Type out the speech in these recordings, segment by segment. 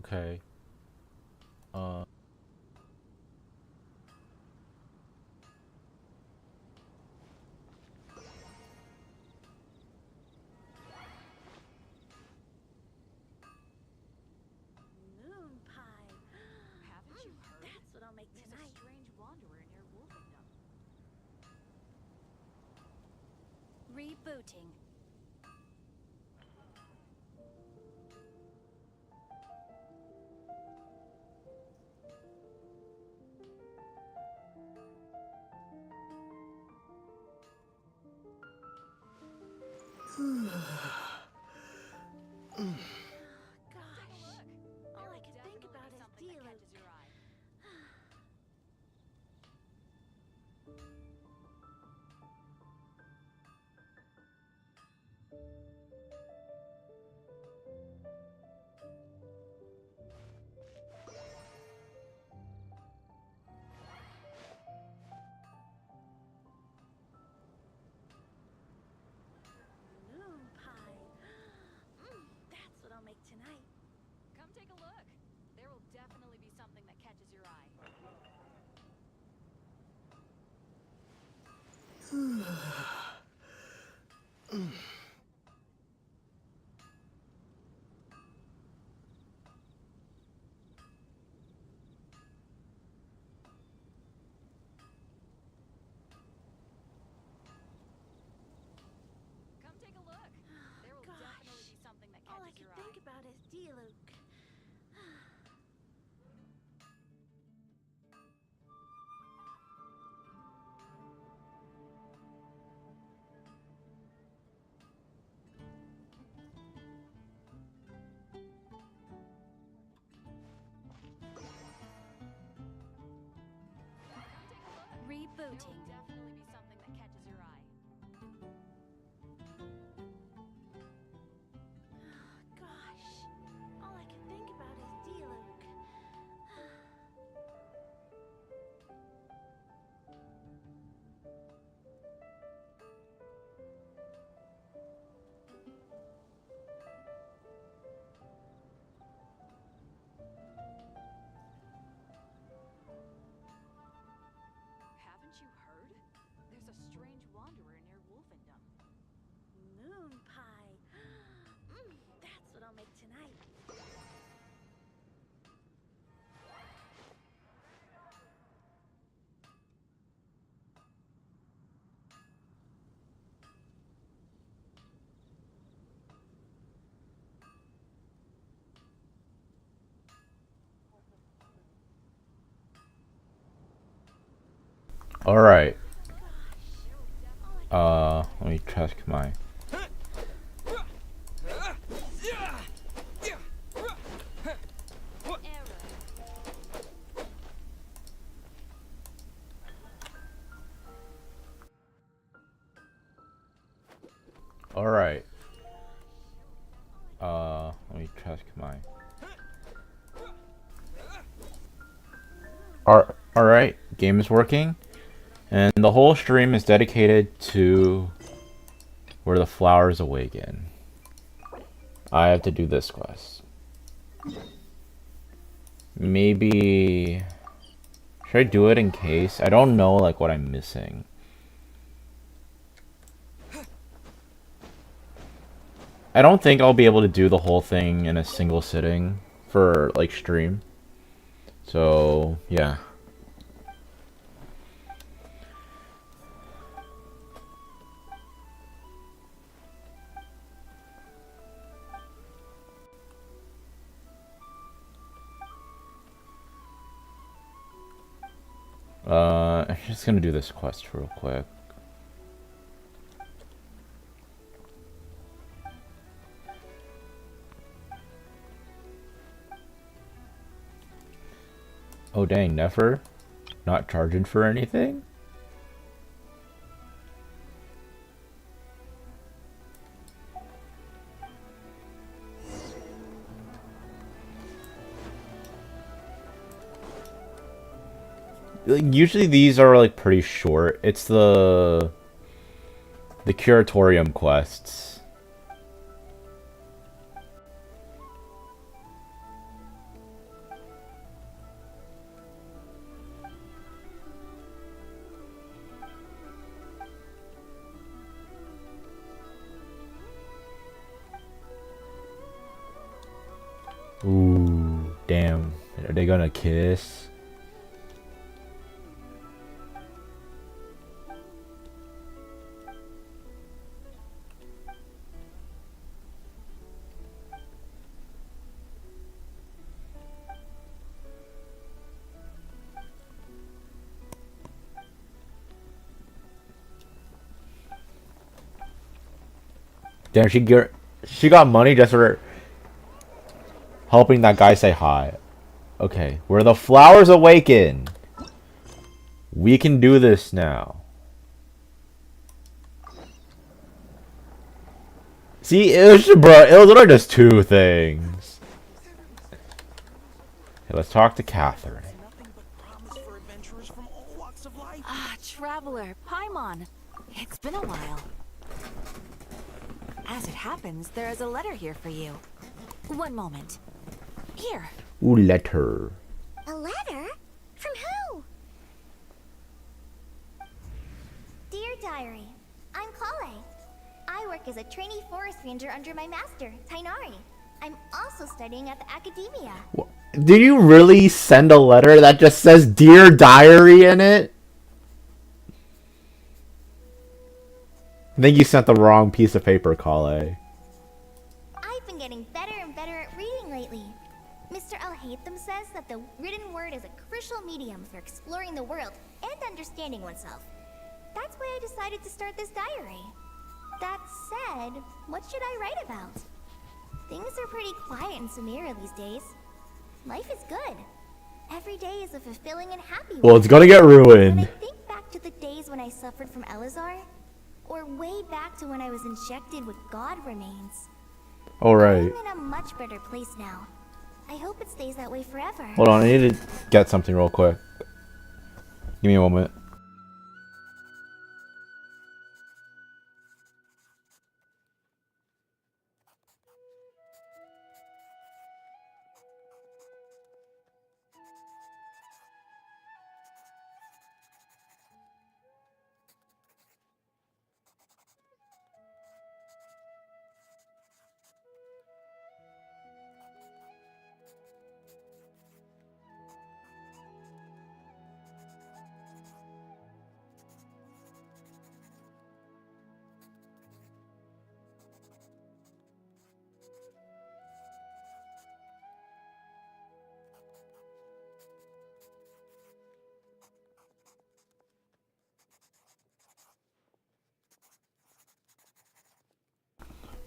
Okay. Uh. Moon pie. Haven't you heard? That's what I'll make There's tonight. a strange wanderer near Wolfendom. Rebooting. Gosh, all I can think about is Diluc. Your eye. Moon pie. That's what I'll make tonight. Come take a look. There will definitely be something that catches your eye. Come take a look. There will Gosh, definitely be something that all I catches can your think eye. about is Diluc. Come take a look. There Rebooting. will definitely be something that catches your eye. Gosh, all I can think about is Diluc. Haven't you heard? There's a strange wanderer near Wolfendom. Moon pie. That's what I'll make tonight. Alright. Gosh, Let me check my. Alright. Let me check my. Alright, game is working. And the whole stream is dedicated to where the flowers awaken. I have to do this quest. Maybe... Should I do it in case? I don't know like what I'm missing. I don't think I'll be able to do the whole thing in a single sitting for like stream. So, yeah. I'm just gonna do this quest real quick. Oh dang, never? Not charging for anything? Like, usually these are like pretty short. It's the curatorium quests. Ooh, damn. Are they gonna kiss? Damn, she got money just for helping that guy say hi. Okay, where the flowers awaken. We can do this now. See, it was literally just two things. Okay, let's talk to Catherine. Ah, traveler, Paimon. It's been a while. As it happens, there is a letter here for you. One moment. Here. Ooh, letter. A letter? From who? Dear Diary, I'm Kale. I work as a trainee forest ranger under my master, Tainari. I'm also studying at the academia. Did you really send a letter that just says Dear Diary in it? I think you sent the wrong piece of paper, Kale. I've been getting better and better at reading lately. Mr. Al-Haytham says that the written word is a crucial medium for exploring the world and understanding oneself. That's why I decided to start this diary. That said, what should I write about? Things are pretty quiet in Samira these days. Life is good. Every day is a fulfilling and happy one. Well, it's gonna get When ruined. I think back to the days when I suffered from Elazar, or way back to when I was injected with God remains, Alright. I'm in a much better place now. I hope it stays that way forever. Hold on, I need to get something real quick. Give me a moment.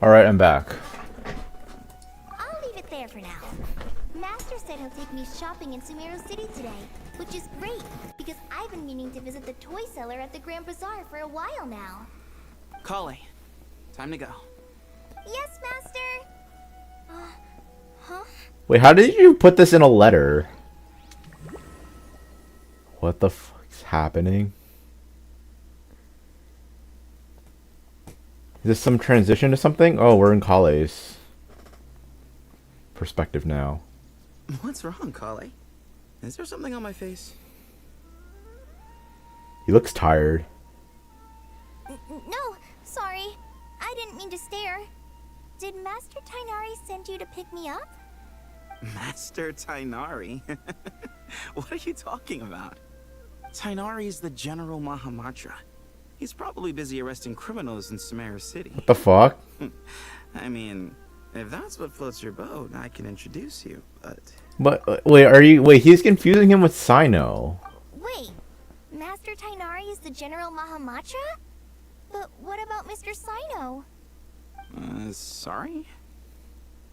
Alright, I'm back. I'll leave it there for now. Master said he'll take me shopping in Sumero City today, which is great because I've been meaning to visit the toy seller at the Grand Bazaar for a while now. Kale, time to go. Yes, Master! Huh? Wait, how did you put this in a letter? What the fuck's happening? Is this some transition to something? Oh, we're in Kale's perspective now. What's wrong, Kale? Is there something on my face? He looks tired. No, sorry. I didn't mean to stare. Did Master Tainari send you to pick me up? Master Tainari? What are you talking about? Tainari is the General Mahamatra. He's probably busy arresting criminals in Samara City. What the fuck? I mean, if that's what floats your boat, I can introduce you, but... But, wait, he's confusing him with Sino. Wait, Master Tainari is the General Mahamatra? But what about Mr. Sino? Sorry?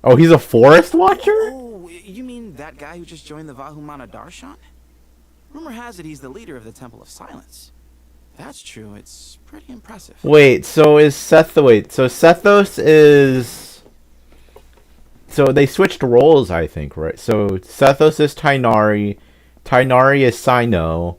Oh, he's a forest watcher? Oh, you mean that guy who just joined the Vahumana Darshan? Rumor has it he's the leader of the Temple of Silence. If that's true, it's pretty impressive. Wait, so Sethos is... So they switched roles, I think, right? So Sethos is Tainari, Tainari is Sino,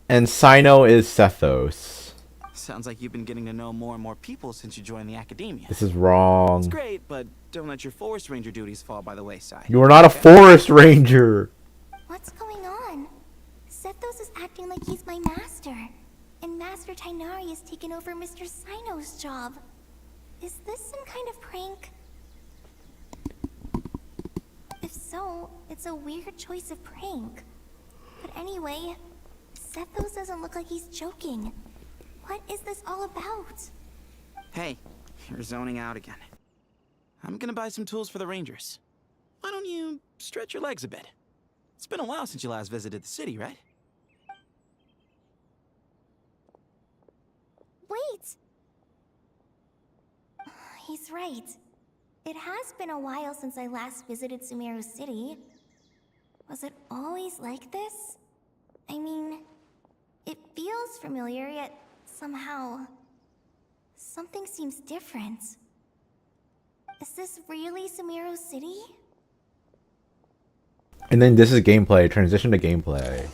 and Sino is Sethos. Sounds like you've been getting to know more and more people since you joined the academia. This is wrong. It's great, but don't let your forest ranger duties fall by the wayside. You are not a forest ranger. What's going on? Sethos is acting like he's my master, and Master Tainari has taken over Mr. Sino's job. Is this some kind of prank? so, it's a weird choice of prank. But anyway, Sethos doesn't look like he's joking. What is this all about? Hey, you're zoning out again. I'm gonna buy some tools for the Rangers. Why don't you stretch your legs a bit? It's been a while since you last visited the city, right? Wait! He's right. It has been a while since I last visited Sumeru City. Was it always like this? I mean, it feels familiar, yet somehow... something seems different. Is this really Sumeru City? And then this is gameplay. Transition to gameplay.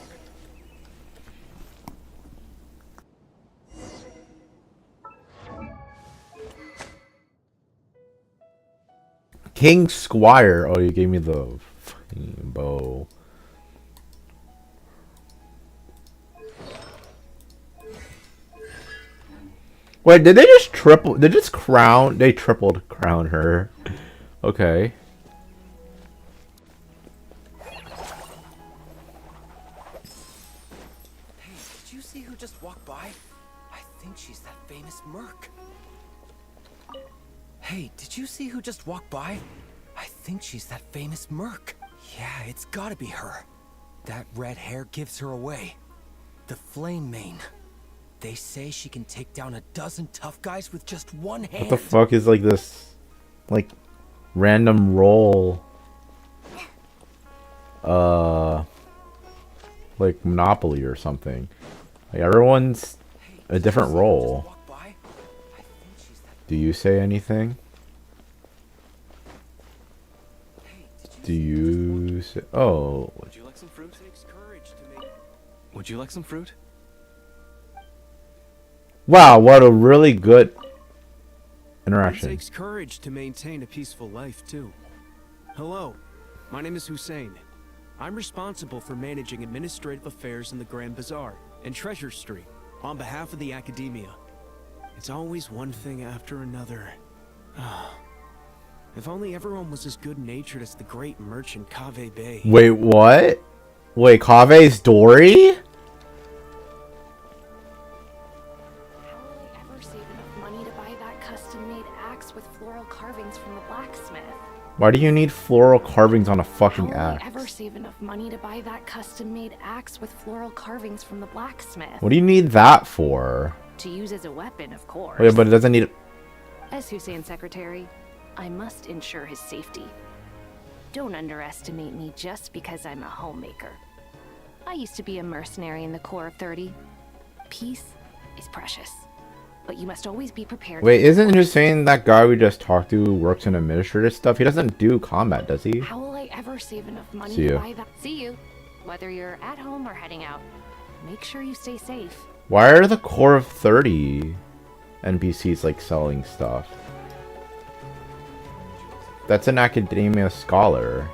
King Squire. Oh, you gave me the fucking bow. Wait, did they just triple? They just crown? They tripled crown her. Okay. Hey, did you see who just walked by? I think she's that famous merc. Hey, did you see who just walked by? I think she's that famous merc. Yeah, it's gotta be her. That red hair gives her away. The Flame Mane. They say she can take down 12 tough guys with just one hand. What the fuck is like this, like, random roll? Like Monopoly or something. Like everyone's a different role. Do you say anything? Do you say? Oh. Would you like some fruit? Would you like some fruit? Wow, what a really good It interaction. takes courage to maintain a peaceful life, too. Hello, my name is Hussein. I'm responsible for managing administrative affairs in the Grand Bazaar and Treasure Street on behalf of the Academia. It's always one thing after another. If only everyone was as good-natured as the great merchant Kave Bay. Wait, what? Wait, Kave's Dory? How will I ever save enough money to buy that custom-made axe with floral carvings from the blacksmith? Why do you need floral carvings on a fucking How will axe? I ever save enough money to buy that custom-made axe with floral carvings from the blacksmith? What do you need that for? To use as a weapon, of course. Wait, but it doesn't need. As Hussein's secretary, I must ensure his safety. Don't underestimate me just because I'm a homemaker. I used to be a mercenary in the Corps of 30. Peace is precious, but you must always be prepared. Wait, isn't Hussein that guy we just talked to who works in administrative stuff? He doesn't do combat, does he? How will I ever save enough money See to you. buy that? See you. Whether you're at home or heading out, make sure you stay safe. Why are the core of 30 NPCs like selling stuff? That's an academia scholar.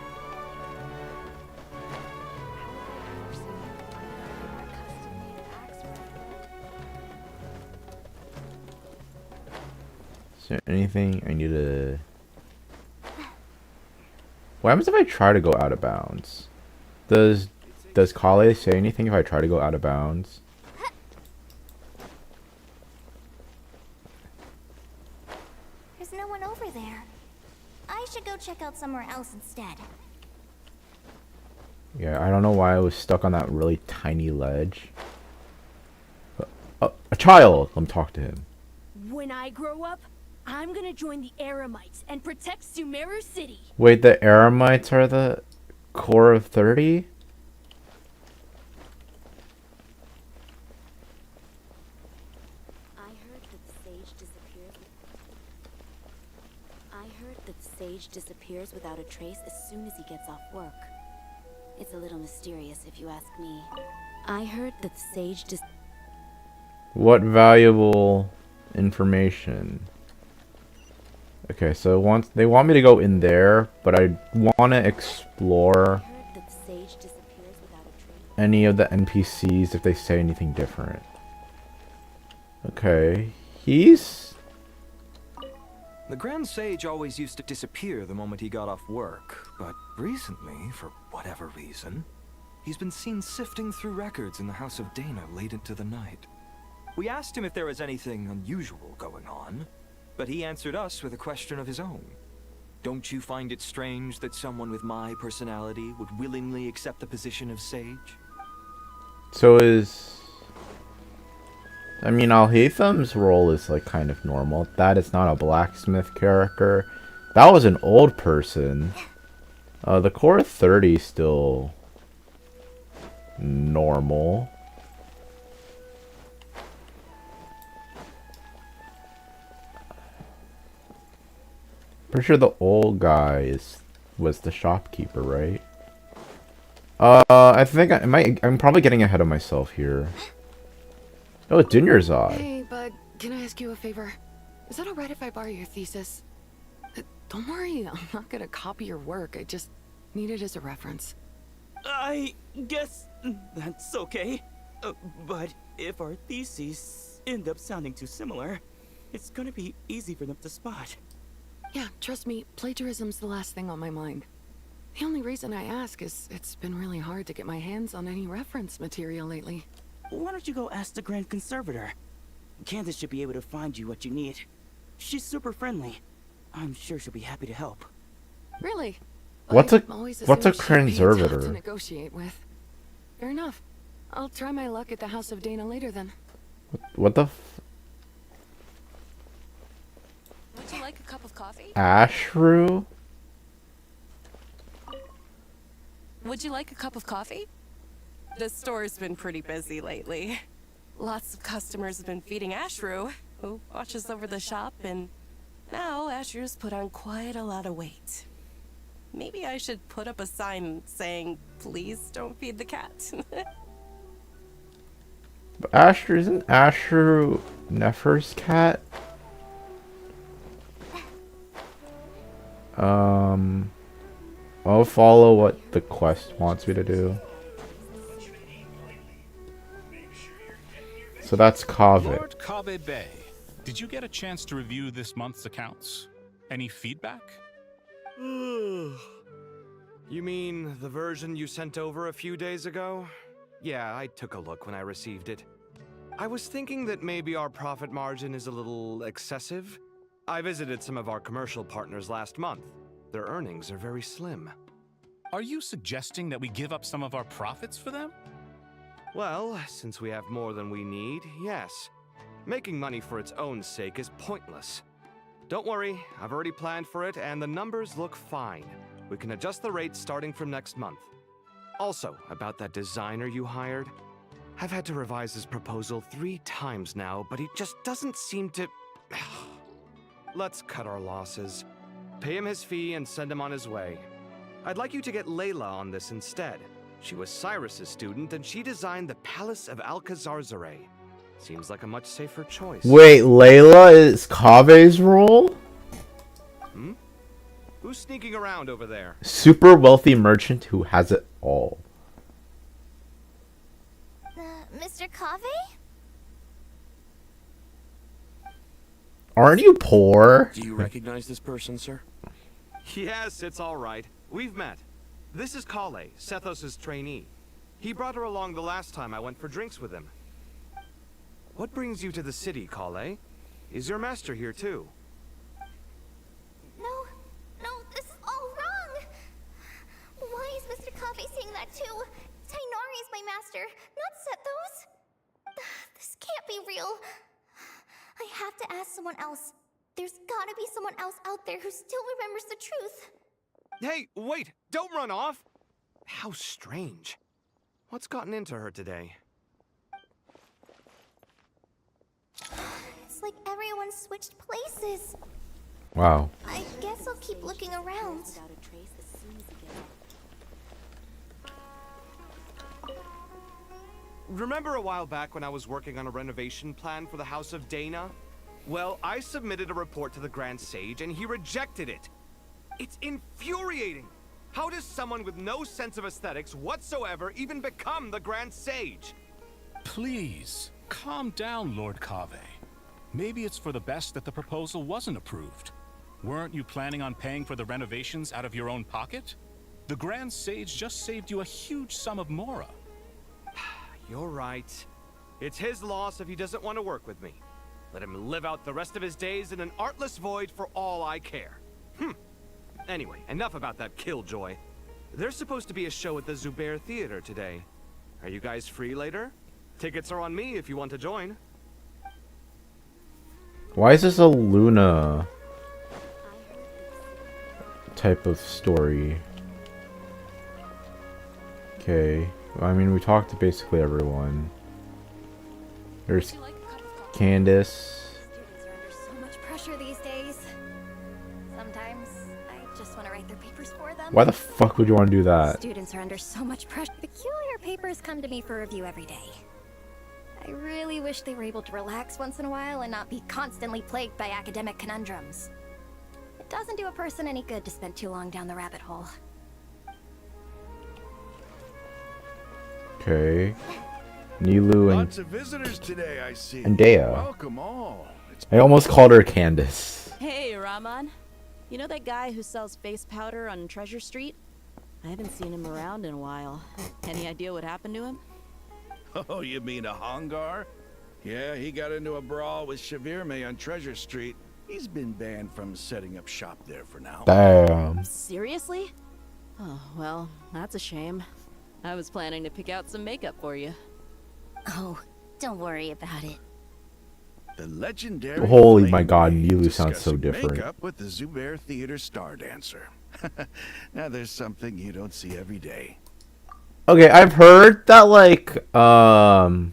Is there anything I need to... What happens if I try to go out of bounds? Does Kale say anything if I try to go out of bounds? There's no one over there. I should go check out somewhere else instead. Yeah, I don't know why I was stuck on that really tiny ledge. A child! Let me talk to him. When I grow up, I'm gonna join the Eremites and protect Sumeru City. Wait, the Eremites are the core of 30? I heard that Sage disappears without a trace as soon as he gets off work. It's a little mysterious if you ask me. I heard that Sage What valuable information? Okay, so once they want me to go in there, but I want to explore any of the NPCs if they say anything different. Okay, he's... The Grand Sage always used to disappear the moment he got off work, but recently, for whatever reason, he's been seen sifting through records in the House of Dana late into the night. We asked him if there was anything unusual going on, but he answered us with a question of his own. Don't you find it strange that someone with my personality would willingly accept the position of sage? So I mean, Alhatham's role is like kind of normal. That is not a blacksmith character. That was an old person. The core 30 still normal. Pretty sure the old guy was the shopkeeper, right? I think I'm probably getting ahead of myself here. Oh, Dinnersod. Hey, bud, can I ask you a favor? Is that alright if I borrow your thesis? Don't worry, I'm not gonna copy your work. I just need it as a reference. I guess that's okay. But if our theses end up sounding too similar, it's gonna be easy for them to spot. Yeah, trust me, plagiarism's the last thing on my mind. The only reason I ask is it's been really hard to get my hands on any reference material lately. Why don't you go ask the Grand Conservator? Candace should be able to find you what you need. She's super friendly. I'm sure she'll be happy to help. Really? What's a Always what's a assumed she'd be tough to conservator? negotiate with. Fair enough. I'll try my luck at the House of Dana later then. What the Would you like a cup of coffee? Ashru? Would you like a cup of coffee? The store's been pretty busy lately. Lots of customers have been feeding Ashru, who watches over the shop, and now Ashru's put on quite a lot of weight. Maybe I should put up a sign saying, please don't feed the cat. But Ashru isn't Ashru Nefer's cat? I'll follow what the quest wants me to do. So that's Kaveh. Lord Kaveh Bey, did you get a chance to review this month's accounts? Any feedback? You mean the version you sent over a few days ago? Yeah, I took a look when I received it. I was thinking that maybe our profit margin is a little excessive. I visited some of our commercial partners last month. Their earnings are very slim. Are you suggesting that we give up some of our profits for them? Well, since we have more than we need, yes. Making money for its own sake is pointless. Don't worry, I've already planned for it, and the numbers look fine. We can adjust the rates starting from next month. Also, about that designer you hired, I've had to revise his proposal 3 times now, but he just doesn't seem to... Let's cut our losses. Pay him his fee and send him on his way. I'd like you to get Layla on this instead. She was Cyrus's student, and she designed the Palace of Alcazarzare. Seems like a much safer choice. Wait, Layla is Kaveh's role? Who's sneaking around over there? Super wealthy merchant who has it all. Mr. Kaveh? Aren't you poor? Do you recognize this person, sir? Yes, it's all right. We've met. This is Kale, Sethos' trainee. He brought her along the last time I went for drinks with him. What brings you to the city, Kale? Is your master here too? No, this is all wrong! Why is Mr. Kaveh saying that too? Tainari is my master, not Sethos! This can't be real. I have to ask someone else. There's gotta be someone else out there who still remembers the truth. Hey, wait! Don't run off! How strange. What's gotten into her today? It's like everyone switched places. Wow. I guess I'll keep looking around. Without a trace as soon as he gets off. Remember a while back when I was working on a renovation plan for the House of Dana? Well, I submitted a report to the Grand Sage and he rejected it. It's infuriating! How does someone with no sense of aesthetics whatsoever even become the Grand Sage? Please, calm down, Lord Kaveh. Maybe it's for the best that the proposal wasn't approved. Weren't you planning on paying for the renovations out of your own pocket? The Grand Sage just saved you a huge sum of mora. You're right. It's his loss if he doesn't want to work with me. Let him live out the rest of his days in an artless void for all I care. Anyway, enough about that killjoy. There's supposed to be a show at the Zubair Theater today. Are you guys free later? Tickets are on me if you want to join. Why is this a Luna type of story? Okay. I mean, we talked to basically everyone. There's Candace. Students are under so much pressure these days. Sometimes I just want to write their papers for them. Why the fuck would you want to do that? Students are under so much pressure. Peculiar papers come to me for review every day. I really wish they were able to relax once in a while and not be constantly plagued by academic conundrums. It doesn't do a person any good to spend too long down the rabbit hole. Okay. Nilu and Lots of visitors today, I see. and Dea. Welcome all. I almost called her Candace. Hey, Rahman. You know that guy who sells face powder on Treasure Street? I haven't seen him around in a while. Any idea what happened to him? Oh, you mean a Hongar? Yeah, he got into a brawl with Shavirme on Treasure Street. He's been banned from setting up shop there for now. Damn. Seriously? Oh, well, that's a shame. I was planning to pick out some makeup for you. Oh, don't worry about it. The legendary Holy Flame my god, Maid Nilu sounds so discussing different. Makeup with the Zubair Theater star dancer. Now there's something you don't see every day. Okay, I've heard that like about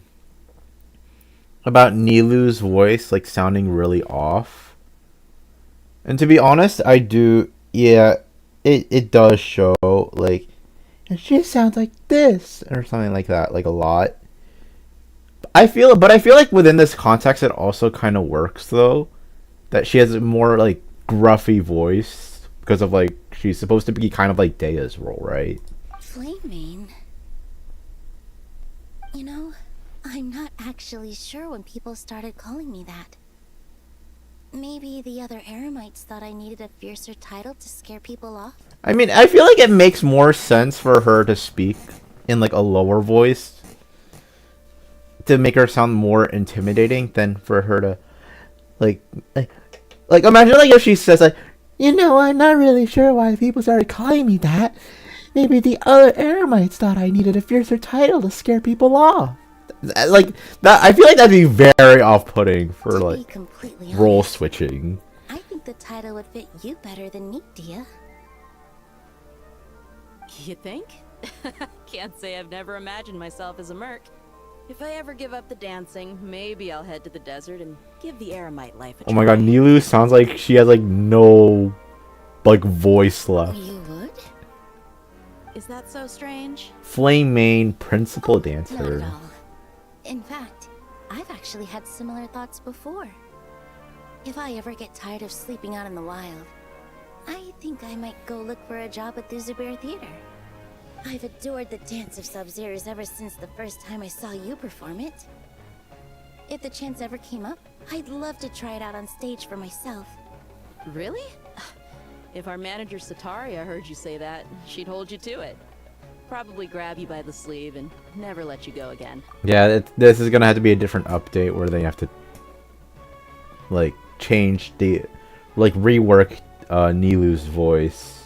Nilu's voice like sounding really off. And to be honest, I do it does show like and she sounds like this or something like that, like a lot. I feel like within this context it also kind of works though, that she has a more like gruffy voice because of like she's supposed to be kind of like Dea's role, right? Flaming? You know, I'm not actually sure when people started calling me that. Maybe the other Eremites thought I needed a fiercer title to scare people off? I mean, I feel like it makes more sense for her to speak in like a lower voice to make her sound more intimidating than for her to like imagine like if she says like, you know, I'm not really sure why people started calling me that. Maybe the other Eremites thought I needed a fiercer title to scare people off. Like that, I feel like that'd be very off-putting for like role switching. I think the title would fit you better than me, Dia. You think? Can't say I've never imagined myself as a merc. If I ever give up the dancing, maybe I'll head to the desert and give the Eremite life a try. Oh my god, Nilu sounds like she has like no like voice left. You would? Is that so strange? Flame main principal Not dancer. at all. In fact, I've actually had similar thoughts before. If I ever get tired of sleeping out in the wild, I think I might go look for a job at the Zubair Theater. I've adored the dance of Sub-Zeros ever since the first time I saw you perform it. If the chance ever came up, I'd love to try it out on stage for myself. Really? If our manager Sataria heard you say that, she'd hold you to it. Probably grab you by the sleeve and never let you go again. Yeah, this is gonna have to be a different update where they have to like change the like rework Nilu's voice.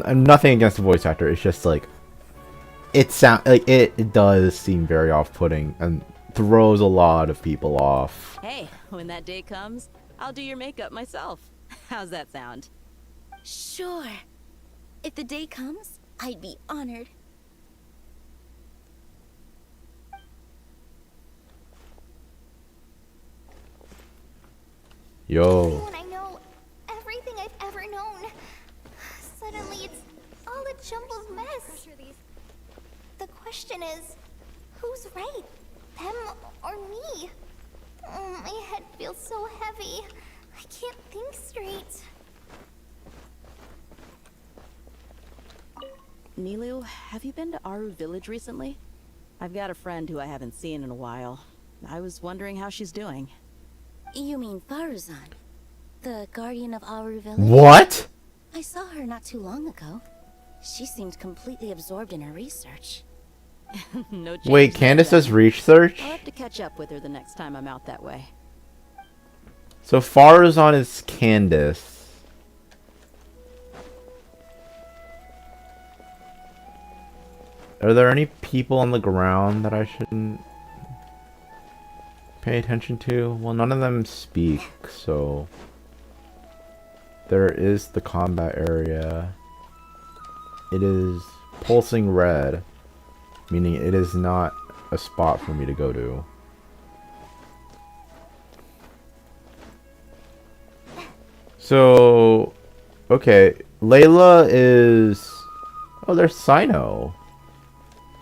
I'm nothing against the voice actor. It's just like it does seem very off-putting and throws a lot of people off. Hey, when that day comes, I'll do your makeup myself. How's that sound? Sure. If the day comes, I'd be honored. Yo. Everyone I know, everything I've ever known. Suddenly it's all a jumbled mess. The question is, who's right? Them or me? Oh, my head feels so heavy. I can't think straight. Nilu, have you been to Aru Village recently? I've got a friend who I haven't seen in a while. I was wondering how she's doing. You mean Faruzan? the guardian of Aru Village? What? I saw her not too long ago. She seemed completely absorbed in her research. No change Wait, there, Candace then. does research? I'll have to catch up with her the next time I'm out that way. So Faruzan is Candace. Are there any people on the ground that I shouldn't pay attention to? Well, none of them speak, so... There is the combat area. It is pulsing red, meaning it is not a spot for me to go to. So, okay, Layla is... Oh, there's Sino.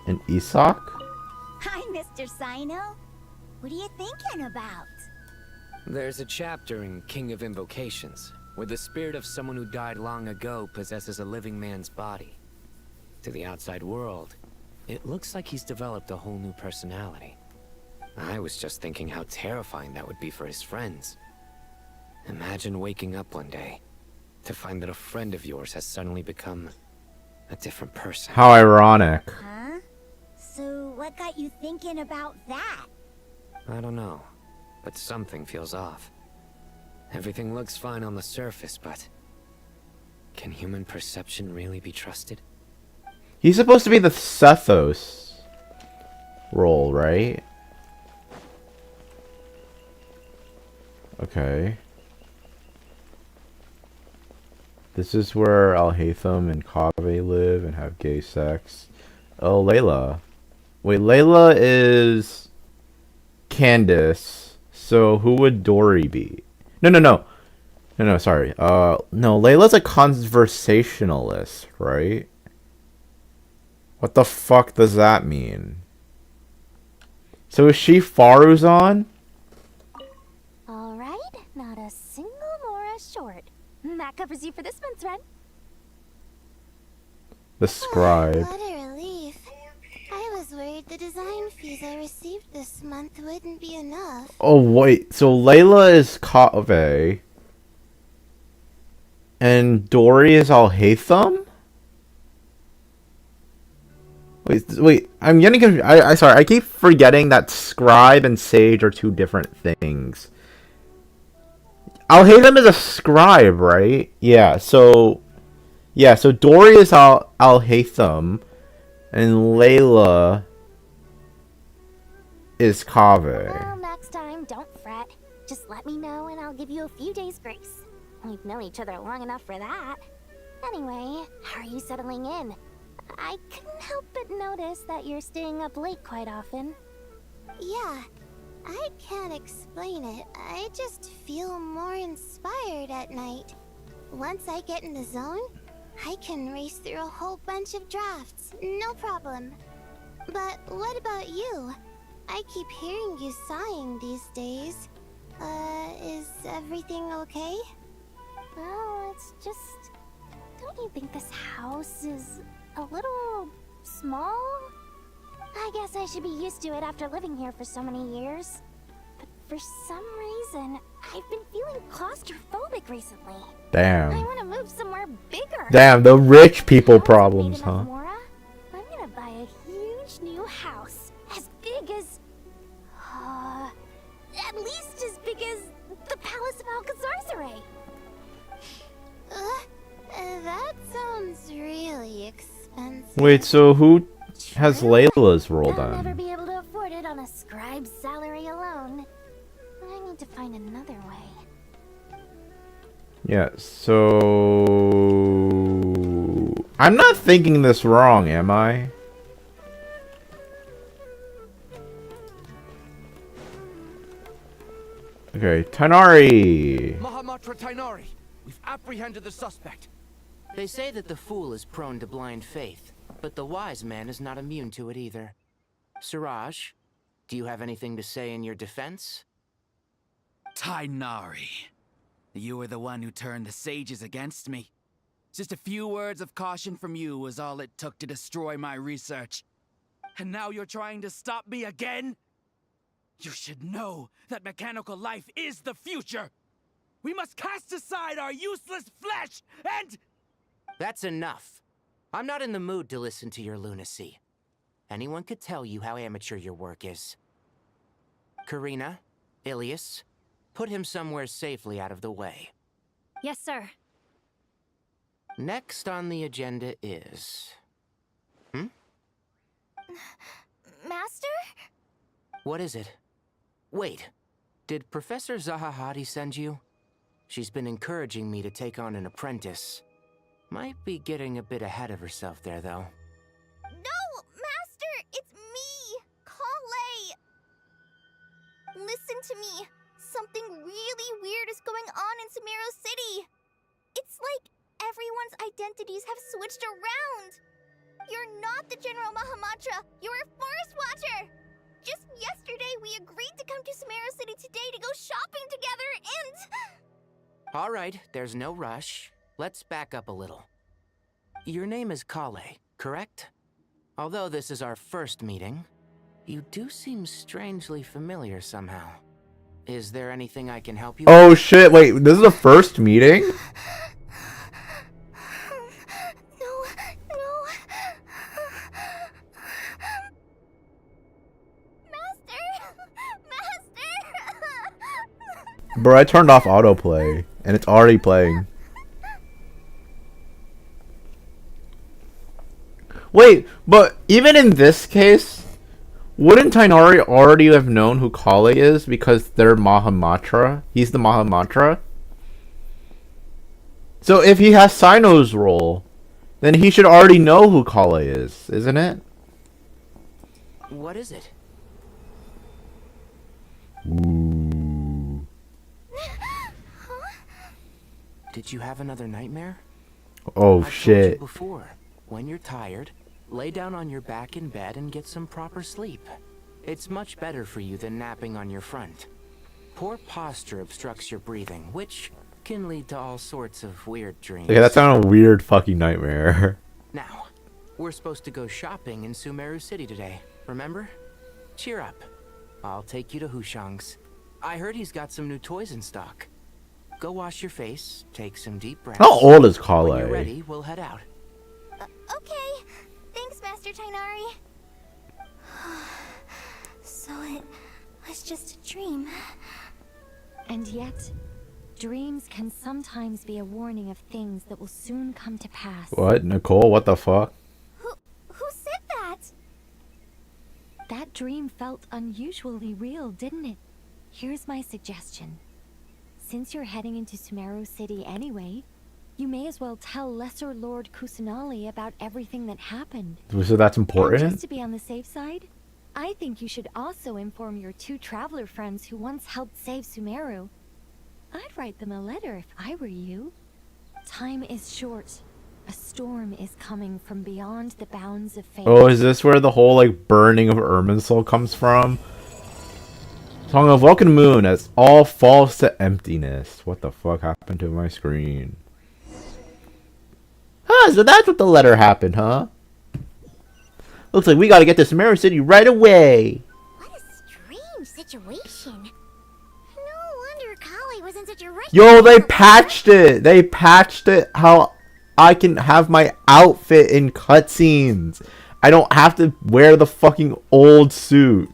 And Isak? Hi, Mr. Sino. What are you thinking about? There's a chapter in King of Invocations where the spirit of someone who died long ago possesses a living man's body. To the outside world, it looks like he's developed a whole new personality. I was just thinking how terrifying that would be for his friends. Imagine waking up one day to find that a friend of yours has suddenly become a different person. How ironic. Huh? So what got you thinking about that? I don't know, but something feels off. Everything looks fine on the surface, but can human perception really be trusted? He's supposed to be the Sethos role, right? Okay. This is where Al-Haytham and Kaveh live and have gay sex. Oh, Layla. Wait, Layla is Candace. So who would Dory be? No, sorry. No, Layla's a conversationalist, right? What the fuck does that mean? So is she Faruzan? Alright, not a single Mora short. That covers you for this month's rent. The scribe. What a relief. I was worried the design fees I received this month wouldn't be enough. Oh, wait. So Layla is Kaveh. And Dory is Al-Haytham? Wait. I'm getting confused. Sorry. I keep forgetting that scribe and sage are two different things. Al-Haytham is a scribe, right? Yeah, so Dory is Al-Haytham, and Layla is Kaveh. Well, next time, don't fret. Just let me know and I'll give you a few days' grace. We've known each other long enough for that. Anyway, how are you settling in? I couldn't help but notice that you're staying up late quite often. Yeah, I can't explain it. I just feel more inspired at night. Once I get in the zone, I can race through a whole bunch of drafts, no problem. But what about you? I keep hearing you sighing these days. Is everything okay? Well, it's just... Don't you think this house is a little small? I guess I should be used to it after living here for so many years. But for some reason, I've been feeling claustrophobic recently. Damn. I want to move somewhere bigger. Damn, the rich people problems, huh? Mora, I'm gonna buy a huge new house. As big as... at least as big as the Palace of Alcazarzaray. That sounds really expensive. Wait, so who has Layla's role I'll never then? be able to afford it on a scribe's salary alone. I need to find another way. Yeah, so... I'm not thinking this wrong, am I? Okay, Tainari! Mahamatra Tainari, we've apprehended the suspect. They say that the fool is prone to blind faith, but the wise man is not immune to it either. Siraj, do you have anything to say in your defense? Tainari, you were the one who turned the sages against me. Just a few words of caution from you was all it took to destroy my research. And now you're trying to stop me again? You should know that mechanical life is the future! We must cast aside our useless flesh and... That's enough. I'm not in the mood to listen to your lunacy. Anyone could tell you how amateur your work is. Karina, Ilias, put him somewhere safely out of the way. Yes, sir. Next on the agenda is... Master? What is it? Wait, did Professor Zahahati send you? She's been encouraging me to take on an apprentice. Might be getting a bit ahead of herself there, though. No, Master! It's me! Kale! Listen to me. Something really weird is going on in Sumeru City. It's like everyone's identities have switched around. You're not the General Mahamatra. You're a Forest Watcher. Just yesterday, we agreed to come to Sumeru City today to go shopping together and... All right, there's no rush. Let's back up a little. Your name is Kale, correct? Although this is our first meeting, you do seem strangely familiar somehow. Is there anything I can help you Oh with? shit, wait, this is the first meeting? Bro, I turned off autoplay, and it's already playing. Wait, but even in this case, wouldn't Tainari already have known who Kale is because they're Mahamatra? He's the Mahamatra? So if he has Sino's role, then he should already know who Kale is, isn't it? What is it? Ooh. Did you have another nightmare? Oh I've shit. told you before, when you're tired, lay down on your back in bed and get some proper sleep. It's much better for you than napping on your front. Poor posture obstructs your breathing, which can lead to all sorts of weird dreams. Okay, that sounded a weird fucking nightmare. Now, we're supposed to go shopping in Sumeru City today, remember? Cheer up. I'll take you to Hushang's. I heard he's got some new toys in stock. Go wash your face, take some deep breaths. How old is Kale? When you're ready, we'll head out. Okay. Thanks, Master Tainari. So it was just a dream. And yet, dreams can sometimes be a warning of things that will soon come to pass. What? Nicole? What the fuck? Who said that? That dream felt unusually real, didn't it? Here's my suggestion. Since you're heading into Sumeru City anyway, you may as well tell Lesser Lord Kusanali about everything that happened. So that's And important? just to be on the safe side, I think you should also inform your 2 traveler friends who once helped save Sumeru. I'd write them a letter if I were you. Time is short. A storm is coming from beyond the bounds of fate. Oh, is this where the whole, like, burning of Irminsul comes from? Song of Welcome Moon as all falls to emptiness. What the fuck happened to my screen? Huh, so that's what the letter happened, huh? Looks like we gotta get to Sumeru City right away. What a strange situation. No wonder Kale was in such a rush. Yo, they patched it! They patched it how I can have my outfit in cutscenes. I don't have to wear the fucking old suit.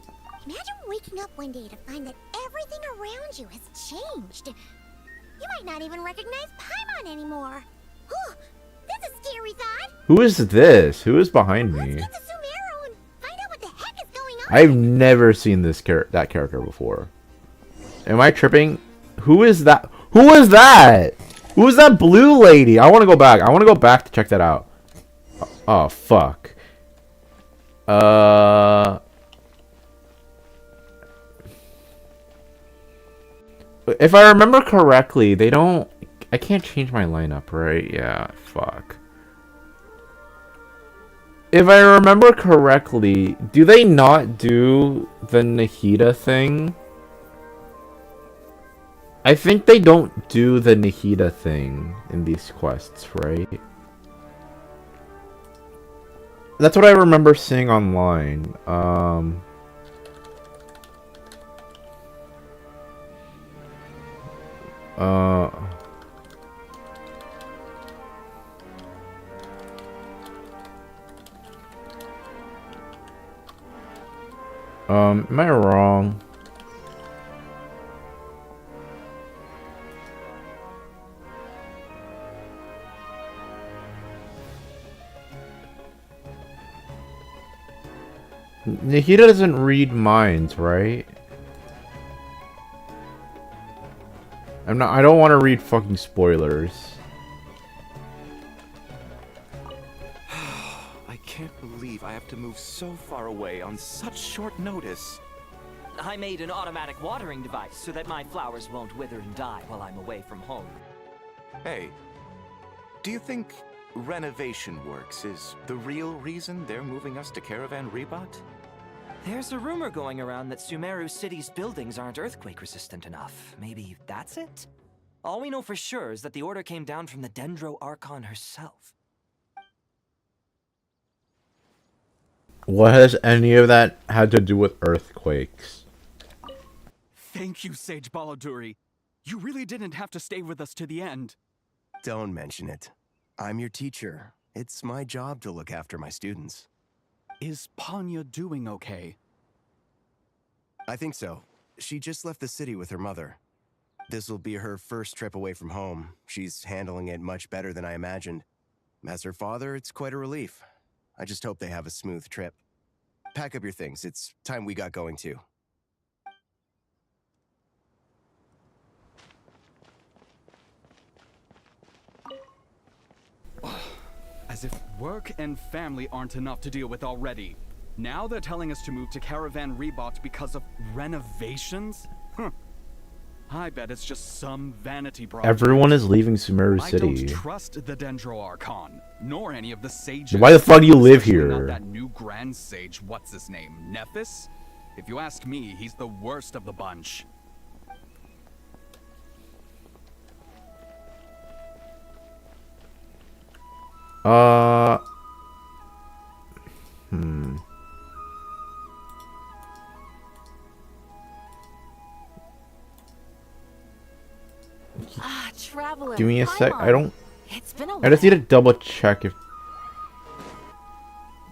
Imagine waking up one day to find that everything around you has changed. You might not even recognize Paimon anymore. Whew, that's a scary thought. Who is this? Who is behind me? Get to Sumeru and find out what the heck is going on. I've never seen this that character before. Am I tripping? Who is that? Who is that? Who is that blue lady? I want to go back. I want to go back to check that out. Oh, fuck. If I remember correctly, they don't... I can't change my lineup, right? Yeah, fuck. If I remember correctly, do they not do the Nahida thing? I think they don't do the Nahida thing in these quests, right? That's what I remember seeing online. Am I wrong? Nahida doesn't read minds, right? I don't want to read fucking spoilers. I can't believe I have to move so far away on such short notice. I made an automatic watering device so that my flowers won't wither and die while I'm away from home. Hey, do you think renovation works is the real reason they're moving us to Caravan Rebot? There's a rumor going around that Sumeru City's buildings aren't earthquake-resistant enough. Maybe that's it? All we know for sure is that the order came down from the Dendro Archon herself. What has any of that had to do with earthquakes? Thank you, Sage Balladuri. You really didn't have to stay with us to the end. Don't mention it. I'm your teacher. It's my job to look after my students. Is Panya doing okay? I think so. She just left the city with her mother. This will be her first trip away from home. She's handling it much better than I imagined. As her father, it's quite a relief. I just hope they have a smooth trip. Pack up your things. It's time we got going too. As if work and family aren't enough to deal with already. Now they're telling us to move to Caravan Rebot because of renovations? I bet it's just some vanity project. Everyone is leaving Sumeru I City. don't trust the Dendro Archon, nor any of the sages. Why the fuck do you live Especially not here? that new Grand Sage, what's his name, Nephis? If you ask me, he's the worst of the bunch. Traveler. Give me a sec. Paimon. I don't. It's been a I just while. need to double check if.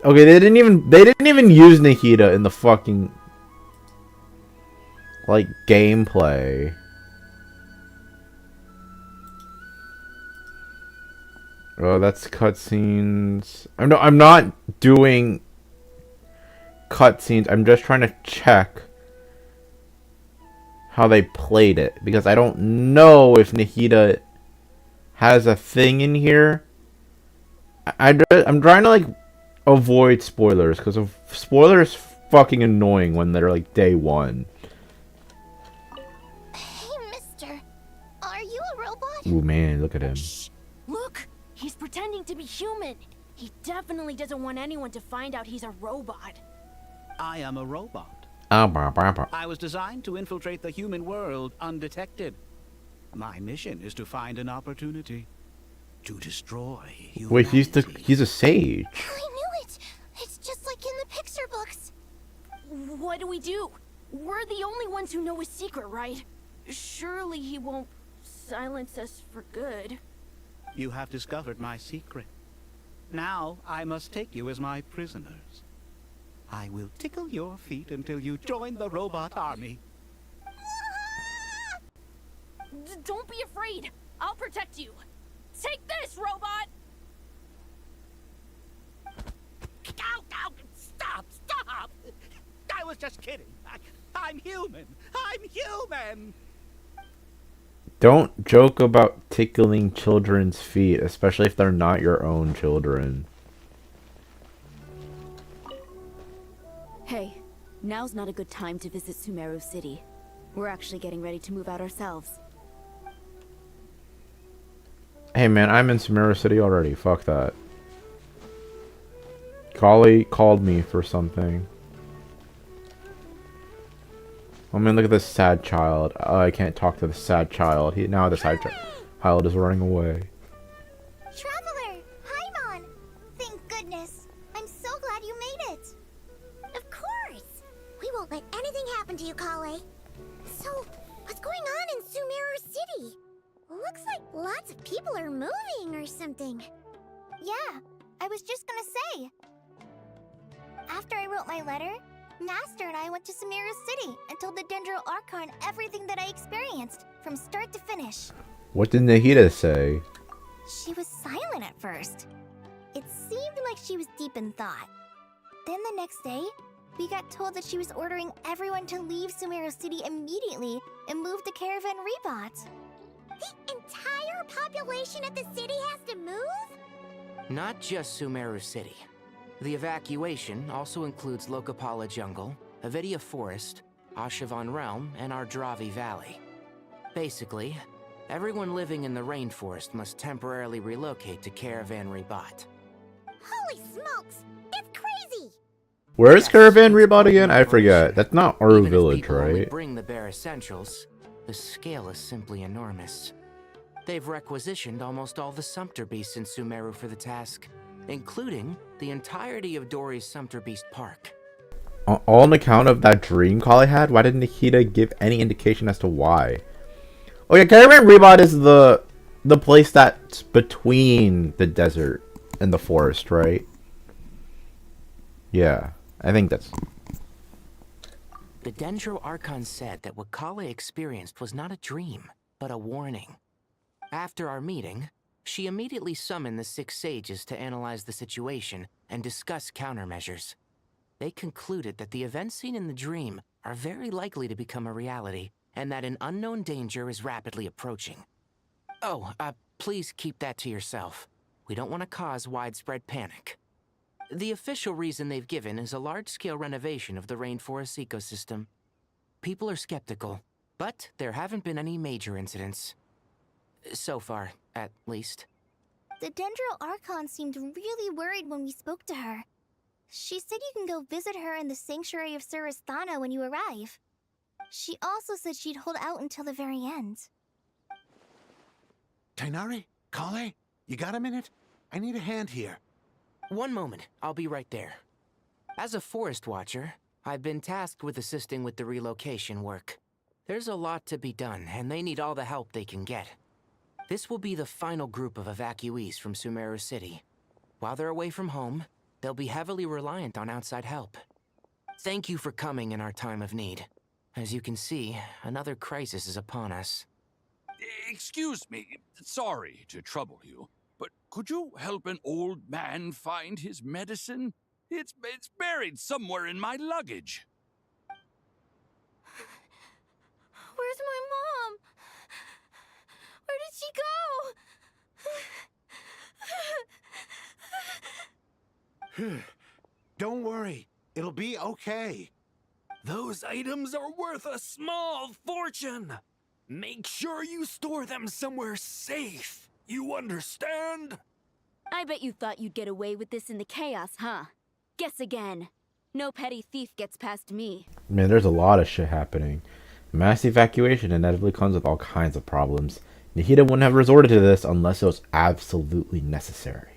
Okay, they didn't even use Nahida in the fucking like gameplay. Oh, that's cutscenes. I'm not doing cutscenes. I'm just trying to check how they played it because I don't know if Nahida has a thing in here. I'm trying to like avoid spoilers because spoilers fucking annoying when they're like day one. Hey, mister. Are you a robot? Ooh man, look at him. Look, he's pretending to be human. He definitely doesn't want anyone to find out he's a robot. I am a robot. I I was designed to infiltrate the human world undetected. My mission is to find an opportunity to destroy humanity. Wait, he's a sage. I knew it. It's just like in the picture books. What do we do? We're the only ones who know his secret, right? Surely he won't silence us for good. You have discovered my secret. Now I must take you as my prisoners. I will tickle your feet until you join the robot army. Don't be afraid. I'll protect you. Take this, robot! Ow, ow, stop, stop! I was just kidding. I'm human. I'm human! Don't joke about tickling children's feet, especially if they're not your own children. Hey, now's not a good time to visit Sumeru City. We're actually getting ready to move out ourselves. Hey man, I'm in Sumeru City already. Fuck that. Kali called me for something. I mean, look at this sad child. I can't talk to the sad child. Now the sad child is running away. Traveler! Paimon! Thank goodness. I'm so glad you made it. Of course. We won't let anything happen to you, Kale. So, what's going on in Sumeru City? Looks like lots of people are moving or something. Yeah, I was just gonna say. After I wrote my letter, Master and I went to Sumeru City and told the Dendro Archon everything that I experienced, from start to finish. What did Nahida say? She was silent at first. It seemed like she was deep in thought. Then the next day, we got told that she was ordering everyone to leave Sumeru City immediately and move to Caravan Rebot. The entire population of the city has to move? Not just Sumeru City. The evacuation also includes Lokapala Jungle, Avidia Forest, Ashavan Realm, and Ardravi Valley. Basically, everyone living in the rainforest must temporarily relocate to Caravan Rebot. Holy smokes! It's crazy! Where's Caravan Rebot again? I forget. That's not Aru Village, Only right? bring the bare essentials. The scale is simply enormous. They've requisitioned almost all the Sumpter Beasts in Sumeru for the task, including the entirety of Dori's Sumpter Beast Park. All on account of that dream call I had? Why didn't Nahida give any indication as to why? Oh yeah, Caravan Rebot is the place that's between the desert and the forest, right? Yeah, I think that's... The Dendro Archon said that what Kale experienced was not a dream, but a warning. After our meeting, she immediately summoned the 6 sages to analyze the situation and discuss countermeasures. They concluded that the events seen in the dream are very likely to become a reality, and that an unknown danger is rapidly approaching. Oh, please keep that to yourself. We don't want to cause widespread panic. The official reason they've given is a large-scale renovation of the rainforest ecosystem. People are skeptical, but there haven't been any major incidents. So far, at least. The Dendro Archon seemed really worried when we spoke to her. She said you can go visit her in the Sanctuary of Surasthana when you arrive. She also said she'd hold out until the very end. Tighnari? Kale? You got a minute? I need a hand here. One moment, I'll be right there. As a forest watcher, I've been tasked with assisting with the relocation work. There's a lot to be done, and they need all the help they can get. This will be the final group of evacuees from Sumeru City. While they're away from home, they'll be heavily reliant on outside help. Thank you for coming in our time of need. As you can see, another crisis is upon us. Excuse me, sorry to trouble you, but could you help an old man find his medicine? It's buried somewhere in my luggage. Where's my mom? Where did she go? Don't worry. It'll be okay. Those items are worth a small fortune. Make sure you store them somewhere safe. You understand? I bet you thought you'd get away with this in the chaos, huh? Guess again. No petty thief gets past me. Man, there's a lot of shit happening. Mass evacuation inevitably comes with all kinds of problems. Nahida wouldn't have resorted to this unless it was absolutely necessary.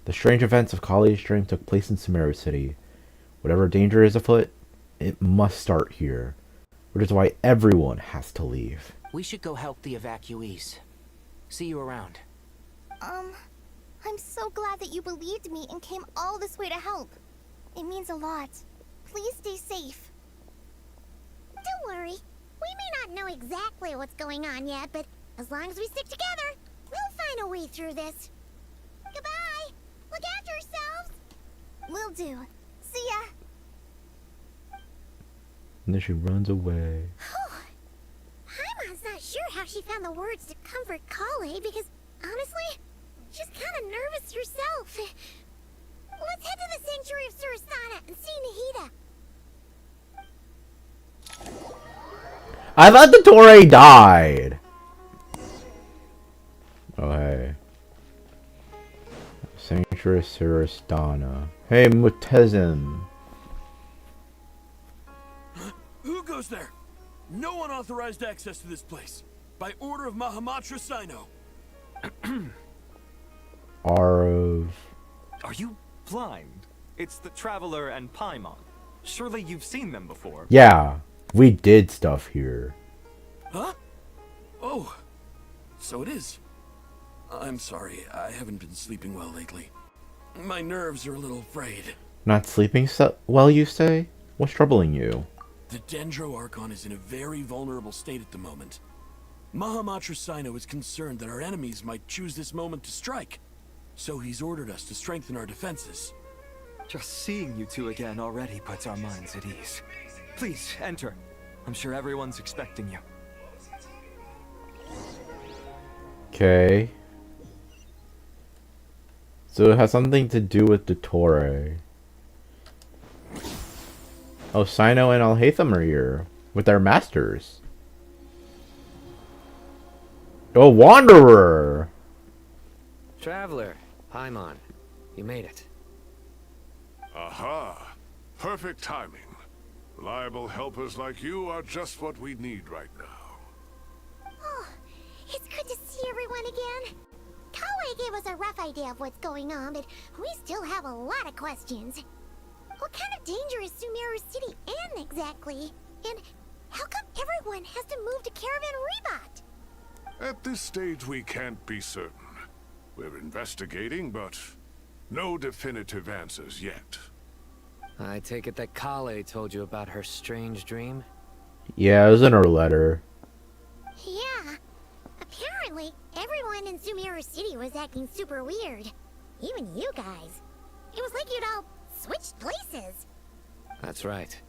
The strange events of Kale's dream took place in Sumeru City. Whatever danger is afoot, it must start here. Which is why everyone has to leave. We should go help the evacuees. See you around. I'm so glad that you believed me and came all this way to help. It means a lot. Please stay safe. Don't worry. We may not know exactly what's going on yet, but as long as we stick together, we'll find a way through this. Goodbye! Look after yourselves! Will do. See ya! And then she runs away. Paimon's not sure how she found the words to comfort Kale because, honestly, she's kind of nervous herself. Let's head to the Sanctuary of Surasthana and see Nahida. I thought the Dottore died. Oh, hey. Sanctuary Surasthana. Hey, Mutezim. Who goes there? No unauthorized access to this place. By order of Mahamatra Sino. Arav. Are you blind? It's the Traveler and Paimon. Surely you've seen them before. Yeah, we did stuff here. Huh? Oh. So it is. I'm sorry, I haven't been sleeping well lately. My nerves are a little frayed. Not sleeping so well, you say? What's troubling you? The Dendro Archon is in a very vulnerable state at the moment. Mahamatra Sino is concerned that our enemies might choose this moment to strike. So he's ordered us to strengthen our defenses. Just seeing you two again already puts our minds at ease. Please, enter. I'm sure everyone's expecting you. Okay. So it has something to do with Dottore. Oh, Sino and Alhaitham are here with their masters. Oh, Wanderer! Traveler, Paimon, you made it. Aha! Perfect timing. Reliable helpers like you are just what we need right now. Oh, it's good to see everyone again. Kale gave us a rough idea of what's going on, but we still have a lot of questions. What kind of danger is Sumeru City in exactly? And how come everyone has to move to Caravan Rebot? At this stage, we can't be certain. We're investigating, but no definitive answers yet. I take it that Kale told you about her strange dream? Yeah, it was in her letter. Yeah. Apparently, everyone in Sumeru City was acting super weird. Even you guys. It was like you'd all switched places. That's right.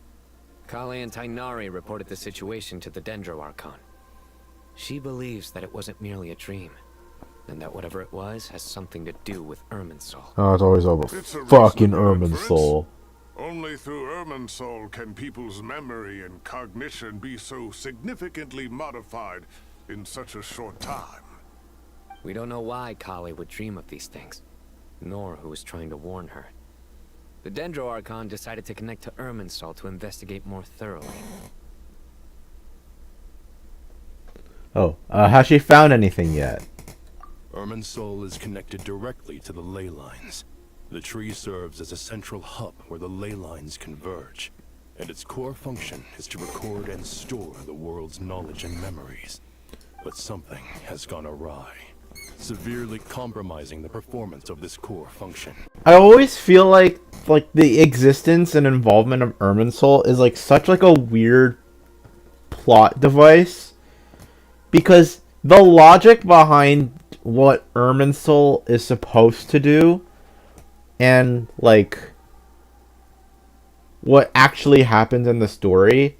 Kale and Tainari reported the situation to the Dendro Archon. She believes that it wasn't merely a dream, and that whatever it was has something to do with Irminsul. Oh, it's always over It's a fucking reasonable Irminsul. Only through Irminsul can people's memory and cognition be so significantly modified in such a short time. We don't know why Kale would dream of these things, nor who was trying to warn her. The Dendro Archon decided to connect to Irminsul to investigate more thoroughly. Oh, has she found anything yet? Irminsul is connected directly to the ley lines. The tree serves as a central hub where the ley lines converge, and its core function is to record and store the world's knowledge and memories. But something has gone awry, severely compromising the performance of this core function. I always feel like the existence and involvement of Irminsul is like such like a weird plot device, because the logic behind what Irminsul is supposed to do and like what actually happens in the story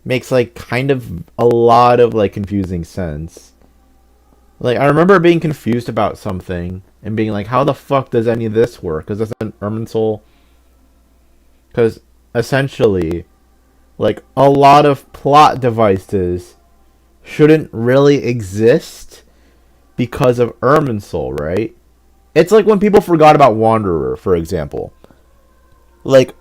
makes like kind of a lot of like confusing sense. Like I remember being confused about something and being like, how the fuck does any of this work? Because that's an Irminsul. Because essentially, like a lot of plot devices shouldn't really exist because of Irminsul, right? It's like when people forgot about Wanderer, for example. Like,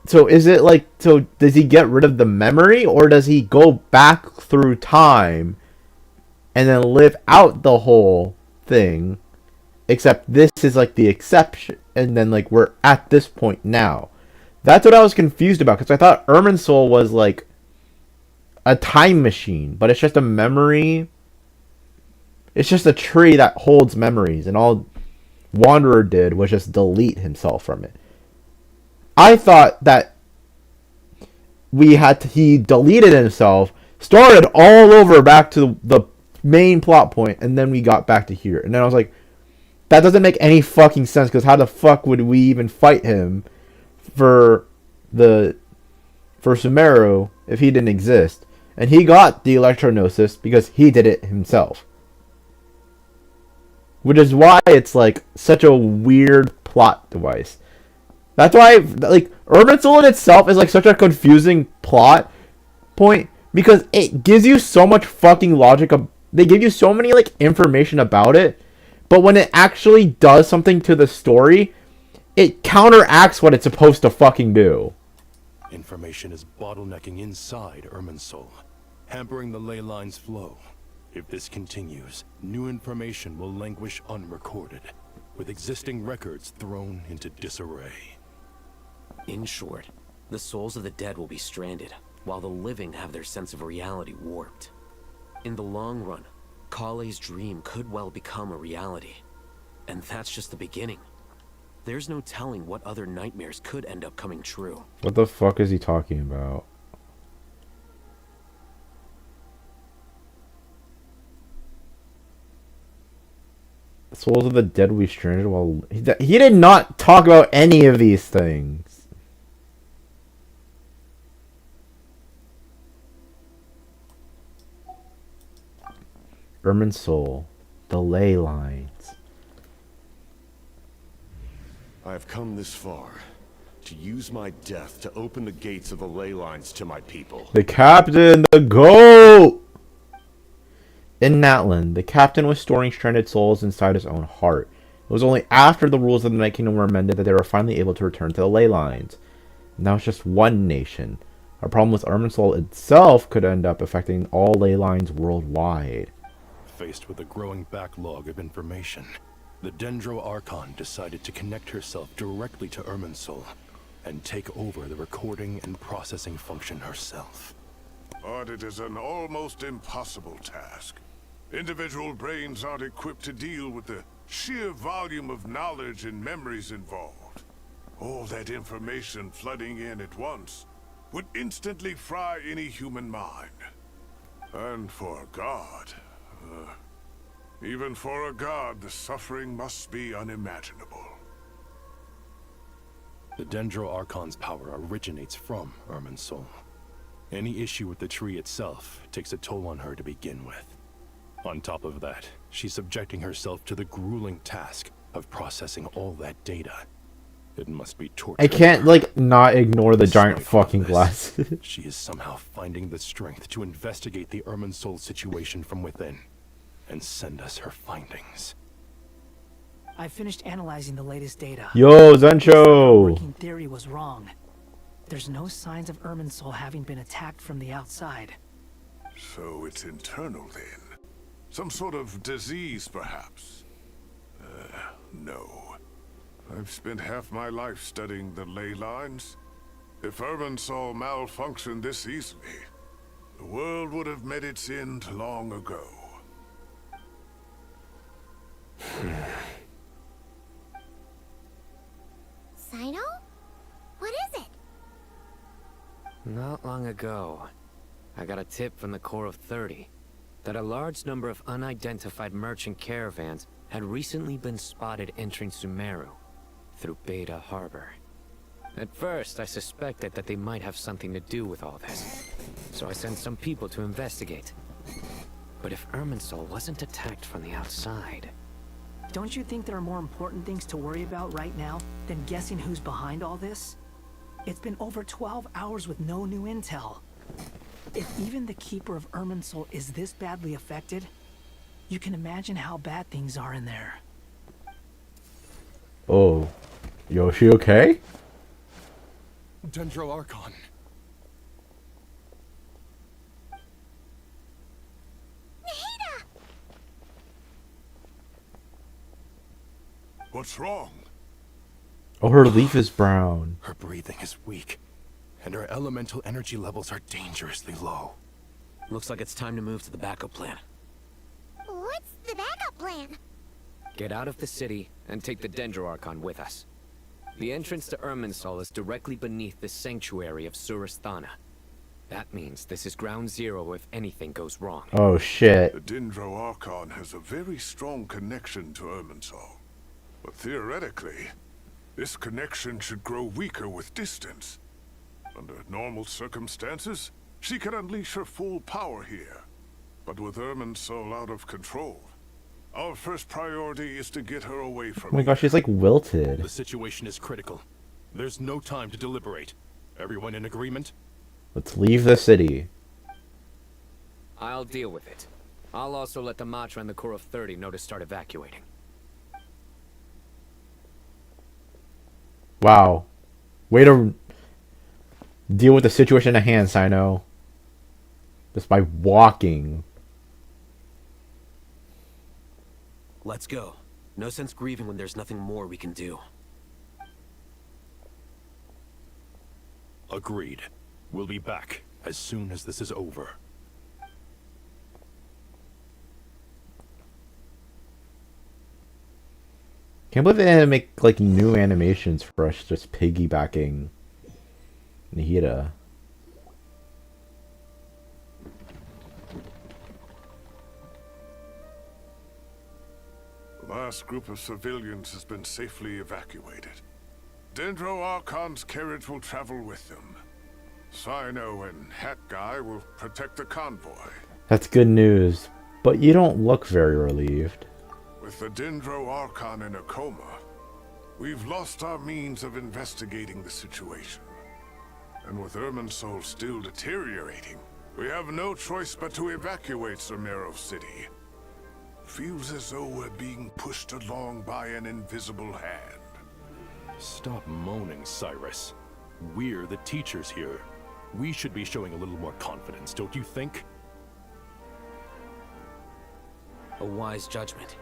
so is it like, so does he get rid of the memory, or does he go back through time and then live out the whole thing? Except this is like the exception, and then like we're at this point now. That's what I was confused about, because I thought Irminsul was like a time machine, but it's just a memory. It's just a tree that holds memories, and all Wanderer did was just delete himself from it. I thought that he deleted himself, started all over back to the main plot point, and then we got back to here. And then I was like, that doesn't make any fucking sense, because how the fuck would we even fight him for Sumeru if he didn't exist? And he got the Electronosis because he did it himself. Which is why it's like such a weird plot device. That's why like Irminsul in itself is like such a confusing plot point, because it gives you so much fucking logic. They give you so many like information about it, but when it actually does something to the story, it counteracts what it's supposed to fucking do. Information is bottlenecking inside Irminsul, hampering the ley line's flow. If this continues, new information will languish unrecorded, with existing records thrown into disarray. In short, the souls of the dead will be stranded, while the living have their sense of reality warped. In the long run, Kale's dream could well become a reality. And that's just the beginning. There's no telling what other nightmares could end up coming true. What the fuck is he talking about? Souls of the dead we stranded while... He did not talk about any of these things. Irminsul. The ley lines. I have come this far to use my death to open the gates of the ley lines to my people. The captain, the GOAT! In Natlan, the captain was storing stranded souls inside his own heart. It was only after the rules of the Night Kingdom were amended that they were finally able to return to the ley lines. Now it's just one nation. A problem with Irminsul itself could end up affecting all ley lines worldwide. Faced with a growing backlog of information, the Dendro Archon decided to connect herself directly to Irminsul and take over the recording and processing function herself. But it is an almost impossible task. Individual brains aren't equipped to deal with the sheer volume of knowledge and memories involved. All that information flooding in at once would instantly fry any human mind. And for God, even for a god, the suffering must be unimaginable. The Dendro Archon's power originates from Irminsul. Any issue with the tree itself takes a toll on her to begin with. On top of that, she's subjecting herself to the grueling task of processing all that data. It must be torture. I can't, like, not ignore the giant fucking glass. She is somehow finding the strength to investigate the Irminsul situation from within and send us her findings. I finished analyzing the latest data. Yo, Zencho! Working theory was wrong. There's no signs of Irminsul having been attacked from the outside. So it's internal then? Some sort of disease, perhaps? No. I've spent half my life studying the ley lines. If Irminsul malfunctioned this easily, the world would have met its end long ago. Sino? What is it? Not long ago, I got a tip from the Core of 30 that a large number of unidentified merchant caravans had recently been spotted entering Sumeru through Beta Harbor. At first, I suspected that they might have something to do with all this, so I sent some people to investigate. But if Irminsul wasn't attacked from the outside... Don't you think there are more important things to worry about right now than guessing who's behind all this? It's been over 12 hours with no new intel. If even the Keeper of Irminsul is this badly affected, you can imagine how bad things are in there. Oh. Yoshi okay? Dendro Archon. What's wrong? Oh, her leaf is brown. Her breathing is weak, and her elemental energy levels are dangerously low. Looks like it's time to move to the backup plan. What's the backup plan? Get out of the city and take the Dendro Archon with us. The entrance to Irminsul is directly beneath the sanctuary of Surasthana. That means this is ground zero if anything goes wrong. Oh shit. The Dendro Archon has a very strong connection to Irminsul. But theoretically, this connection should grow weaker with distance. Under normal circumstances, she can unleash her full power here. But with Irminsul out of control, our first priority is to get her away from Oh my gosh, she's like wilted. The situation is critical. There's no time to deliberate. Everyone in agreement? Let's leave the city. I'll deal with it. I'll also let the Matra and the Core of 30 know to start evacuating. Wow. Way to deal with the situation at hand, Sino. Just by walking. Let's go. No sense grieving when there's nothing more we can do. Agreed. We'll be back as soon as this is over. Can't believe they didn't make like new animations for us just piggybacking Nihida. The last group of civilians has been safely evacuated. Dendro Archon's carriage will travel with them. Sino and Hat Guy will protect the convoy. That's good news, but you don't look very relieved. With the Dendro Archon in a coma, we've lost our means of investigating the situation. And with Irminsul still deteriorating, we have no choice but to evacuate Sumeru City. Feels as though we're being pushed along by an invisible hand. Stop moaning, Cyrus. We're the teachers here. We should be showing a little more confidence, don't you think? A wise judgment.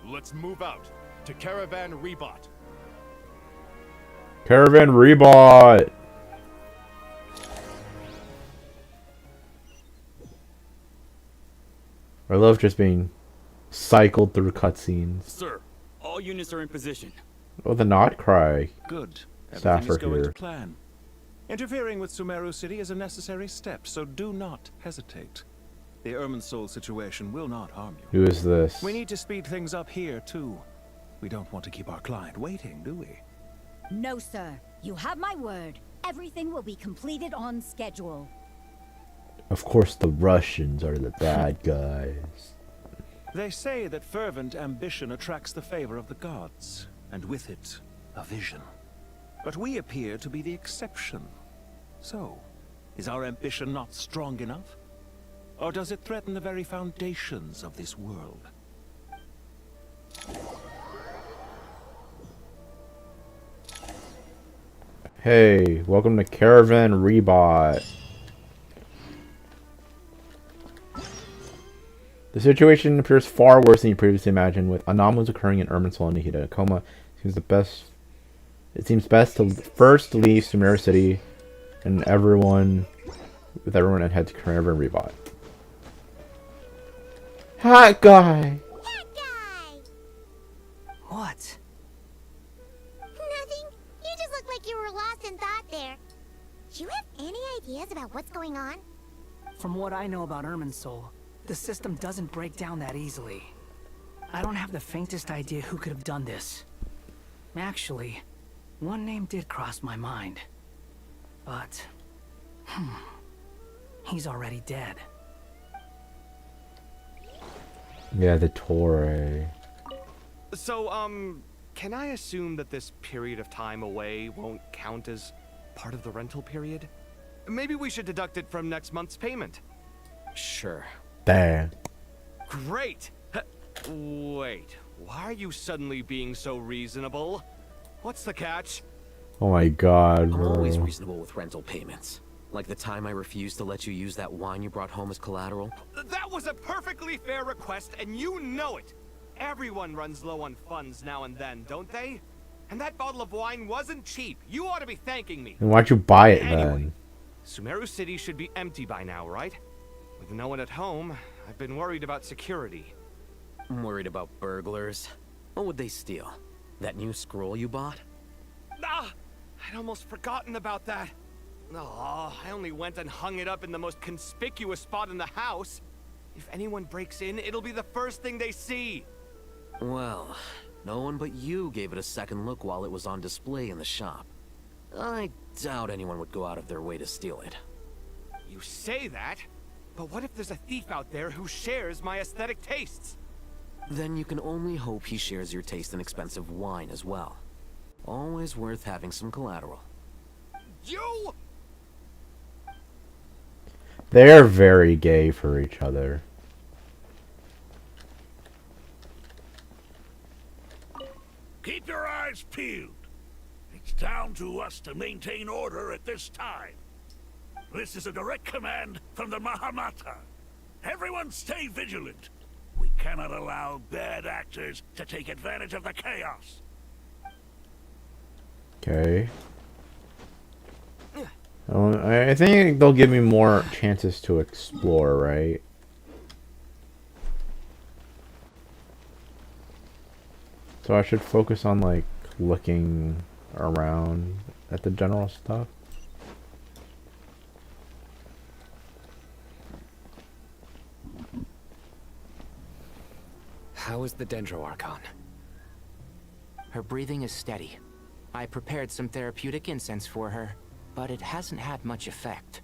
Let's move out to Caravan Rebot. Caravan Rebot! I love just being cycled through cutscenes. Sir, all units are in position. Oh, the Nod Cry. Good. Staff Everything is are going to here. plan. Interfering with Sumeru City is a necessary step, so do not hesitate. The Irminsul situation will not harm you. Who is this? We need to speed things up here, too. We don't want to keep our client waiting, do we? No, sir. You have my word. Everything will be completed on schedule. Of course, the Russians are the bad guys. They say that fervent ambition attracts the favor of the gods, and with it, a vision. But we appear to be the exception. So, is our ambition not strong enough? Or does it threaten the very foundations of this world? Hey, welcome to Caravan Rebot. The situation appears far worse than you previously imagined, with anomalies occurring in Irminsul and Nihida. Coma seems the best. It seems best to first leave Sumeru City and everyone and head to Caravan Rebot. Hat Guy! What? Nothing. You just look like you were lost in thought there. Do you have any ideas about what's going on? From what I know about Irminsul, the system doesn't break down that easily. I don't have the faintest idea who could have done this. Actually, one name did cross my mind. But, he's already dead. Yeah, the Dottore. So, can I assume that this period of time away won't count as part of the rental period? Maybe we should deduct it from next month's payment. Sure. Damn. Great! Wait, why are you suddenly being so reasonable? What's the catch? Oh my god, I'm bro. always reasonable with rental payments. Like the time I refused to let you use that wine you brought home as collateral. That was a perfectly fair request, and you know it! Everyone runs low on funds now and then, don't they? And that bottle of wine wasn't cheap. You ought to be thanking me. Then why'd you buy it Anyway, then? Sumeru City should be empty by now, right? With no one at home, I've been worried about security. I'm worried about burglars. What would they steal? That new scroll you bought? Ah! I'd almost forgotten about that. Oh, I only went and hung it up in the most conspicuous spot in the house. If anyone breaks in, it'll be the first thing they see. Well, no one but you gave it a second look while it was on display in the shop. I doubt anyone would go out of their way to steal it. You say that, but what if there's a thief out there who shares my aesthetic tastes? Then you can only hope he shares your taste in expensive wine as well. Always worth having some collateral. You! They're very gay for each other. Keep your eyes peeled. It's down to us to maintain order at this time. This is a direct command from the Mahamata. Everyone stay vigilant. We cannot allow bad actors to take advantage of the chaos. Okay. I think they'll give me more chances to explore, right? So I should focus on like looking around at the general stuff. How is the Dendro Archon? Her breathing is steady. I prepared some therapeutic incense for her, but it hasn't had much effect.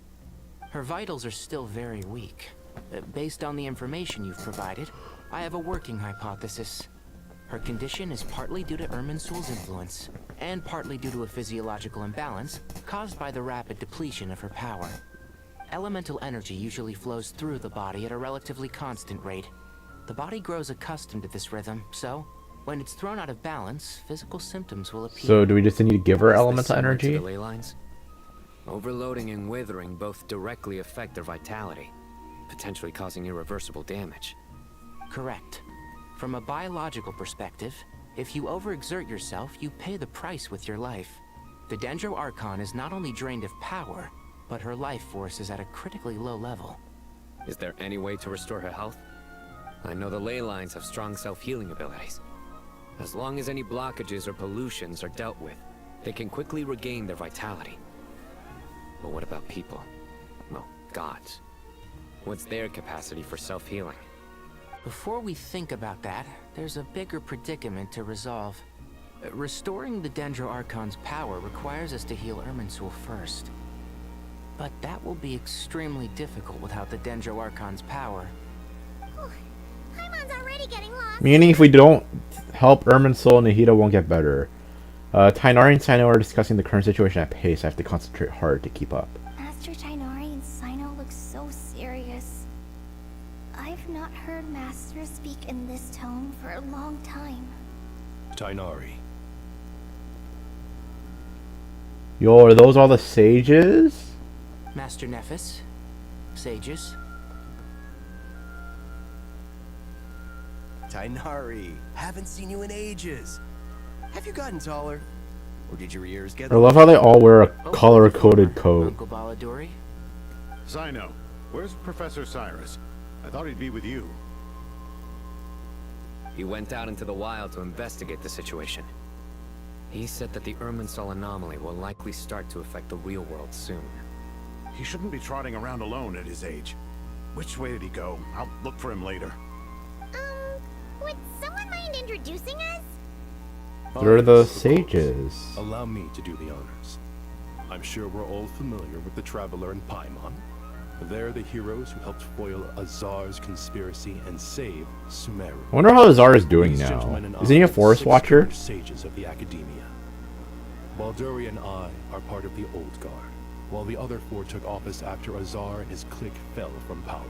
Her vitals are still very weak. Based on the information you've provided, I have a working hypothesis. Her condition is partly due to Irminsul's influence, and partly due to a physiological imbalance caused by the rapid depletion of her power. Elemental energy usually flows through the body at a relatively constant rate. The body grows accustomed to this rhythm, so when it's thrown out of balance, physical symptoms will appear. So do we just need to give her Is this elemental similar to energy? the ley lines? Overloading and withering both directly affect their vitality, potentially causing irreversible damage. Correct. From a biological perspective, if you overexert yourself, you pay the price with your life. The Dendro Archon is not only drained of power, but her life force is at a critically low level. Is there any way to restore her health? I know the ley lines have strong self-healing abilities. As long as any blockages or pollutions are dealt with, they can quickly regain their vitality. But what about people? Well, gods. What's their capacity for self-healing? Before we think about that, there's a bigger predicament to resolve. Restoring the Dendro Archon's power requires us to heal Irminsul first. But that will be extremely difficult without the Dendro Archon's power. Paimon's already getting lost. Meaning if we don't help Irminsul, Nahida won't get better. Tainari and Sino are discussing the current situation at pace. I have to concentrate hard to keep up. Master Tainari and Sino look so serious. I've not heard Master speak in this tone for a long time. Tainari. Yo, are those all the sages? Master Nephis? Sages? Tainari, haven't seen you in ages. Have you gotten taller? Or did your ears get... I love how they all wear a color-coded coat. Uncle Baladori? Sino, where's Professor Cyrus? I thought he'd be with you. He went out into the wild to investigate the situation. He said that the Irminsul anomaly will likely start to affect the real world soon. He shouldn't be trotting around alone at his age. Which way did he go? I'll look for him later. Would someone mind introducing us? They're the sages. Allow me to do the honors. I'm sure we're all familiar with the Traveler and Paimon. They're the heroes who helped foil Azar's conspiracy and save Sumeru. I wonder how Azar is doing These now. gentlemen and Isn't he a I, forest 6 watcher? elder sages of the Academia. Balduri and I are part of the Old Guard, while the other 4 took office after Azar and his clique fell from power.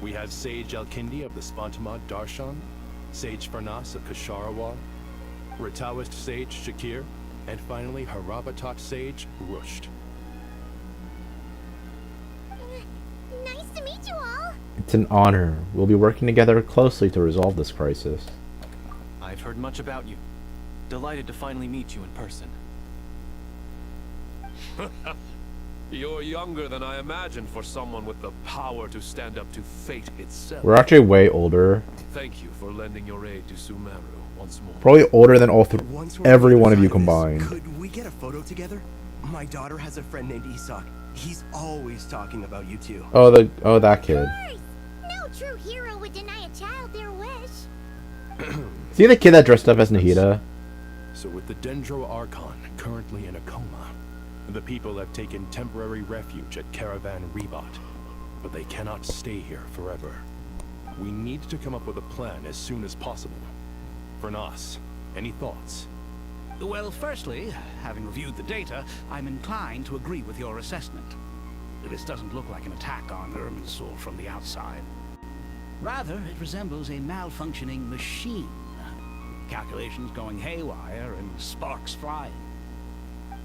We have Sage Alkindi of the Spantamad Darshan, Sage Farnas of Kasharawar, Rataoist Sage Shakir, and finally Harabatot Sage Rusht. Nice to meet you all. It's an honor. We'll be working together closely to resolve this crisis. I've heard much about you. Delighted to finally meet you in person. You're younger than I imagined for someone with the power to stand up to fate itself. We're actually way older. Thank you for lending your aid to Sumeru once more. Probably older than Once we're every on the one of other you side this, combined. Could we get a photo together? My daughter has a friend named Isak. He's always talking about you two. Oh, that kid. No true hero would deny a child their wish. See the kid that dressed up as Nahida? So with the Dendro Archon currently in a coma, the people have taken temporary refuge at Caravan Rebot, but they cannot stay here forever. We need to come up with a plan as soon as possible. Fernas, any thoughts? Well, firstly, having reviewed the data, I'm inclined to agree with your assessment. This doesn't look like an attack on Irminsul from the outside. Rather, it resembles a malfunctioning machine. Calculations going haywire and sparks flying.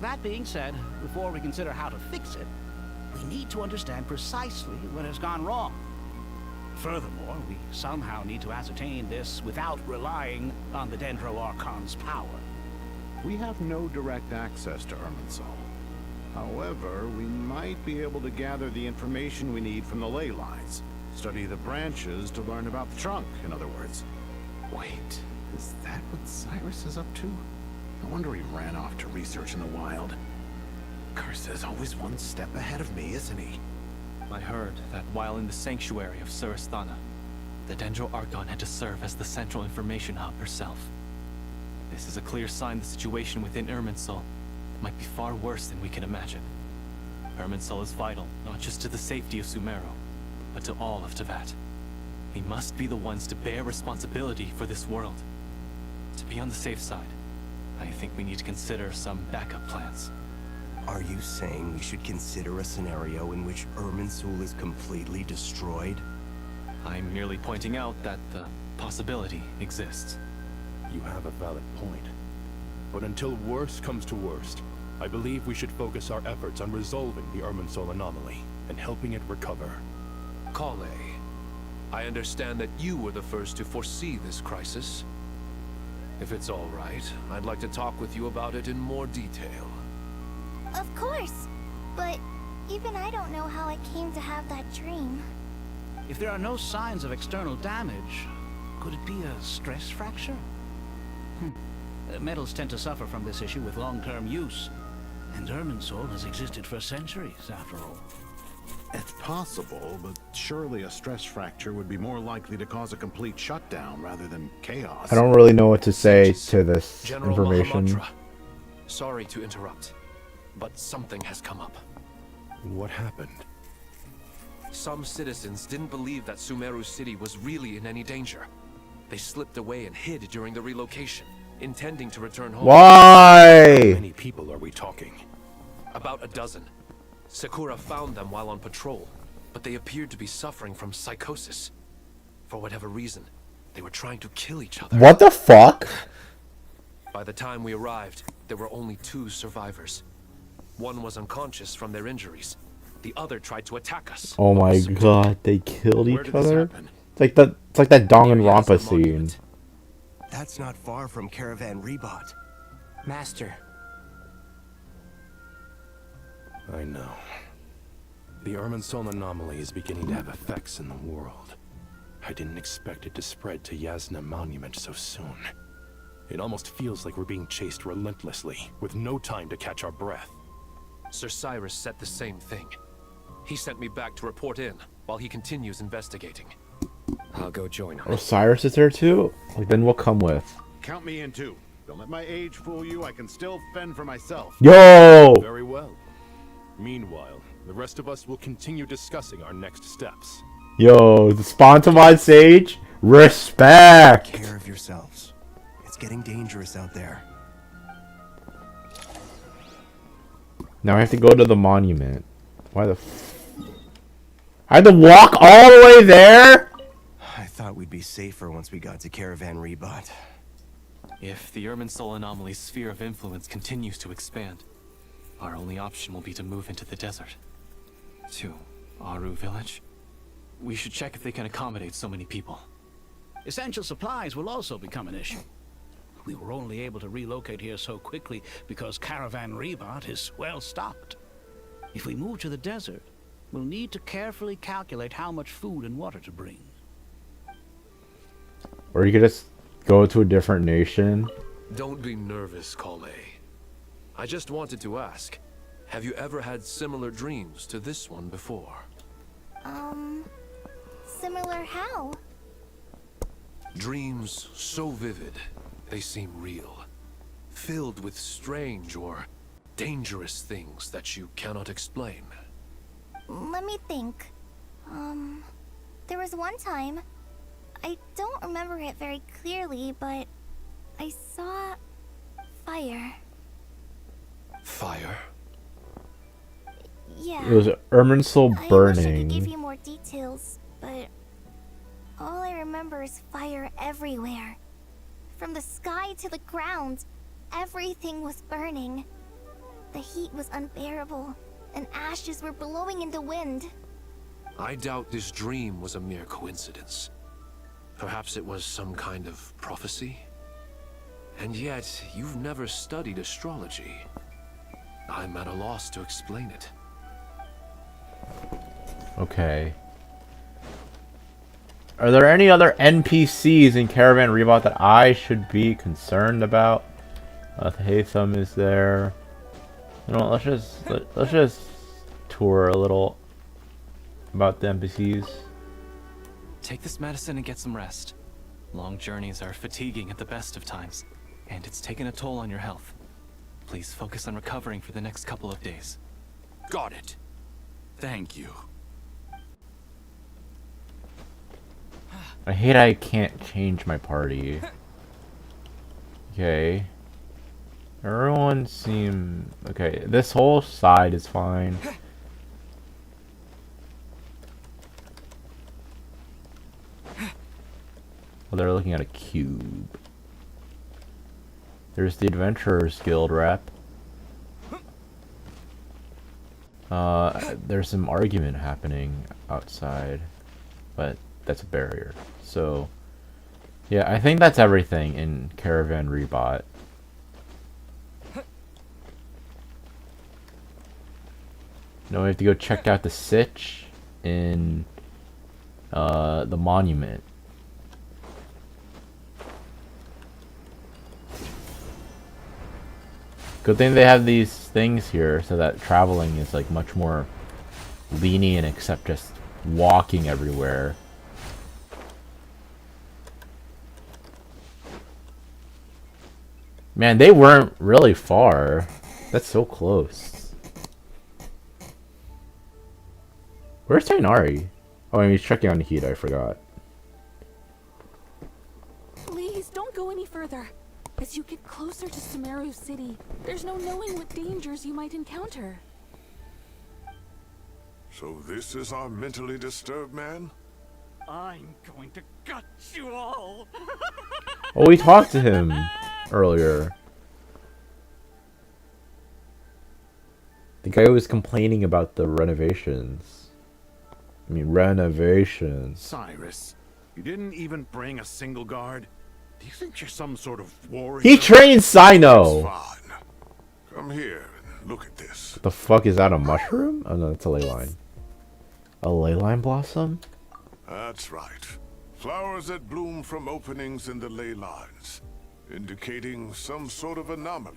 That being said, before we consider how to fix it, we need to understand precisely what has gone wrong. Furthermore, we somehow need to ascertain this without relying on the Dendro Archon's power. We have no direct access to Irminsul. However, we might be able to gather the information we need from the ley lines. Study the branches to learn about the trunk, in other words. Wait, Is that what Cyrus is up to? No wonder he ran off to research in the wild. Curse's always one step ahead of me, isn't he? I heard that while in the sanctuary of Surasthana, the Dendro Archon had to serve as the central information hub herself. This is a clear sign the situation within Irminsul might be far worse than we can imagine. Irminsul is vital, not just to the safety of Sumeru, but to all of Teyvat. We must be the ones to bear responsibility for this world. To be on the safe side, I think we need to consider some backup plans. Are you saying we should consider a scenario in which Irminsul is completely destroyed? I'm merely pointing out that the possibility exists. You have a valid point. But until worst comes to worst, I believe we should focus our efforts on resolving the Irminsul anomaly and helping it recover. Kale, I understand that you were the first to foresee this crisis. If it's all right, I'd like to talk with you about it in more detail. Of course, but even I don't know how I came to have that dream. If there are no signs of external damage, could it be a stress fracture? Metals tend to suffer from this issue with long-term use, and Irminsul has existed for centuries, after all. It's possible, but surely a stress fracture would be more likely to cause a complete shutdown rather than chaos. I don't really know what to say to this General information. Mahamatra, sorry to interrupt, but something has come up. What happened? Some citizens didn't believe that Sumeru City was really in any danger. They slipped away and hid during the relocation, intending to return home. Why? How many people are we talking? About a dozen. Sakura found them while on patrol, but they appeared to be suffering from psychosis. For whatever reason, they were trying to kill each other. What the fuck? By the time we arrived, there were only 2 survivors. One was unconscious from their injuries. The other tried to attack us. Oh my god, they killed Where each did this other? happen? It's like that Danganronpa scene. That's not far from Caravan Rebot. Master. I know. The Irminsul anomaly is beginning to have effects in the world. I didn't expect it to spread to Yasna Monument so soon. It almost feels like we're being chased relentlessly, with no time to catch our breath. Sir Cyrus said the same thing. He sent me back to report in, while he continues investigating. I'll go join him. Osiris is there too? Like, then we'll come with. Count me in too. Don't let my age fool you. I can still fend for myself. Yo! Very well. Meanwhile, the rest of us will continue discussing our next steps. Yo, the Spontamod Sage? Respect! Take care of yourselves. It's getting dangerous out there. Now I have to go to the monument. Why the I had to walk all the way there? I thought we'd be safer once we got to Caravan Rebot. If the Irminsul anomaly's sphere of influence continues to expand, our only option will be to move into the desert. To Aru village? We should check if they can accommodate so many people. Essential supplies will also become an issue. We were only able to relocate here so quickly because Caravan Rebot is well stocked. If we move to the desert, we'll need to carefully calculate how much food and water to bring. Or you could just go to a different nation. Don't be nervous, Kale. I just wanted to ask, have you ever had similar dreams to this one before? Similar how? Dreams so vivid, they seem real. Filled with strange or dangerous things that you cannot explain. Let me think. There was one time, I don't remember it very clearly, but I saw fire. Fire? Yeah. It was Irminsul I burning. wish I could give you more details, but all I remember is fire everywhere. From the sky to the ground, everything was burning. The heat was unbearable, and ashes were blowing in the wind. I doubt this dream was a mere coincidence. Perhaps it was some kind of prophecy? And yet, you've never studied astrology. I'm at a loss to explain it. Okay. Are there any other NPCs in Caravan Rebot that I should be concerned about? Haytham is there. You know, let's just tour a little about the NPCs. Take this medicine and get some rest. Long journeys are fatiguing at the best of times, and it's taken a toll on your health. Please focus on recovering for the next couple of days. Got it. Thank you. I hate I can't change my party. Okay. Everyone okay, this whole side is fine. Well, they're looking at a cube. There's the Adventurers Guild rep. There's some argument happening outside, but that's a barrier. So, yeah, I think that's everything in Caravan Rebot. Now we have to go check out the sitch in the monument. Good thing they have these things here so that traveling is like much more lenient except just walking everywhere. Man, they weren't really far. That's so close. Where's Tainari? Oh, I mean, he's checking on Nikita, I forgot. Please, don't go any further. As you get closer to Sumeru City, there's no knowing what dangers you might encounter. So this is our mentally disturbed man? I'm going to gut you all. Oh, we talked to him earlier. The guy was complaining about the renovations. I mean, renovations. Cyrus, you didn't even bring a single guard? Do you think you're some sort of warrior? He trained Sino! Fine. Come here and look at this. What the fuck is that, a mushroom? Oh no, that's a ley line. A ley line blossom? That's right. Flowers that bloom from openings in the ley lines, indicating some sort of anomaly.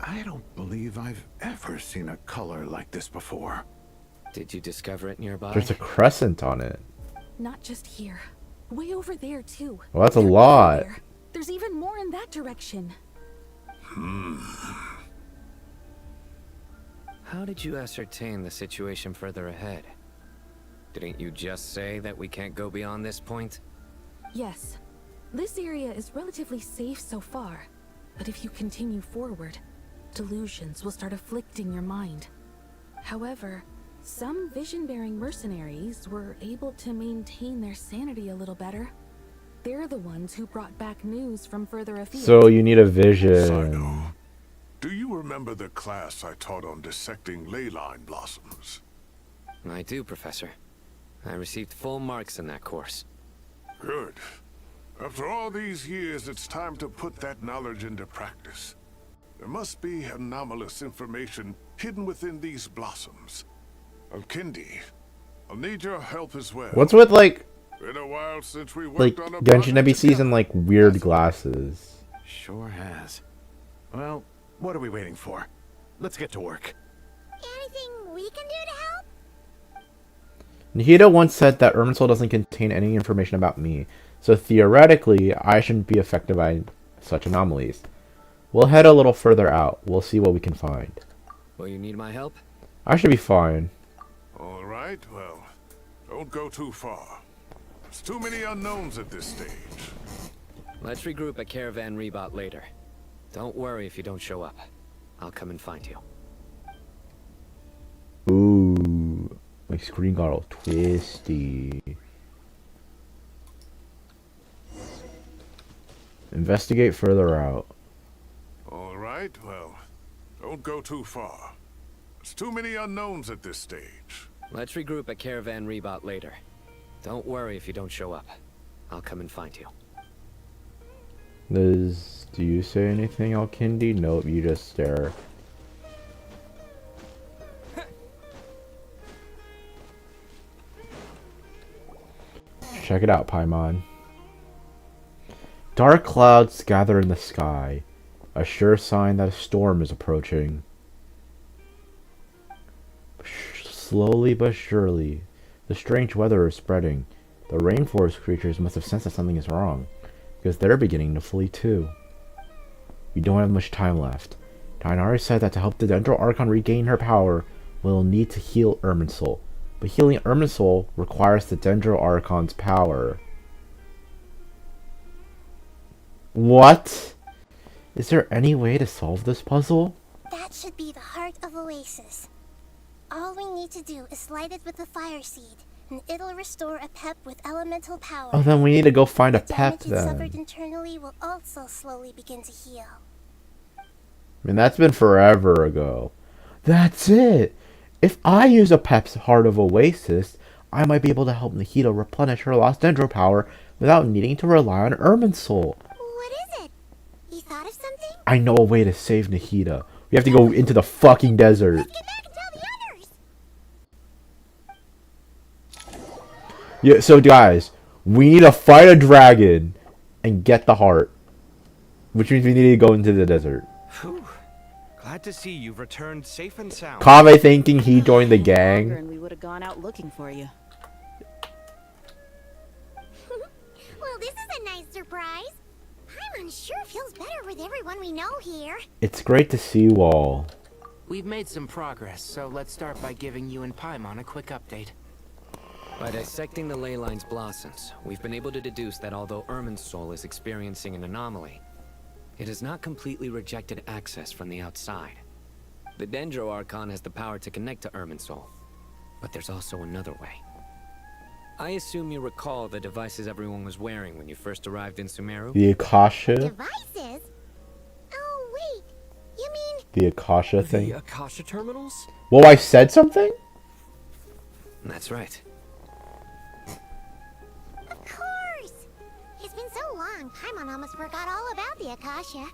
I don't believe I've ever seen a color like this before. Did you discover it nearby? There's a crescent on it. Not just here. Way over there, too. Well, that's a lot. There's even more in that direction. How did you ascertain the situation further ahead? Didn't you just say that we can't go beyond this point? Yes. This area is relatively safe so far. But if you continue forward, delusions will start afflicting your mind. However, some vision-bearing mercenaries were able to maintain their sanity a little better. They're the ones who brought back news from further afield. So you need a vision. Do you remember the class I taught on dissecting ley line blossoms? I do, Professor. I received full marks in that course. Good. After all these years, it's time to put that knowledge into practice. There must be anomalous information hidden within these blossoms. Alkindi, I'll need your help as well. What's with, like... Been a while since we worked like, on a Genshin project NPCs and, like, weird glasses. Sure has. Well, what are we waiting for? Let's get to work. Anything we can do to help? Nihida once said that Irminsul doesn't contain any information about me, so theoretically, I shouldn't be affected by such anomalies. We'll head a little further out. We'll see what we can find. Will you need my help? I should be fine. All right, well, don't go too far. There's too many unknowns at this stage. Let's regroup at Caravan Rebot later. Don't worry if you don't show up. I'll come and find you. Ooh, my screen got all twisty. Investigate further out. All right, well, don't go too far. There's too many unknowns at this stage. Let's regroup at Caravan Rebot later. Don't worry if you don't show up. I'll come and find you. Do you say anything, Alkindi? Nope, you just stare. check it out, Paimon. Dark clouds gather in the sky, a sure sign that a storm is approaching. Slowly but surely, the strange weather is spreading. The rainforest creatures must have sensed that something is wrong, because they're beginning to flee too. We don't have much time left. Tighnari said that to help the Dendro Archon regain her power, we'll need to heal Irminsul. But healing Irminsul requires the Dendro Archon's power. What? Is there any way to solve this puzzle? That should be the heart of Oasis. All we need to do is light it with the fire seed, and it'll restore a pep with elemental power. Oh, then we need to go find a pep The damage it suffered then. internally will also slowly begin to heal. I mean, that's been forever ago. That's it! If I use a Pep's Heart of Oasis, I might be able to help Nahida replenish her lost Dendro power without needing to rely on Irminsul. What is it? You thought of something? I know a way to save Nahida. We have to go into the fucking desert. Let's get back and tell the others! Yeah, so guys, we need to fight a dragon and get the heart. Which means we need to go into the desert. Whew. Glad to see you've returned safe and sound. Kaveh thinking he joined the gang. And we would have gone out looking for you. Well, this is a nice surprise. Paimon sure feels better with everyone we know here. It's great to see you all. We've made some progress, so let's start by giving you and Paimon a quick update. By dissecting the ley line's blossoms, we've been able to deduce that although Irminsul is experiencing an anomaly, it has not completely rejected access from the outside. The Dendro Archon has the power to connect to Irminsul, but there's also another way. I assume you recall the devices everyone was wearing when you first arrived in Sumeru? The Akasha? Devices? Oh, wait. You mean... The Akasha thing? The Akasha terminals? Whoa, I said something? That's right. Of course! It's been so long, Paimon almost forgot all about the Akasha.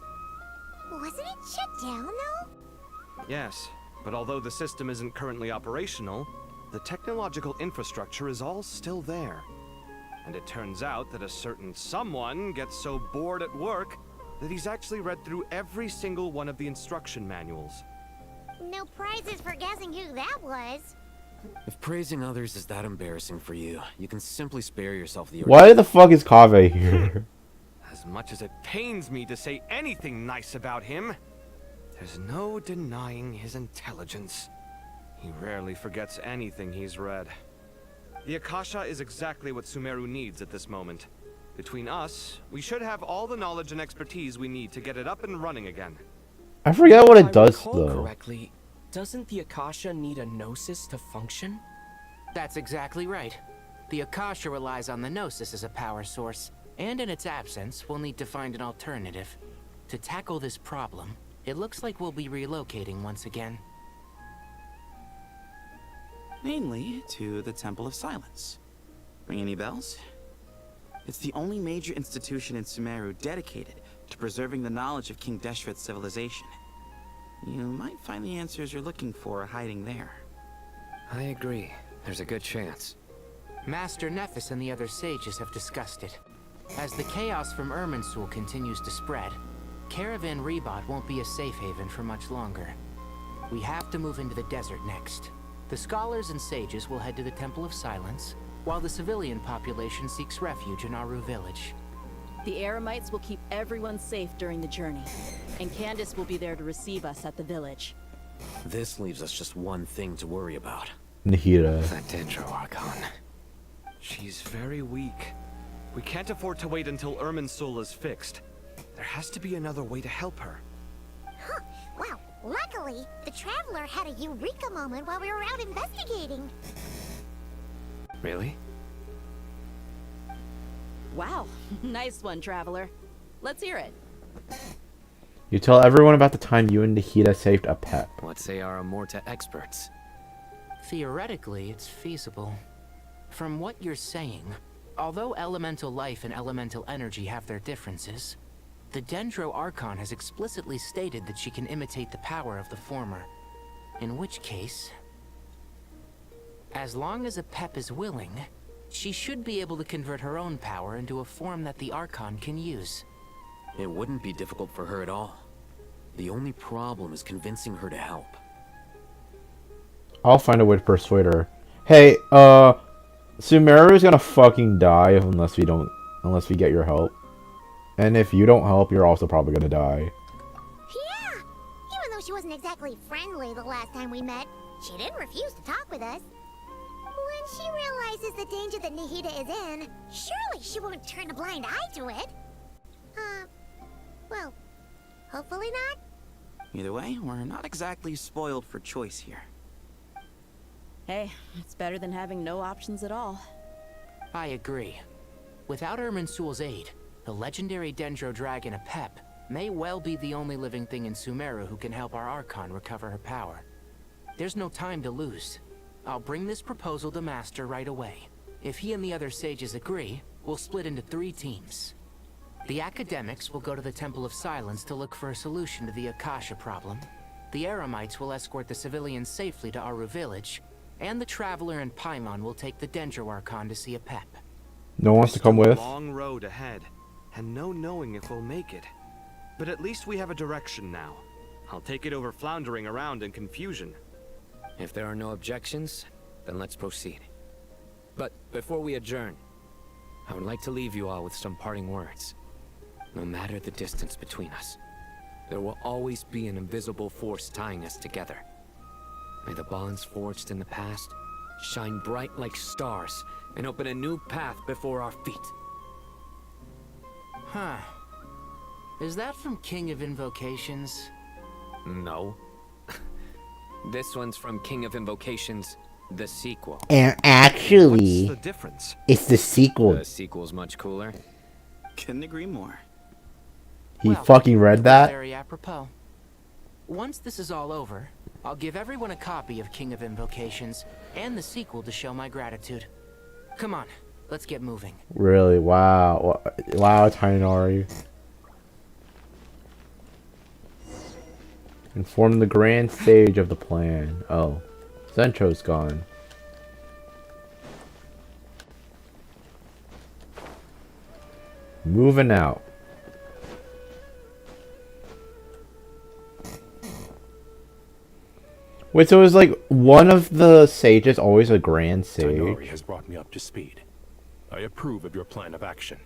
Wasn't it shut down, though? Yes, but although the system isn't currently operational, the technological infrastructure is all still there. And it turns out that a certain someone gets so bored at work that he's actually read through every single one of the instruction manuals. No prizes for guessing who that was. If praising others is that embarrassing for you, you can simply spare yourself the... Why the fuck is Kaveh here? As much as it pains me to say anything nice about him, there's no denying his intelligence. He rarely forgets anything he's read. The Akasha is exactly what Sumeru needs at this moment. Between us, we should have all the knowledge and expertise we need to get it up and running again. I forget what it does, If I recall though. correctly, doesn't the Akasha need a Gnosis to function? That's exactly right. The Akasha relies on the Gnosis as a power source, and in its absence, we'll need to find an alternative. To tackle this problem, it looks like we'll be relocating once again. Namely, to the Temple of Silence. Ring any bells? It's the only major institution in Sumeru dedicated to preserving the knowledge of King Deshret's civilization. You might find the answers you're looking for hiding there. I agree. There's a good chance. Master Nephis and the other sages have discussed it. As the chaos from Irminsul continues to spread, Caravan Rebot won't be a safe haven for much longer. We have to move into the desert next. The scholars and sages will head to the Temple of Silence, while the civilian population seeks refuge in Aru village. The Eremites will keep everyone safe during the journey, and Candace will be there to receive us at the village. This leaves us just one thing to worry about. Nahida. That Dendro Archon. She's very weak. We can't afford to wait until Irminsul is fixed. There has to be another way to help her. Huh. Wow. Luckily, the Traveler had a eureka moment while we were out investigating. Really? Wow. Nice one, Traveler. Let's hear it. You tell everyone about the time you and Nahida saved a pet. What say our Amorta experts? Theoretically, it's feasible. From what you're saying, although elemental life and elemental energy have their differences, the Dendro Archon has explicitly stated that she can imitate the power of the former. In which case, as long as a Pep is willing, She should be able to convert her own power into a form that the Archon can use. It wouldn't be difficult for her at all. The only problem is convincing her to help. I'll find a way to persuade her. Hey, Sumeru's gonna fucking die unless we get your help. And if you don't help, you're also probably gonna die. Yeah! Even though she wasn't exactly friendly the last time we met, she didn't refuse to talk with us. When she realizes the danger that Nahida is in, surely she won't turn a blind eye to it. Well, hopefully not. Either way, we're not exactly spoiled for choice here. Hey, it's better than having no options at all. I agree. Without Irminsul's aid, the legendary Dendro Dragon Apep may well be the only living thing in Sumeru who can help our Archon recover her power. There's no time to lose. I'll bring this proposal to Master right away. If he and the other sages agree, we'll split into 3 teams. The academics will go to the Temple of Silence to look for a solution to the Akasha problem. The Eremites will escort the civilians safely to Aru village, and the Traveler and Paimon will take the Dendro Archon to see Apep. No one wants to come with? A long road ahead, and no knowing if we'll make it. But at least we have a direction now. I'll take it over floundering around in confusion. If there are no objections, then let's proceed. But before we adjourn, I would like to leave you all with some parting words. No matter the distance between us, there will always be an invisible force tying us together. May the bonds forged in the past shine bright like stars and open a new path before our feet. Huh. Is that from King of Invocations? No. This one's from King of Invocations, the sequel. And actually, what's the difference? It's the sequel. The sequel's much cooler. Couldn't agree more. He fucking read that? Very apropos. Once this is all over, I'll give everyone a copy of King of Invocations and the sequel to show my gratitude. Come on, let's get moving. Really? Wow. Wow, Tainari. Inform the grand sage of the plan. Oh. Zentro's gone. Moving out. Wait, so it was like one of the sages always a grand sage? Tainari has brought me up to speed. I approve of your plan of action.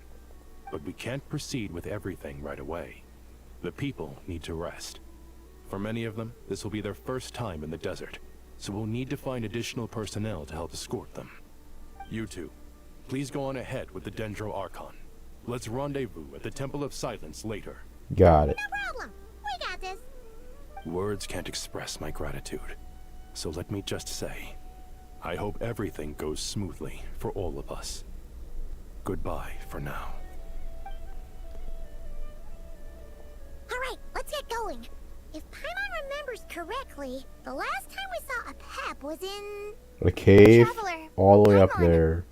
But we can't proceed with everything right away. The people need to rest. For many of them, this will be their first time in the desert, so we'll need to find additional personnel to help escort them. You two, please go on ahead with the Dendro Archon. Let's rendezvous at the Temple of Silence later. Got it. No problem. We got this. Words can't express my gratitude, so let me just say, I hope everything goes smoothly for all of us. Goodbye for now. Alright, let's get going. If Paimon remembers correctly, the last time we saw Apep was in... A cave? Traveler, all the way up Paimon. there.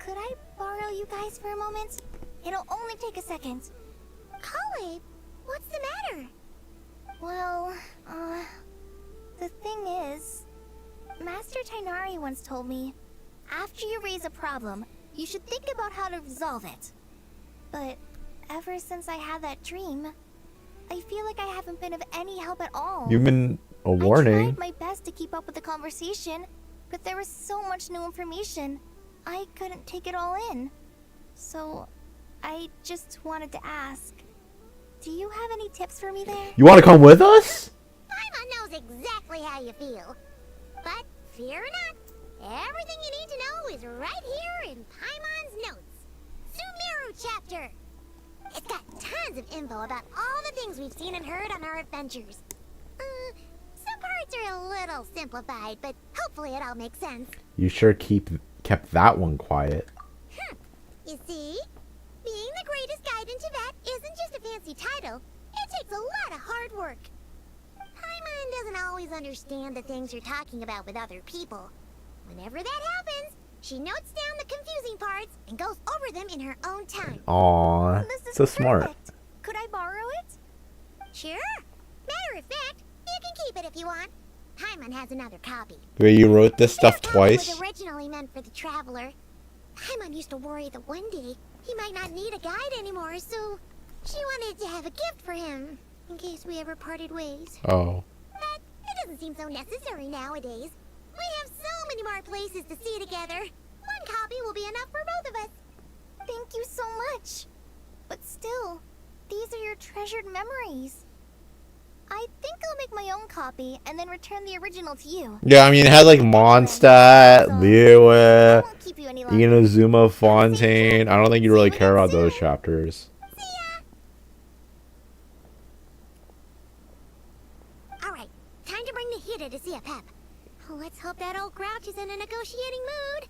Could I borrow you guys for a moment? It'll only take a second. Kale, what's the matter? Well, the thing is, Master Tainari once told me, after you raise a problem, you should think about how to resolve it. But ever since I had that dream, I feel like I haven't been of any help at all. You've been a I warning. tried my best to keep up with the conversation, but there was so much new information, I couldn't take it all in. So, I just wanted to ask, do you have any tips for me there? You want to come with us? Paimon knows exactly how you feel. But fear not, everything you need to know is right here in Paimon's notes. Sumeru chapter. It's got tons of info about all the things we've seen and heard on our adventures. Some parts are a little simplified, but hopefully it all makes sense. You sure kept that one quiet. You see? Being the greatest guide in Tibet isn't just a fancy title. It takes a lot of hard work. Paimon doesn't always understand the things you're talking about with other people. Whenever that happens, she notes down the confusing parts and goes over them in her own time. Aww, so smart. Could I borrow it? Sure. Matter of fact, you can keep it if you want. Paimon has another copy. Wait, you wrote this stuff It twice? was originally meant for the traveler. Paimon used to worry that one day he might not need a guide anymore, so she wanted to have a gift for him in case we ever parted ways. Oh. But it doesn't seem so necessary nowadays. We have so many more places to see together. One copy will be enough for both of us. Thank you so much. But still, these are your treasured memories. I think I'll make my own copy and then return the original to you. Yeah, I mean, it had like Mondstadt, Liyue, Inazuma Fontaine. I don't think you really care about those chapters. Alright, time to bring the Hida to see a pep. Let's hope that old grouch is in a negotiating mood.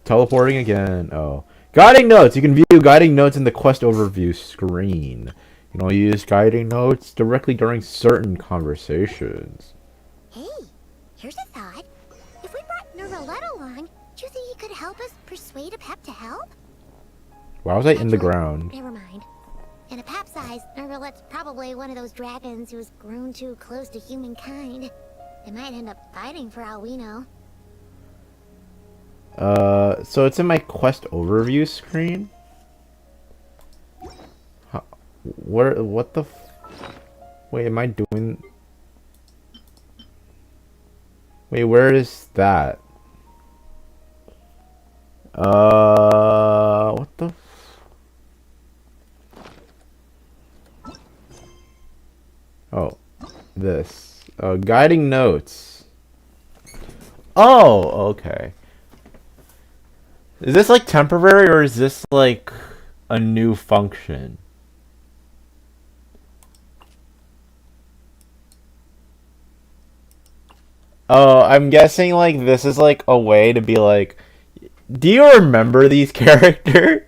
Teleporting again. Oh. Guiding notes! You can view guiding notes in the quest overview screen. You can only use guiding notes directly during certain conversations. Hey, here's a thought. If we brought Nervalette along, do you think he could help us persuade a pep to help? Why was I in the ground? Never mind. In a pep size, Nervalette's probably one of those dragons who's grown too close to humankind. They might end up fighting for all we know. So it's in my quest overview screen? What the wait, am I doing... Wait, where is that? What the Oh, this. Guiding notes. Oh, okay. Is this like temporary or is this like a new function? Oh, I'm guessing like this is like a way to be like, do you remember these characters?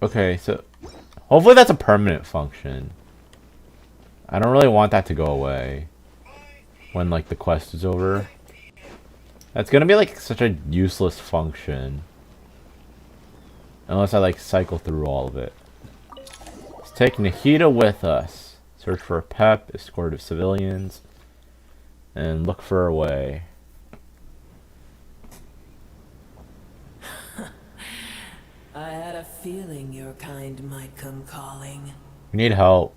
Okay, so hopefully that's a permanent function. I don't really want that to go away when like the quest is over. That's gonna be like such a useless function. Unless I like cycle through all of it. Let's take Nahida with us. Search for a pep, escort of civilians, and look for a way. I had a feeling your kind might come calling. We need help.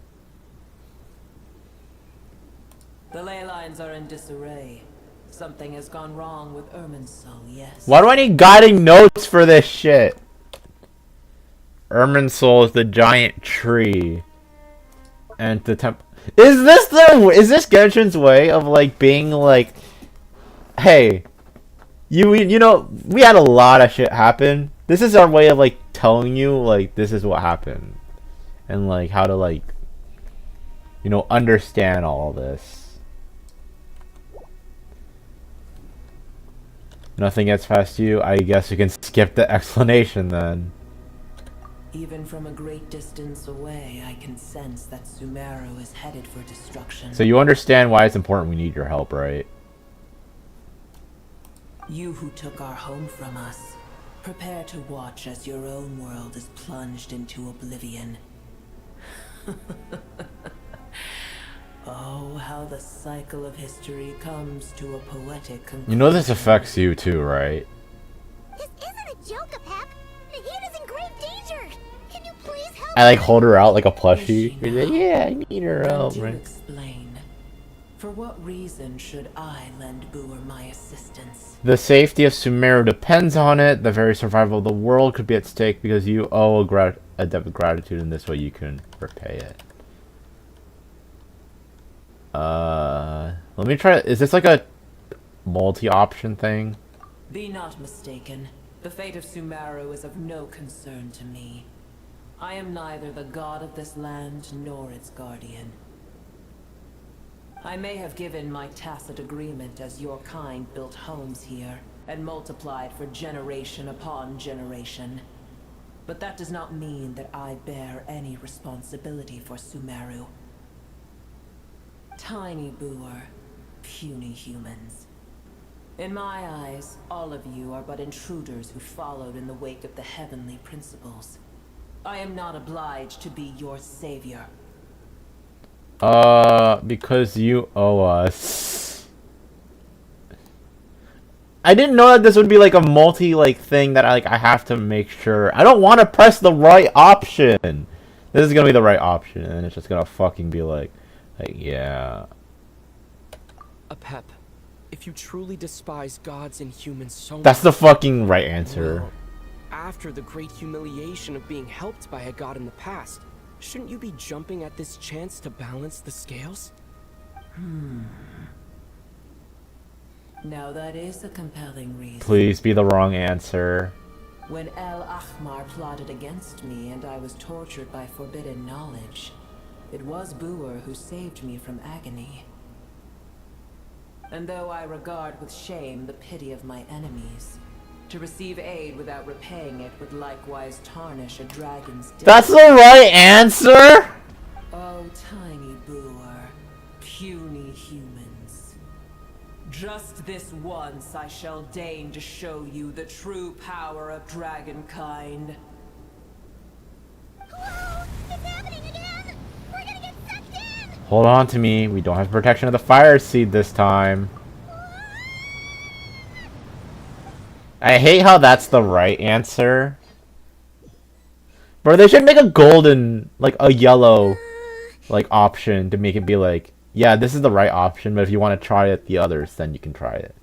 The ley lines are in disarray. Something has gone wrong with Irminsul, yes. Why do I need guiding notes for this shit? Irminsul is the giant tree. And the temple. Is this Genshin's way of like being like, hey, you know, we had a lot of shit happen. This is our way of like telling you like this is what happened. And like how to like, you know, understand all this. Nothing gets past you. I guess you can skip the explanation then. Even from a great distance away, I can sense that Sumeru is headed for destruction. So you understand why it's important we need your help, right? You who took our home from us, prepare to watch as your own world is plunged into oblivion. Oh, how the cycle of history comes to a poetic conclusion. You know this affects you too, right? This isn't a joke, Pep. Nahida's in great danger. Can you please help? I like hold her out like a plushie. You're like, yeah, I need her help, To right? explain, for what reason should I lend Boer my assistance? The safety of Sumeru depends on it. The very survival of the world could be at stake because you owe a debt of gratitude, and this way you can repay it. Let me try. Is this like a multi-option thing? Be not mistaken. The fate of Sumeru is of no concern to me. I am neither the god of this land nor its guardian. I may have given my tacit agreement as your kind built homes here and multiplied for generation upon generation. But that does not mean that I bear any responsibility for Sumeru. Tiny Boer, puny humans. In my eyes, all of you are but intruders who followed in the wake of the heavenly principles. I am not obliged to be your savior. Because you owe us. I didn't know that this would be like a thing that I have to make sure. I don't want to press the right option. This is gonna be the right option, and it's just gonna fucking be like yeah. Apep, if you truly despise gods and humans so That's the much, fucking right answer. well, after the great humiliation of being helped by a god in the past, shouldn't you be jumping at this chance to balance the scales? Now that is a compelling reason. Please be the wrong answer. When El Ahmar plotted against me and I was tortured by forbidden knowledge, it was Boer who saved me from agony. And though I regard with shame the pity of my enemies, to receive aid without repaying it would likewise tarnish a dragon's death. That's the right answer? Oh, tiny Boer, puny humans. Just this once I shall deign to show you the true power of dragonkind. Whoa! It's happening again! We're gonna get sucked in! Hold on to me. We don't have protection of the fire seed this time. I hate how that's the right answer. Bro, they should make a golden, like a yellow, option to make it be like, yeah, this is the right option, but if you want to try it, the others, then you can try it.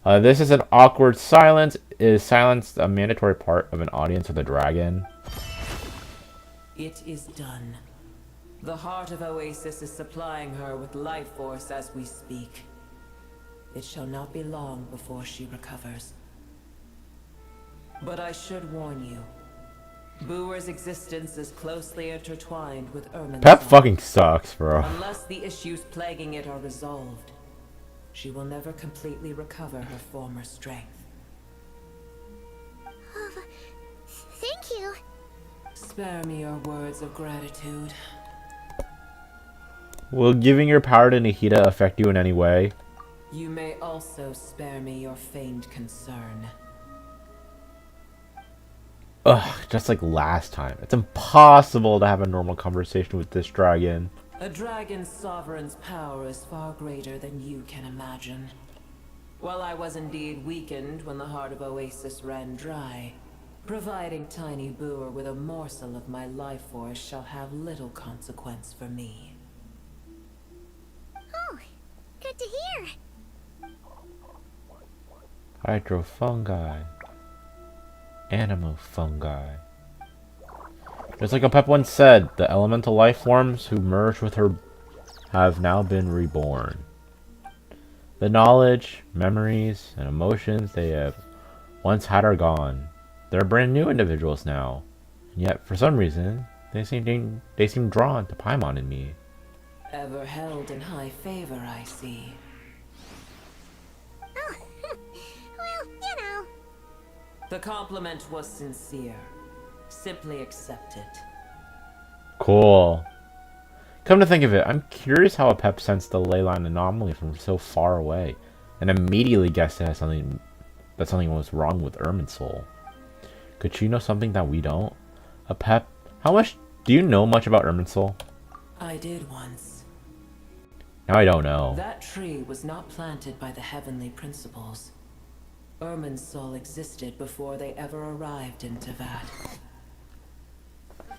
This is an awkward silence. Is silence a mandatory part of an audience with a dragon? It is done. The heart of Oasis is supplying her with life force as we speak. It shall not be long before she recovers. But I should warn you. Boer's existence is closely intertwined with Irmin's. Pep fucking sucks, bro. Unless the issues plaguing it are resolved, she will never completely recover her former strength. Oh, thank you. Spare me your words of gratitude. Will giving your power to Nahida affect you in any way? You may also spare me your feigned concern. Ugh, just like last time. It's impossible to have a normal conversation with this dragon. A dragon's sovereign's power is far greater than you can imagine. While I was indeed weakened when the heart of Oasis ran dry, providing Tiny Boer with a morsel of my life force shall have little consequence for me. Oh, good to hear. Hydrofungi. Animal fungi. Just like Apep once said, the elemental life forms who merged with her have now been reborn. The knowledge, memories, and emotions they have once had are gone. They're brand new individuals now, and yet for some reason they seem drawn to Paimon and me. Ever held in high favor, I see. Oh, well, you know. The compliment was sincere. Simply accept it. Cool. Come to think of it, I'm curious how Apep sensed the leyline anomaly from so far away, and immediately guessed it has something was wrong with Irminsul. Could she know something that we don't? Apep, do you know much about Irminsul? I did once. Now I don't know. That tree was not planted by the heavenly principles. Irminsul existed before they ever arrived in Teyvat.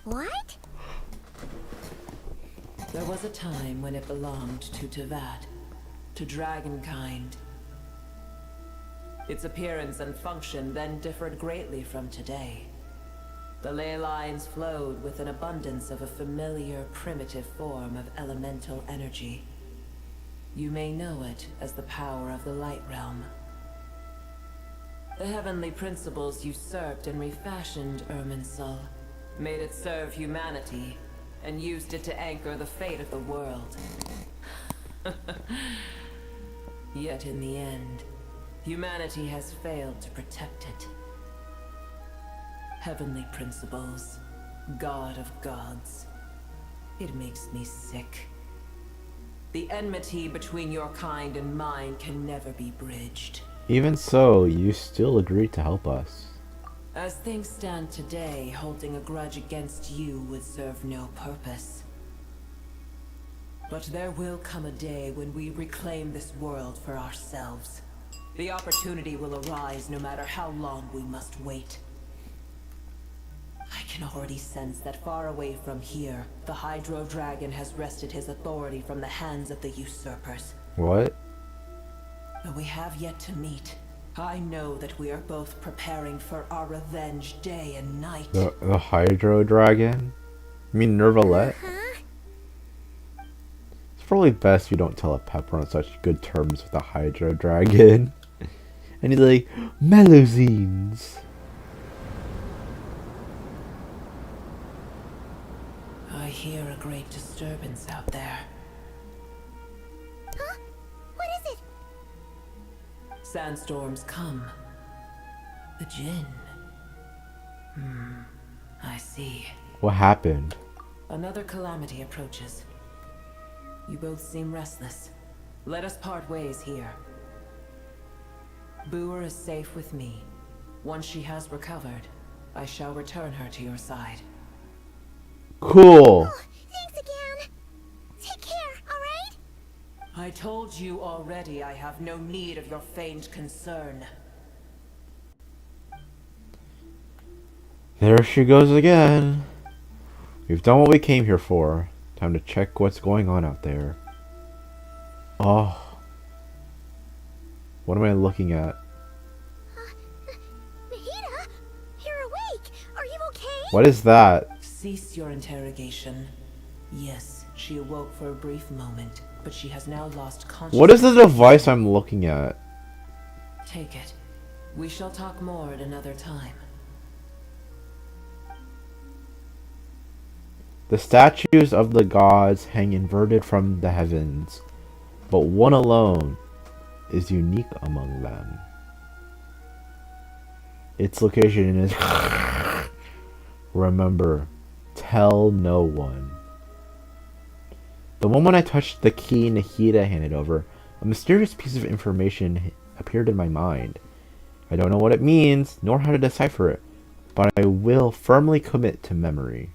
What? There was a time when it belonged to Teyvat, to dragonkind. Its appearance and function then differed greatly from today. The ley lines flowed with an abundance of a familiar, primitive form of elemental energy. You may know it as the power of the Light Realm. The heavenly principles usurped and refashioned Irminsul, made it serve humanity, and used it to anchor the fate of the world. Yet in the end, humanity has failed to protect it. Heavenly principles, God of gods. It makes me sick. The enmity between your kind and mine can never be bridged. Even so, you still agreed to help us. As things stand today, holding a grudge against you would serve no purpose. But there will come a day when we reclaim this world for ourselves. The opportunity will arise no matter how long we must wait. I can already sense that far away from here, the Hydro Dragon has wrested his authority from the hands of the usurpers. What? Though we have yet to meet, I know that we are both preparing for our revenge day and night. The Hydro Dragon? You mean Nervalette? It's probably best you don't tell a Pepper on such good terms with the Hydro Dragon. And he's like, Melusines. I hear a great disturbance out there. Huh? What is it? Sandstorms come. The Jinn. I see. What happened? Another calamity approaches. You both seem restless. Let us part ways here. Boer is safe with me. Once she has recovered, I shall return her to your side. Cool. Oh, thanks again. Take care, alright? I told you already I have no need of your feigned concern. There she goes again. We've done what we came here for. Time to check what's going on out there. Oh. What am I looking at? Nahida, you're awake. Are you okay? What is that? Cease your interrogation. Yes, she awoke for a brief moment, but she has now lost consciousness. What is the device I'm looking at? Take it. We shall talk more at another time. The statues of the gods hang inverted from the heavens, but one alone is unique among them. Its location is... Remember, tell no one. The moment I touched the key Nahida handed over, a mysterious piece of information appeared in my mind. I don't know what it means, nor how to decipher it, but I will firmly commit to memory.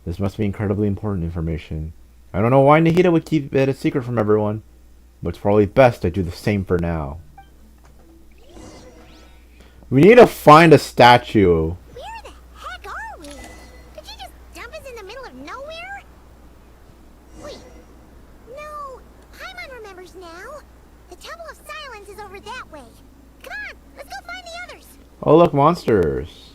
This must be incredibly important information. I don't know why Nahida would keep it a secret from everyone, but it's probably best I do the same for now. We need to find a statue. Where the heck are we? Did you just dump us in the middle of nowhere? Wait. No. Paimon remembers now. The Temple of Silence is over that way. Come on, let's go find the others. Oh look, monsters.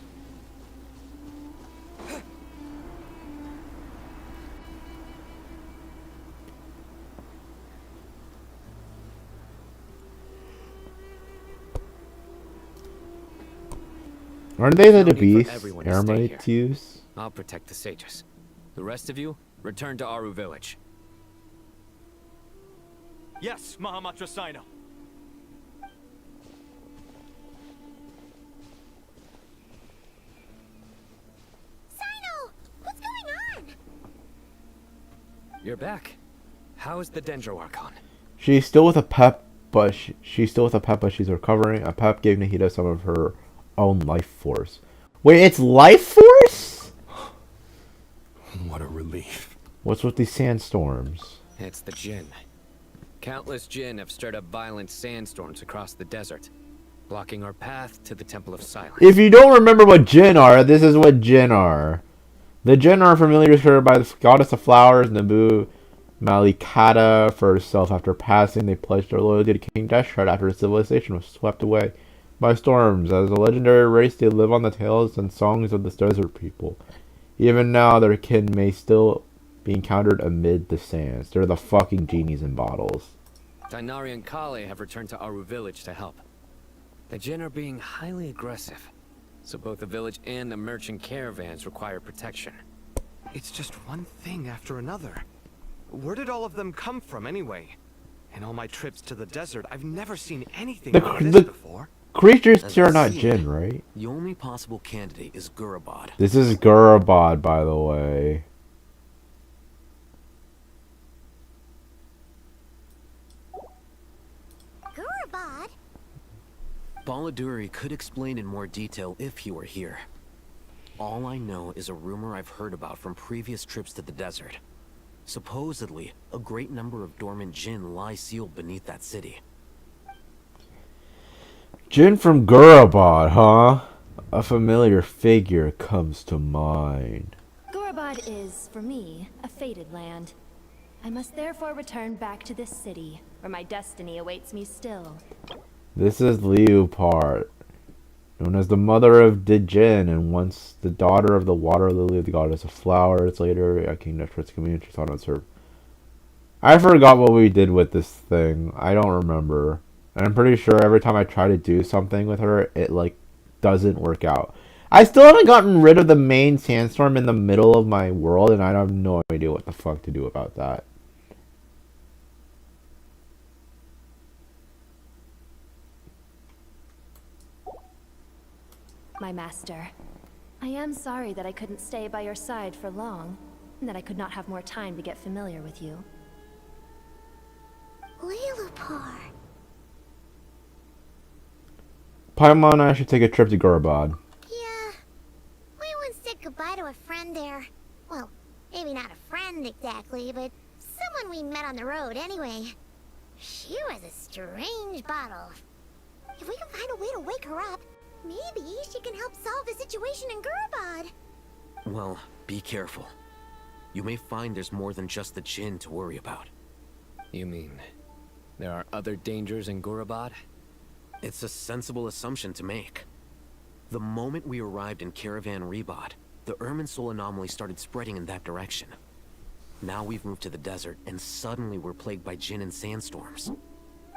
Aren't they the beasts Eremites use? I'll protect the sages. The rest of you, return to Aru village. Yes, Mahamatra Sino. Sino! What's going on? You're back. How is the Dendro Archon? She's still with a pep, but she's recovering. A pep gave Nahida some of her own life force. Wait, it's life force? What a relief. What's with these sandstorms? It's the Jinn. Countless Jinn have stirred up violent sandstorms across the desert, blocking our path to the Temple of Silence. If you don't remember what Jinn are, this is what Jinn are. The Jinn are familiar to her by the goddess of flowers, Nabu Malikata. For herself, after passing, they pledged their loyalty to King Deshret after his civilization was swept away by storms. As a legendary race, they live on the tales and songs of the desert people. Even now, their kin may still be encountered amid the sands. They're the fucking genies in bottles. Tainari and Kale have returned to Aru village to help. The Jinn are being highly aggressive, so both the village and the merchant caravans require protection. It's just one thing after another. Where did all of them come from anyway? In all my trips to the desert, I've never seen anything like this before. Creatures here are not Jinn, right? The only possible candidate is Gurabad. This is Gurabad, by the way. Baladuri could explain in more detail if he were here. All I know is a rumor I've heard about from previous trips to the desert. Supposedly, a great number of dormant jinn lie sealed beneath that city. Jinn from Gurabad, huh? A familiar figure comes to mind. Gorabad is, for me, a fated land. I must therefore return back to this city, where my destiny awaits me still. This is Leopard, known as the mother of Dijin, and once the daughter of the water lily, the goddess of flowers. Later, a King Neshret's community sought on serve. I forgot what we did with this thing. I don't remember. And I'm pretty sure every time I try to do something with her, it like doesn't work out. I still haven't gotten rid of the main sandstorm in the middle of my world, and I have no idea what the fuck to do about that. My master, I am sorry that I couldn't stay by your side for long, and that I could not have more time to get familiar with you. Leopard. Paimon and I should take a trip to Gurabad. Yeah. We once said goodbye to a friend there. Well, maybe not a friend exactly, but someone we met on the road anyway. She was a strange bottle. If we can find a way to wake her up, maybe she can help solve the situation in Gurabad. Well, be careful. You may find there's more than just the Jinn to worry about. You mean there are other dangers in Gurabad? It's a sensible assumption to make. The moment we arrived in Caravan Rebod, the Irminsul anomaly started spreading in that direction. Now we've moved to the desert, and suddenly we're plagued by Jinn and sandstorms.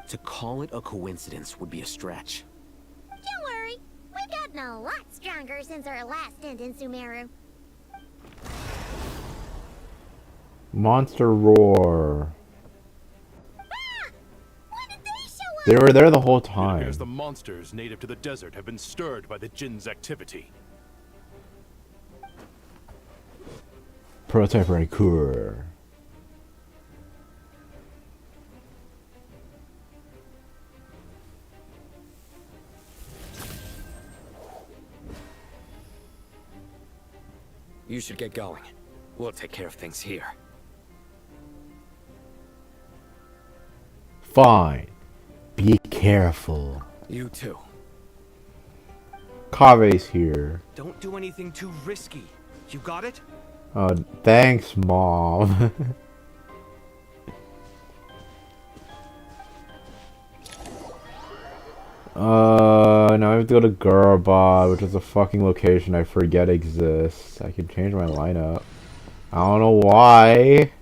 To call it a coincidence would be a stretch. Don't worry, we've gotten a lot stronger since our last stint in Sumeru. Monster Roar. They were there the whole It time. appears the monsters native to the desert have been stirred by the Jinn's activity. Prototype Rancor. You should get going. We'll take care of things here. Fine. Be careful. You too. Kave's here. Don't do anything too risky. You got it? Thanks, Mom. Now I have to go to Gurabad, which is a fucking location I forget exists. I can change my lineup. I don't know why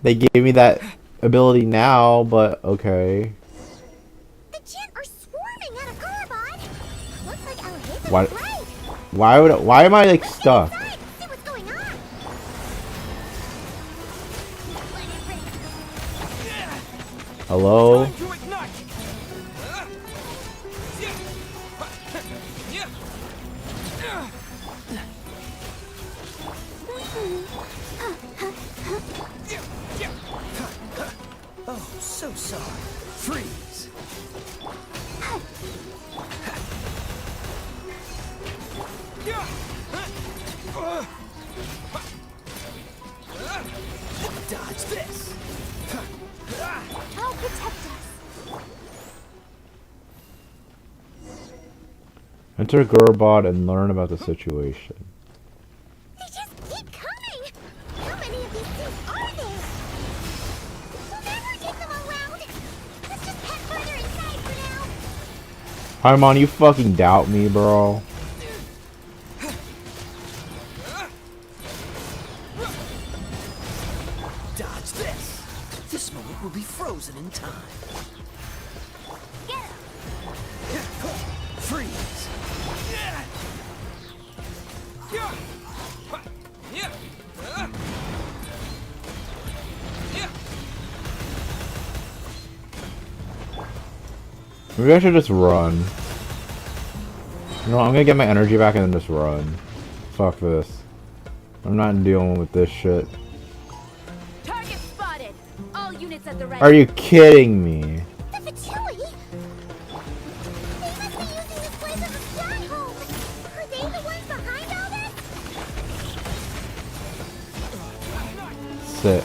they gave me that ability now, but okay. The Jinn are swarming out of Gurabad. Looks like Alhazen Why? was right. Why am I like stuck? See what's going on. Hello? Oh, so sorry. Freeze. Dodge this. I'll protect us. Enter Gurabad and learn about the situation. They just keep coming. How many of these things are there? We'll never take them all round. Let's just head further inside for now. Paimon, you fucking doubt me, bro. Dodge this. This moment will be frozen in time. Freeze. Maybe I should just run. No, I'm gonna get my energy back and then just run. Fuck this. I'm not dealing with this shit. Target spotted. All units at the ready. Are you kidding me? The Fatui? That's it.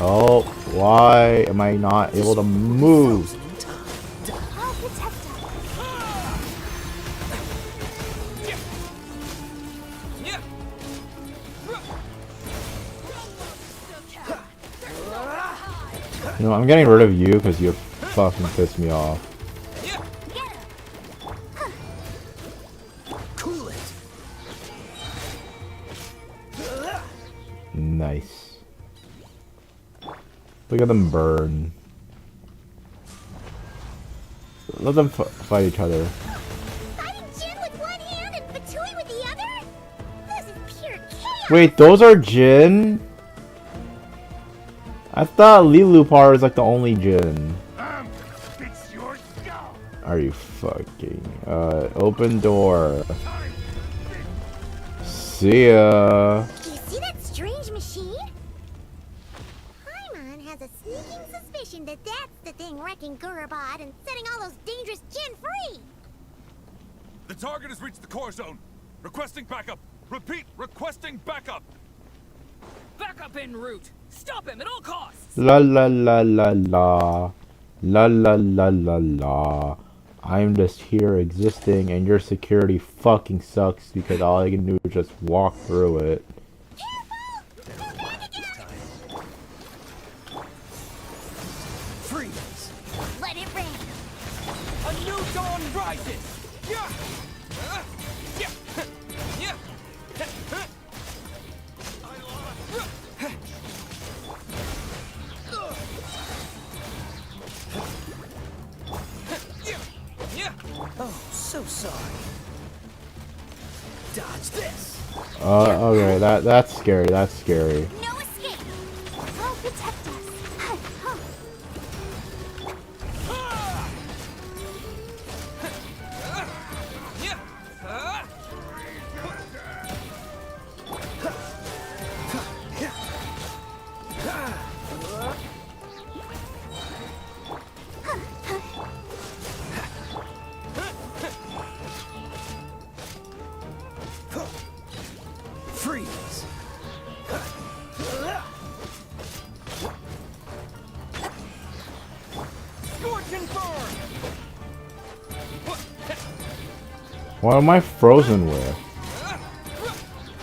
Oh, why am I not able to move? You know, I'm getting rid of you because you fucking pissed me off. Nice. Look at them burn. Let them fight each other. Fighting Jin with one hand and Fatui with the other? This is pure chaos. Wait, those are Jin? I thought Lilupar was like the only Jin. Are you fucking... open door. See ya. Do you see that strange machine? Paimon has a sneaking suspicion that that's the thing wrecking Gurabad and setting all those dangerous Jin free. The target has reached the core zone. Requesting backup. Repeat, requesting backup. Backup en route. Stop him at all costs. La la la la la. La la la la la. I'm just here existing and your security fucking sucks because all I can do is just walk through it. Freeze! Let it rain. A new dawn rises! Yeah! Oh, so sorry. Dodge this. Okay, that's scary. That's scary. No escape. I'll protect us. Freeze! Scorching burn! What am I frozen with?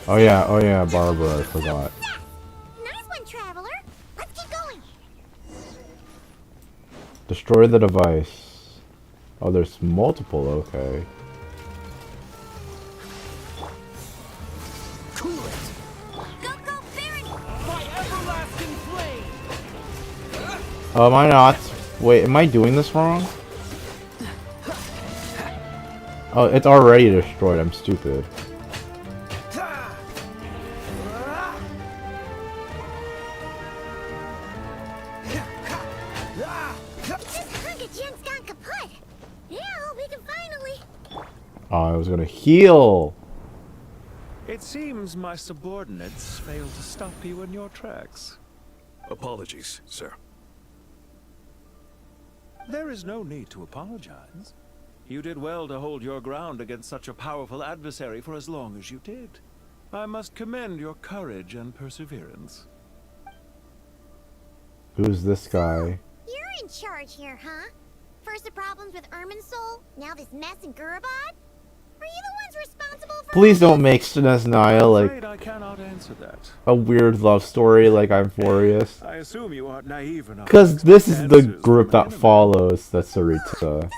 Oh yeah, Barbara, I forgot. Nice one, Traveler. Let's keep going. Destroy the device. Oh, there's multiple, okay. Cool it! Go, Baron! My everlasting flame! Oh, am I not? Wait, am I doing this wrong? Oh, it's already destroyed. I'm stupid. This hunk of Jin's gone kaput. Now we can finally... Oh, I was gonna heal. It seems my subordinates failed to stop you in your tracks. Apologies, sir. There is no need to apologize. You did well to hold your ground against such a powerful adversary for as long as you did. I must commend your courage and perseverance. Who's this guy? You're in charge here, huh? First the problems with Irminsul, now this mess in Gurabad? Are you the ones responsible for... Please don't make Sneznia like I cannot answer that. a weird love story like I'm Furious. I assume you aren't naive enough. Because this is the group that follows the Sarita.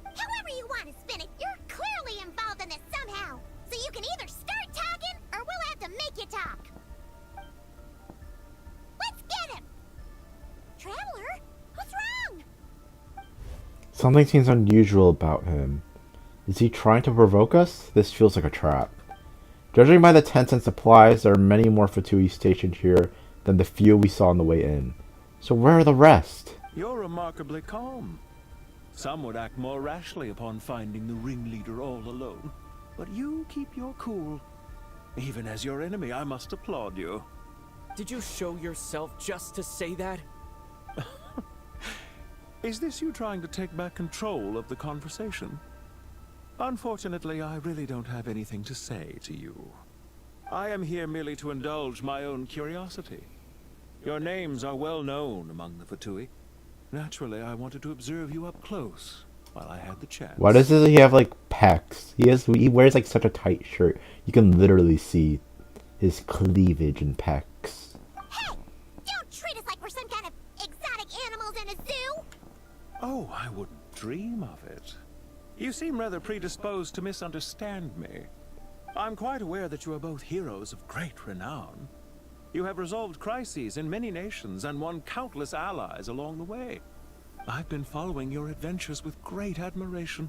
However you want to spin it, you're clearly involved in this somehow. So you can either start talking, or we'll have to make you talk. Let's get him! Traveler, what's wrong? Something seems unusual about him. Is he trying to provoke us? This feels like a trap. Judging by the tents and supplies, there are many more Fatui stationed here than the few we saw on the way in. So where are the rest? You're remarkably calm. Some would act more rashly upon finding the ringleader all alone. But you keep your cool. Even as your enemy, I must applaud you. Did you show yourself just to say that? Is this you trying to take back control of the conversation? Unfortunately, I really don't have anything to say to you. I am here merely to indulge my own curiosity. Your names are well known among the Fatui. Naturally, I wanted to observe you up close while I had the chance. Why does he have like pecs? He wears like such a tight shirt. You can literally see his cleavage and pecs. Hey! Don't treat us like we're some kind of exotic animals in a zoo! Oh, I wouldn't dream of it. You seem rather predisposed to misunderstand me. I'm quite aware that you are both heroes of great renown. You have resolved crises in many nations and won countless allies along the way. I've been following your adventures with great admiration.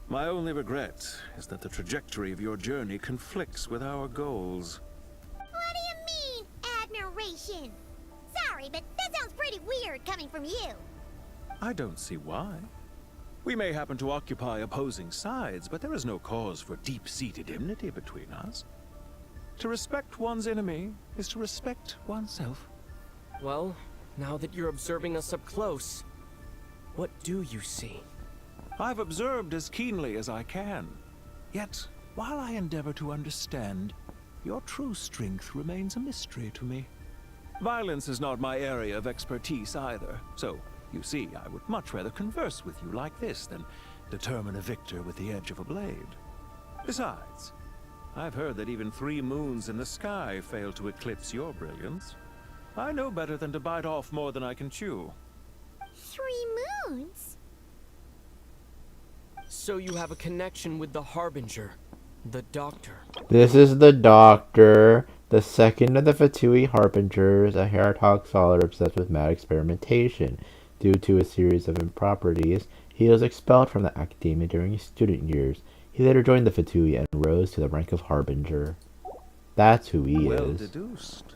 My only regret is that the trajectory of your journey conflicts with our goals. What do you mean, admiration? Sorry, but that sounds pretty weird coming from you. I don't see why. We may happen to occupy opposing sides, but there is no cause for deep-seated enmity between us. To respect one's enemy is to respect oneself. Well, now that you're observing us up close, what do you see? I've observed as keenly as I can. Yet, while I endeavor to understand, your true strength remains a mystery to me. Violence is not my area of expertise either, so, you see, I would much rather converse with you like this than determine a victor with the edge of a blade. Besides, I've heard that even 3 moons in the sky fail to eclipse your brilliance. I know better than to bite off more than I can chew. 3 moons? So you have a connection with the Harbinger, the Doctor. This is the Doctor, the second of the Fatui Harbingers, a Herotog scholar obsessed with mad experimentation. Due to a series of improprieties, he was expelled from the academia during his student years. He later joined the Fatui and rose to the rank of Harbinger. That's who he Well is. deduced.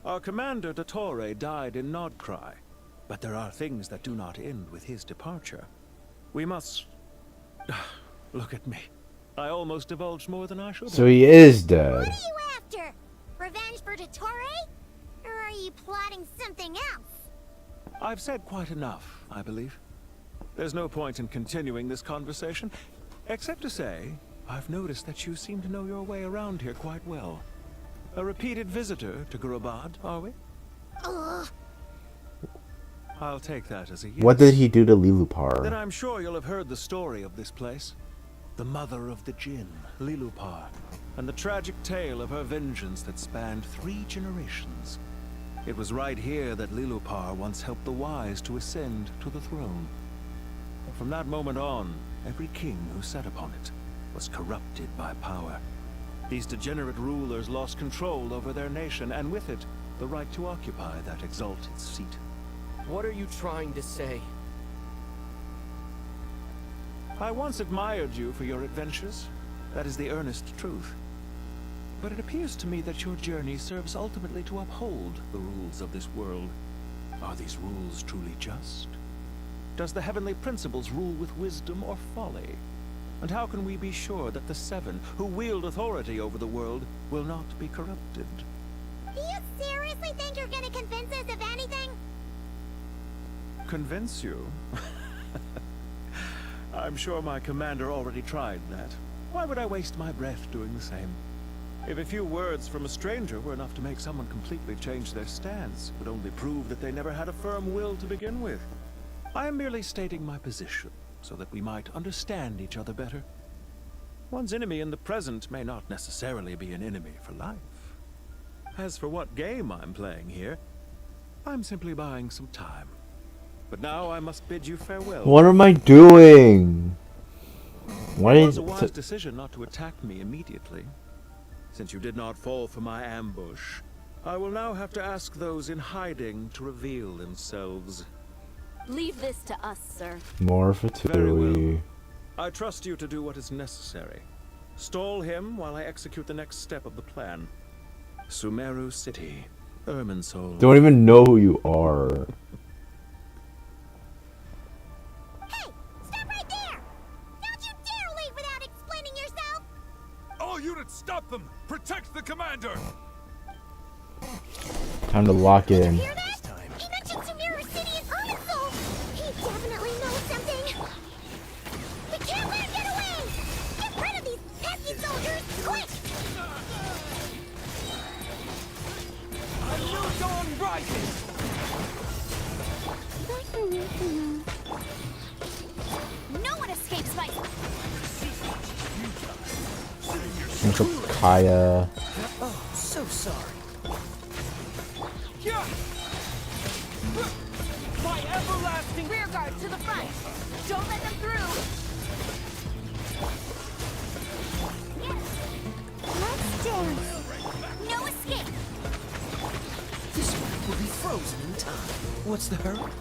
Our commander, Dottore, died in Nodcry, but there are things that do not end with his departure. We must... Look at me. I almost divulged more than I should have. So he is dead. What are you after? Revenge for Dottore? Or are you plotting something else? I've said quite enough, I believe. There's no point in continuing this conversation, except to say, I've noticed that you seem to know your way around here quite well. A repeated visitor to Gurabad, are we? Ugh. I'll take that as a yes. What did he do to Lilupar? Then I'm sure you'll have heard the story of this place. The mother of the Jinn, Lilupar, and the tragic tale of her vengeance that spanned 3 generations. It was right here that Lilupar once helped the wise to ascend to the throne. From that moment on, every king who sat upon it was corrupted by power. These degenerate rulers lost control over their nation, and with it, the right to occupy that exalted seat. What are you trying to say? I once admired you for your adventures. That is the earnest truth. But it appears to me that your journey serves ultimately to uphold the rules of this world. Are these rules truly just? Does the heavenly principles rule with wisdom or folly? And how can we be sure that the 7, who wield authority over the world, will not be corrupted? Do you seriously think you're gonna convince us of anything? Convince you? I'm sure my commander already tried that. Why would I waste my breath doing the same? If a few words from a stranger were enough to make someone completely change their stance, it would only prove that they never had a firm will to begin with. I am merely stating my position, so that we might understand each other better. One's enemy in the present may not necessarily be an enemy for life. As for what game I'm playing here, I'm simply buying some time. But now I must bid you farewell. What am I doing? Why It was a did wise decision not to attack me immediately. Since you did not fall for my ambush, I will now have to ask those in hiding to reveal themselves. Leave this to us, sir. more Very well. Fatui? I trust you to do what is necessary. Stall him while I execute the next step of the plan. Sumeru City, Irminsul. Don't even know who you are. Hey! Stop right there! Don't you dare leave without explaining yourself! All units, stop them! Protect the commander! Time to lock in. Hear that? He mentioned Sumeru City and Irminsul! He definitely knows something! We can't let him get away! Get rid of these pesky soldiers, quick! A new dawn rises! No one escapes my... Kaya. Oh, so sorry. My everlasting rear guard to the front! Don't let them through! Let's dance! No escape! This one will be frozen in time. What's the hurry?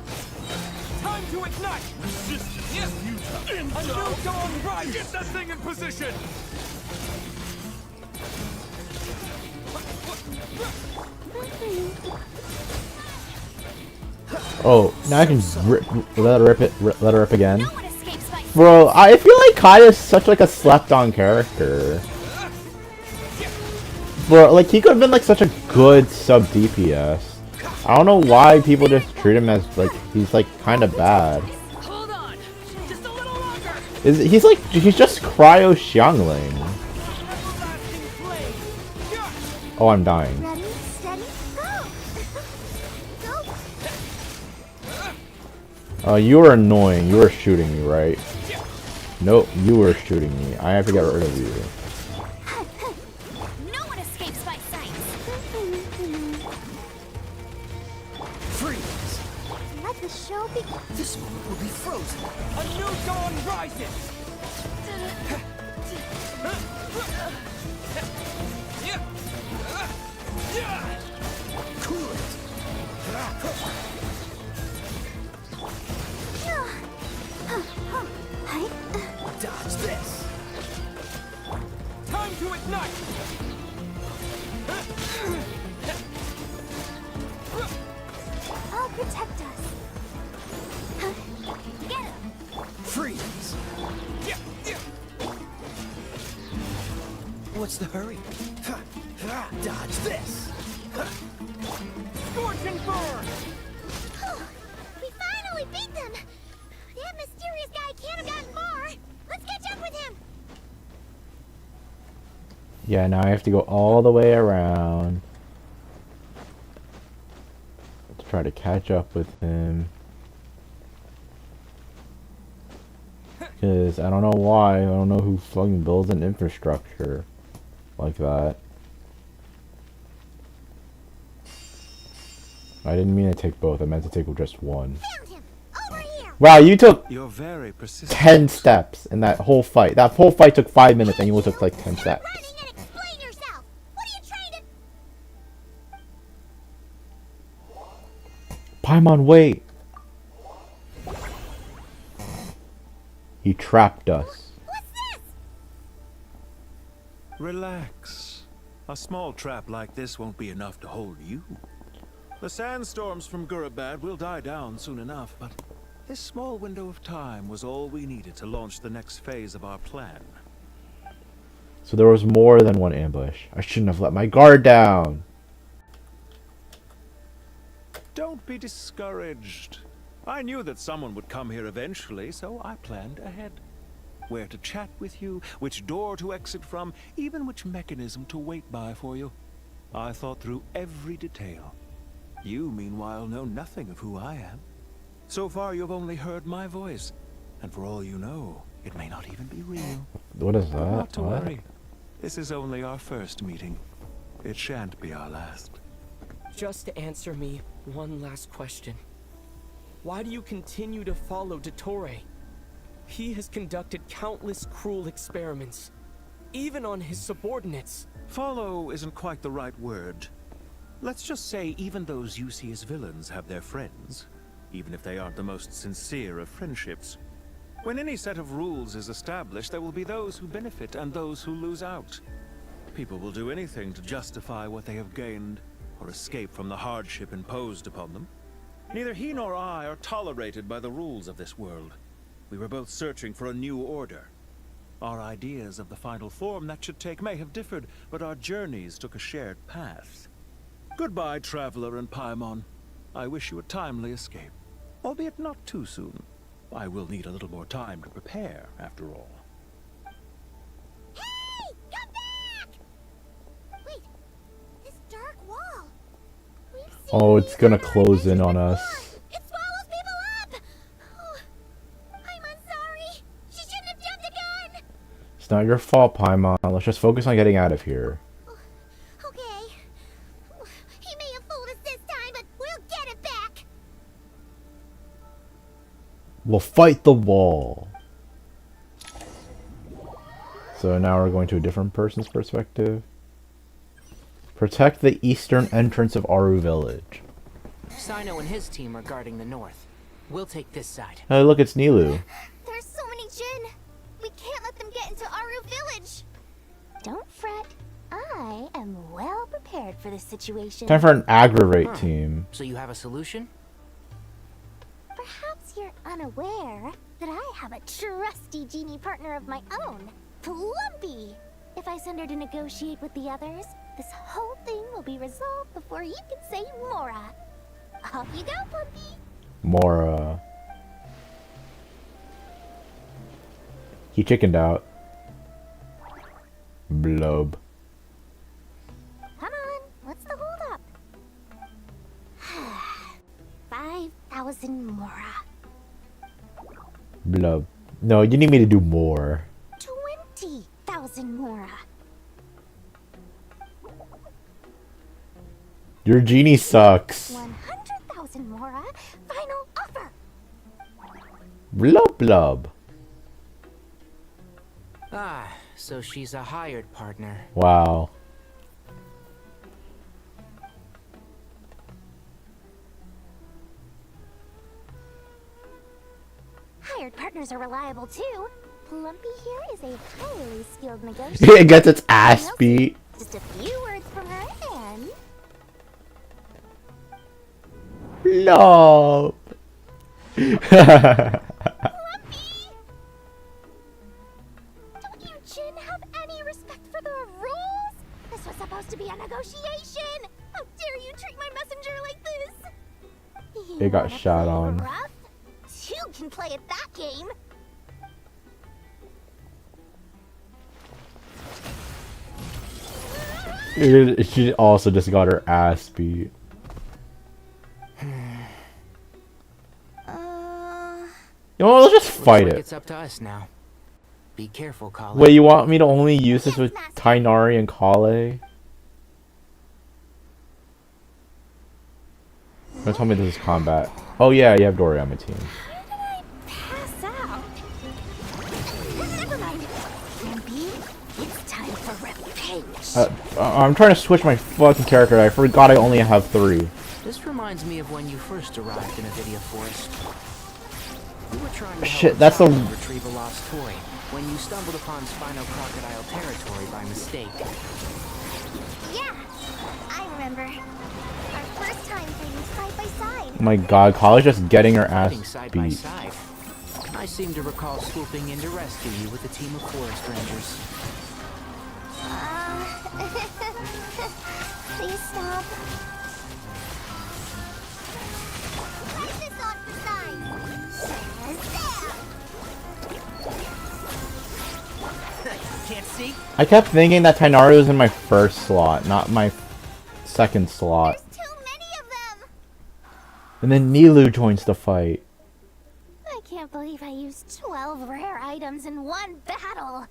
Time to ignite! Resistance is futile! A new dawn rises! Get that thing in position! Oh, now I can let her rip again. Bro, I feel like Kaya's such like a slept-on character. Bro, like he could have been like such a good sub DPS. I don't know why people just treat him as like he's like kind of bad. Hold on! Just a little longer! He's just cryo Xiangling. Oh, I'm dying. Ready, steady, go! Go! You were annoying. You were shooting me, right? Nope, you were shooting me. I have to get rid of you. No one escapes my sight! Freeze! Let the show begin. This moment will be frozen. A new dawn rises! Cool it. Dodge this. Time to ignite! I'll protect us. Get him! Freeze. What's the hurry? Dodge this. Scorch and burn! We finally beat them! That mysterious guy can't have gotten far! Let's catch up with him! Yeah, now I have to go all the way around to try to catch up with him. Because I don't know why. I don't know who fucking builds an infrastructure like that. I didn't mean to take both. I meant to take just one. Wow, you took You're very persistent. 10 steps in that whole fight. That whole fight took 5 minutes and you took like 10 steps. Explain yourself! What are you trying to... Paimon, wait! He trapped us. Relax. A small trap like this won't be enough to hold you. The sandstorms from Gurabad will die down soon enough, but this small window of time was all we needed to launch the next phase of our plan. So there was more than one ambush. I shouldn't have let my guard down. Don't be discouraged. I knew that someone would come here eventually, so I planned ahead. Where to chat with you, which door to exit from, even which mechanism to wait by for you. I thought through every detail. You, meanwhile, know nothing of who I am. So far, you've only heard my voice, and for all you know, it may not even be real. What is But that? not to What? worry. This is only our first meeting. It shan't be our last. Just answer me one last question. Why do you continue to follow Dottore? He has conducted countless cruel experiments, even on his subordinates. Follow isn't quite the right word. Let's just say even those you see as villains have their friends, even if they aren't the most sincere of friendships. When any set of rules is established, there will be those who benefit and those who lose out. People will do anything to justify what they have gained, or escape from the hardship imposed upon them. Neither he nor I are tolerated by the rules of this world. We were both searching for a new order. Our ideas of the final form that should take may have differed, but our journeys took a shared path. Goodbye, Traveler and Paimon. I wish you a timely escape, albeit not too soon. I will need a little more time to prepare, after all. Hey! Come back! Wait, this dark wall. Oh, it's gonna close in on us. It swallows people up! Oh, I'm sorry. She shouldn't have jumped the gun! It's not your fault, Paimon. Let's just focus on getting out of here. Okay. He may have fooled us this time, but we'll get it back! We'll fight the wall. So now we're going to a different person's perspective. Protect the eastern entrance of Aru Village. Sino and his team are guarding the north. We'll take this side. Hey, look, it's Nilu. There's so many Jin. We can't let them get into Aru Village. Don't fret. I am well prepared for this situation. Time for an aggravate team. So you have a solution? Perhaps you're unaware that I have a trusty genie partner of my own, Plumpy. If I send her to negotiate with the others, this whole thing will be resolved before you can say Mora. Off you go, Plumpy. Mora. He chickened out. Blob. Come on, what's the holdup? 5,000 Mora. Blob. No, you need me to do more. 20,000 Mora. Your genie sucks. 100,000 Mora. Final offer. Blub blub. Ah, so she's a hired partner. Wow. Hired partners are reliable too. Plumpy here is a highly skilled negotiator. It gets its ass beat. Just a few words from her and... Blob. Don't you Jin have any respect for the rules? This was supposed to be a negotiation. How dare you treat my messenger like this? It got shot on. Rough? Two can play at that game. She also just got her ass beat. You know what, let's just fight it. It's up to us now. Be careful, Kale. Wait, you want me to only use this with Tainari and Kale? Don't tell me this is combat. Oh yeah, you have Dory on my team. Pass out. Never mind. Plumpy, it's time for revenge. I'm trying to switch my fucking character. I forgot I only have 3. This reminds me of when you first arrived in Avidia Forest. You were trying to Shit, help that's the... retrieve a lost toy when you stumbled upon Spino Crocodile territory by mistake. Yeah, I remember. Our first time fighting side by side. Oh my god, Kale's just getting her ass Side by beat. side. I seem to recall swooping in to rescue you with a team of forest rangers. Please stop. Write this on for Can't see? I kept thinking that Tainari was in my first slot, not my second slot. There's too many of them. And then Nilu joins the fight. I can't believe I used 12 rare items in one battle.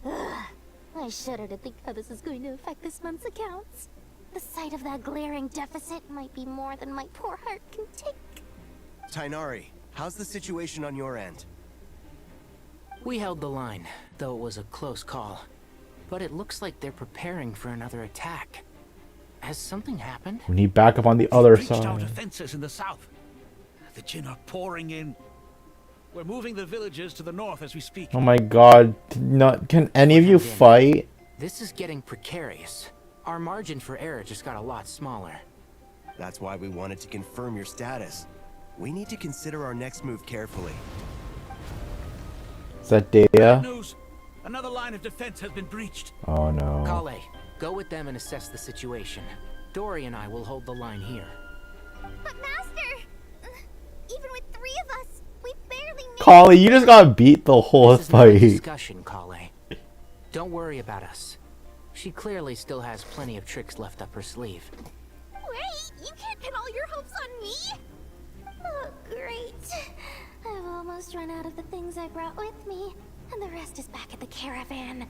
Ugh. I shudder to think how this is going to affect this month's accounts. The sight of that glaring deficit might be more than my poor heart can take. Tainari, how's the situation on your end? We held the line, though it was a close call. But it looks like they're preparing for another attack. Has something happened? We need backup on the other Breached our side. defenses in the south. The Jin are pouring in. We're moving the villagers to the north as we speak. Oh my god, can any of you fight? This is getting precarious. Our margin for error just got a lot smaller. That's why we wanted to confirm your status. We need to consider our next move carefully. Is that Dea? News. Another line of defense has been breached. Oh no. Kale, go with them and assess the situation. Dory and I will hold the line here. But Master, even with 3 of us, we barely made Kale, you just got beat the whole This is not a fight. discussion, Kale. Don't worry about us. She clearly still has plenty of tricks left up her sleeve. Wait, you can't pin all your hopes on me? Oh, great. I've almost run out of the things I brought with me, and the rest is back at the caravan.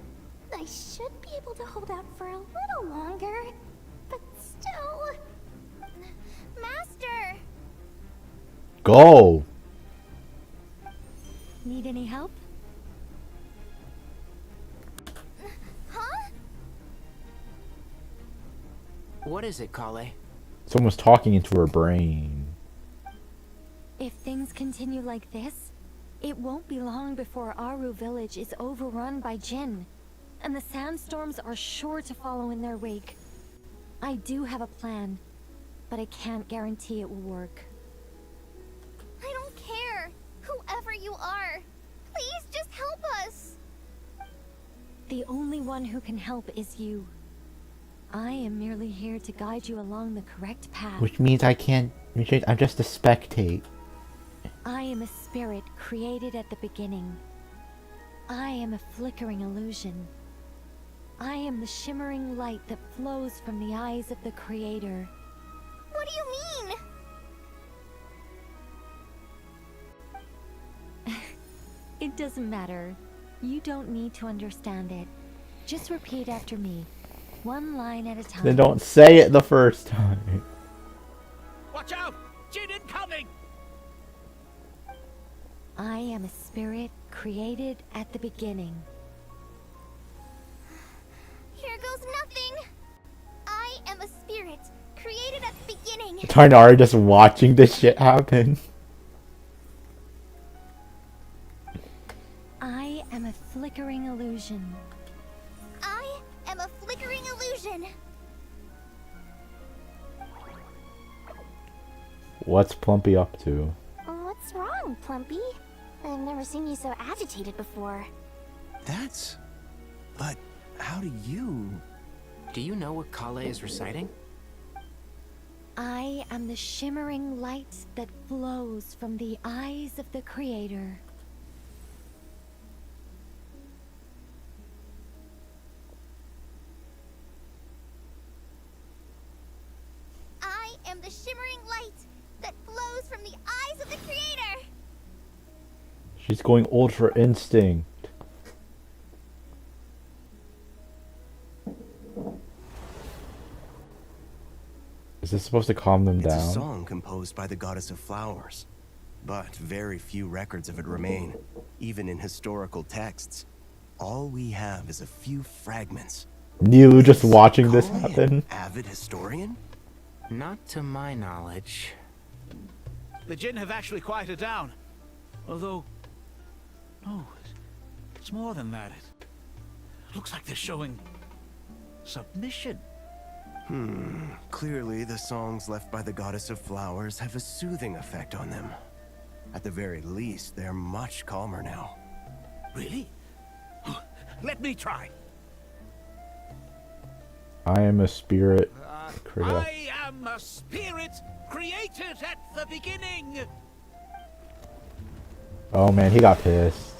I should be able to hold out for a little longer, but still... Master! Go. Need any help? Huh? What is it, Kale? Someone's talking into her brain. If things continue like this, it won't be long before Aru village is overrun by Jinn, and the sandstorms are sure to follow in their wake. I do have a plan, but I can't guarantee it will work. I don't care. Whoever you are, please just help us. The only one who can help is you. I am merely here to guide you along the correct path. Which means I can't. I'm just a spectate. I am a spirit created at the beginning. I am a flickering illusion. I am the shimmering light that flows from the eyes of the Creator. What do you mean? It doesn't matter. You don't need to understand it. Just repeat after me. One line at a time. Then don't say it the first time. Watch out! Jinn incoming! I am a spirit created at the beginning. Here goes nothing. I am a spirit created at the beginning. Tarnari just watching this shit happen. I am a flickering illusion. I am a flickering illusion. What's Plumpy up to? What's wrong, Plumpy? I've never seen you so agitated before. That's... But how do you... Do you know what Kale is reciting? I am the shimmering light that flows from the eyes of the Creator. I am the shimmering light that flows from the eyes of the Creator. She's going Ultra Instinct. Is this supposed to calm them It's a down? song composed by the goddess of flowers, but very few records of it remain, even in historical texts. All we have is a few fragments. Nilu just watching this Kale an happen. avid historian? Not to my knowledge. The Jinn have actually quieted down. Although... No, it's more than that. It looks like they're showing... submission. Clearly the songs left by the goddess of flowers have a soothing effect on them. At the very least, they're much calmer now. Really? Let me try. I am a spirit. I am a spirit created at the beginning. Oh man, he got pissed.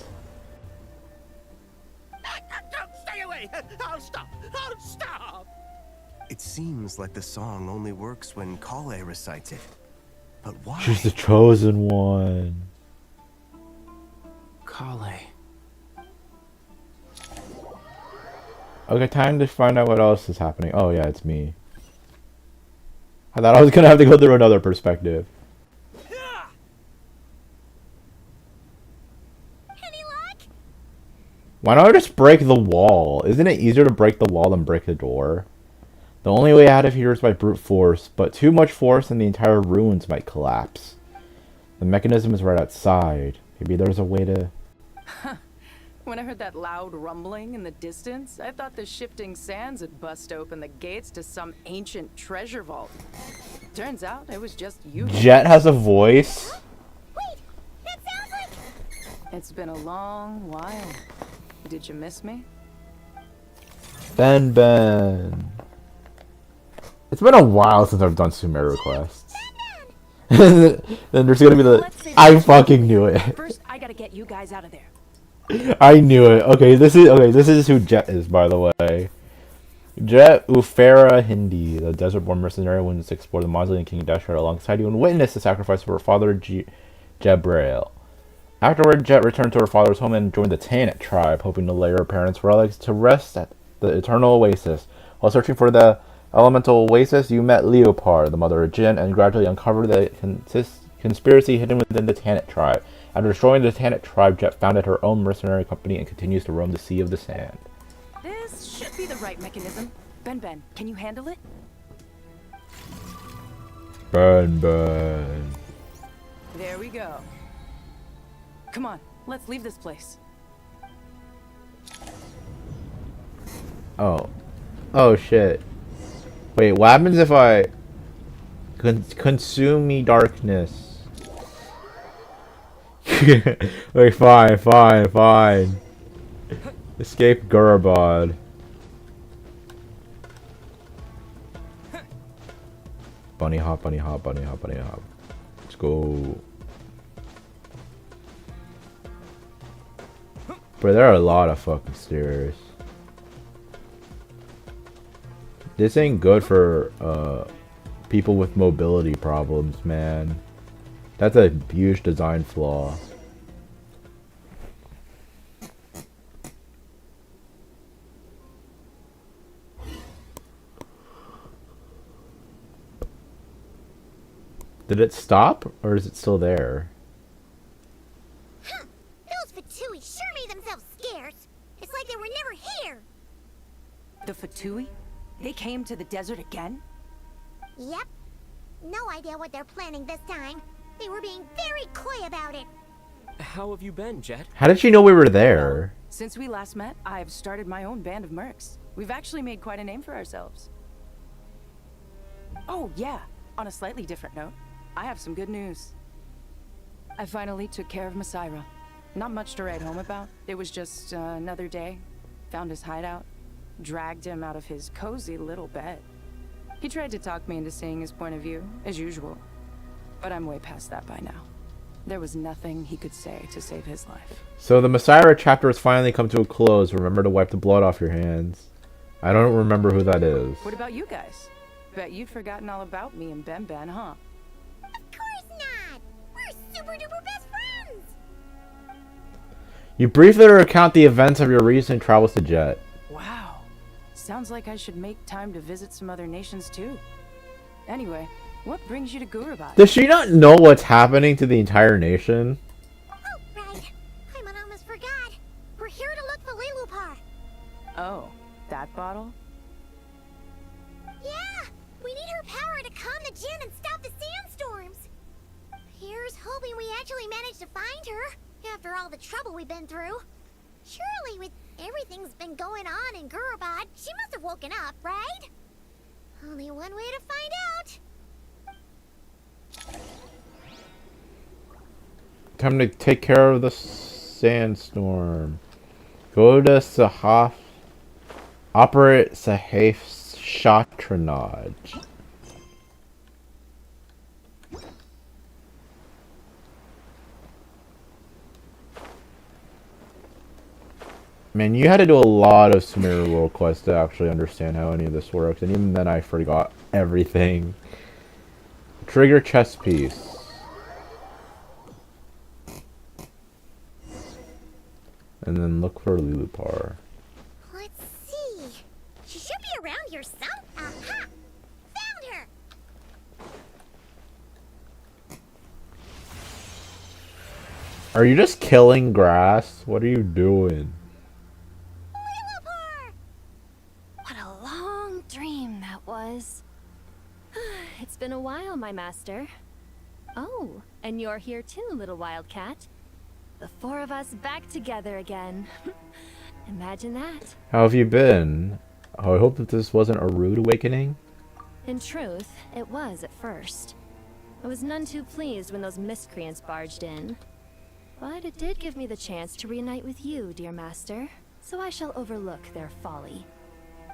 Stay away! I'll stop! I'll stop! It seems like the song only works when Kale recites it. But why? She's the chosen one. Kale. Okay, time to find out what else is happening. Oh yeah, it's me. I thought I was gonna have to go through another perspective. Any luck? Why don't I just break the wall? Isn't it easier to break the wall than break the door? The only way out of here is by brute force, but too much force and the entire ruins might collapse. The mechanism is right outside. Maybe there's a way to... When I heard that loud rumbling in the distance, I thought the shifting sands had bust open the gates to some ancient treasure vault. Turns out it was just you. Jet has a voice? Wait, it sounds like... It's been a long while. Did you miss me? Ben. It's been a while since I've done Sumeru quests. Then there's gonna be the. I fucking knew it. First, I gotta get you guys out of there. I knew it. Okay, this is who Jet is, by the way. Jet Ufera Hindi, the desert-born mercenary, went to explore the mausoleum of King Deshret alongside you and witnessed the sacrifice of her father Jebrail. Afterward, Jet returned to her father's home and joined the Tanit tribe, hoping to lay her parents' relics to rest at the Eternal Oasis. While searching for the Elemental Oasis, you met Leopard, the mother of Jin, and gradually uncovered the conspiracy hidden within the Tanit tribe. After destroying the Tanit tribe, Jet founded her own mercenary company and continues to roam the Sea of the Sand. This should be the right mechanism. Ben, can you handle it? Ben. There we go. Come on, let's leave this place. Oh shit. Wait, what happens if I consume me darkness? Wait, fine. Escape Gurabad. Bunny hop. Let's go. But there are a lot of fucking stairs. This ain't good for people with mobility problems, man. That's a huge design flaw. Did it stop, or is it still there? Huh. Those Fatui sure made themselves scarce. It's like they were never here. The Fatui? They came to the desert again? Yep. No idea what they're planning this time. They were being very coy about it. How have you been, Jet? How did she know we were there? Since we last met, I've started my own band of mercs. We've actually made quite a name for ourselves. Oh, yeah. On a slightly different note, I have some good news. I finally took care of Masaira. Not much to write home about. It was just another day. Found his hideout. Dragged him out of his cozy little bed. He tried to talk me into seeing his point of view, as usual. But I'm way past that by now. There was nothing he could say to save his life. So the Masaira chapter has finally come to a close. Remember to wipe the blood off your hands. I don't remember who that is. What about you guys? Bet you've forgotten all about me and Ben, huh? Of course not! We're super duper best friends! You briefly recount the events of your recent travels to Jet. Wow. Sounds like I should make time to visit some other nations too. Anyway, what brings you to Gurabad? Does she not know what's happening to the entire nation? Oh, right. I almost forgot. We're here to look for Lilupar. Oh, that bottle? Yeah! We need her power to calm the Jinn and stop the sandstorms. Here's hoping we actually manage to find her, after all the trouble we've been through. Surely, with everything's been going on in Gurabad, she must have woken up, right? Only one way to find out. Time to take care of the sandstorm. Go to Sahaf. Operate Sahaf Shatranaj. Man, you had to do a lot of Sumeru World quests to actually understand how any of this works, and even then I forgot everything. Trigger chest piece. And then look for Lilupar. Let's see. She should be around here some. Aha! Found her! Are you just killing grass? What are you doing? What a long dream that was. It's been a while, my master. Oh, and you're here too, little wildcat. The four of us back together again. Imagine that. How have you been? Oh, I hope that this wasn't a rude awakening. In truth, it was at first. I was none too pleased when those miscreants barged in. But it did give me the chance to reunite with you, dear master. so I shall overlook their folly.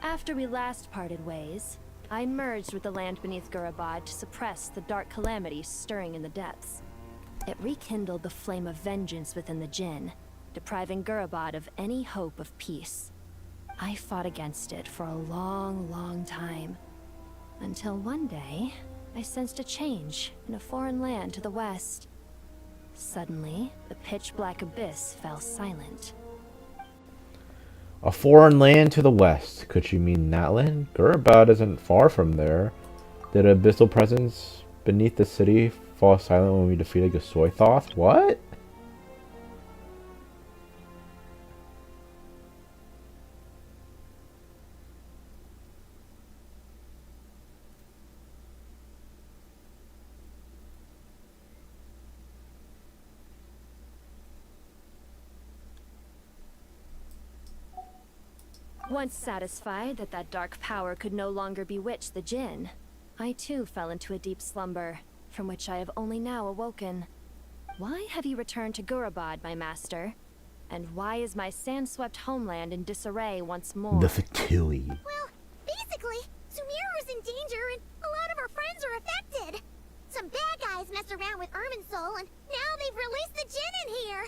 After we last parted ways, I merged with the land beneath Gurabad to suppress the dark calamity stirring in the depths. It rekindled the flame of vengeance within the Jinn, depriving Gurabad of any hope of peace. I fought against it for a long time, until one day, I sensed a change in a foreign land to the west. Suddenly, the pitch-black abyss fell silent. A foreign land to the west. Could she mean that land? Gurabad isn't far from there. Did an abyssal presence beneath the city fall silent when we defeated Gasoithoth? What? Once satisfied that that dark power could no longer bewitch the Jinn, I too fell into a deep slumber, from which I have only now awoken. Why have you returned to Gurabad, my master? And why is my sand-swept homeland in disarray once more? The Fatui. Well, basically, Sumeru's in danger and a lot of our friends are affected. Some bad guys messed around with Irminsul and now they've released the Jinn in here.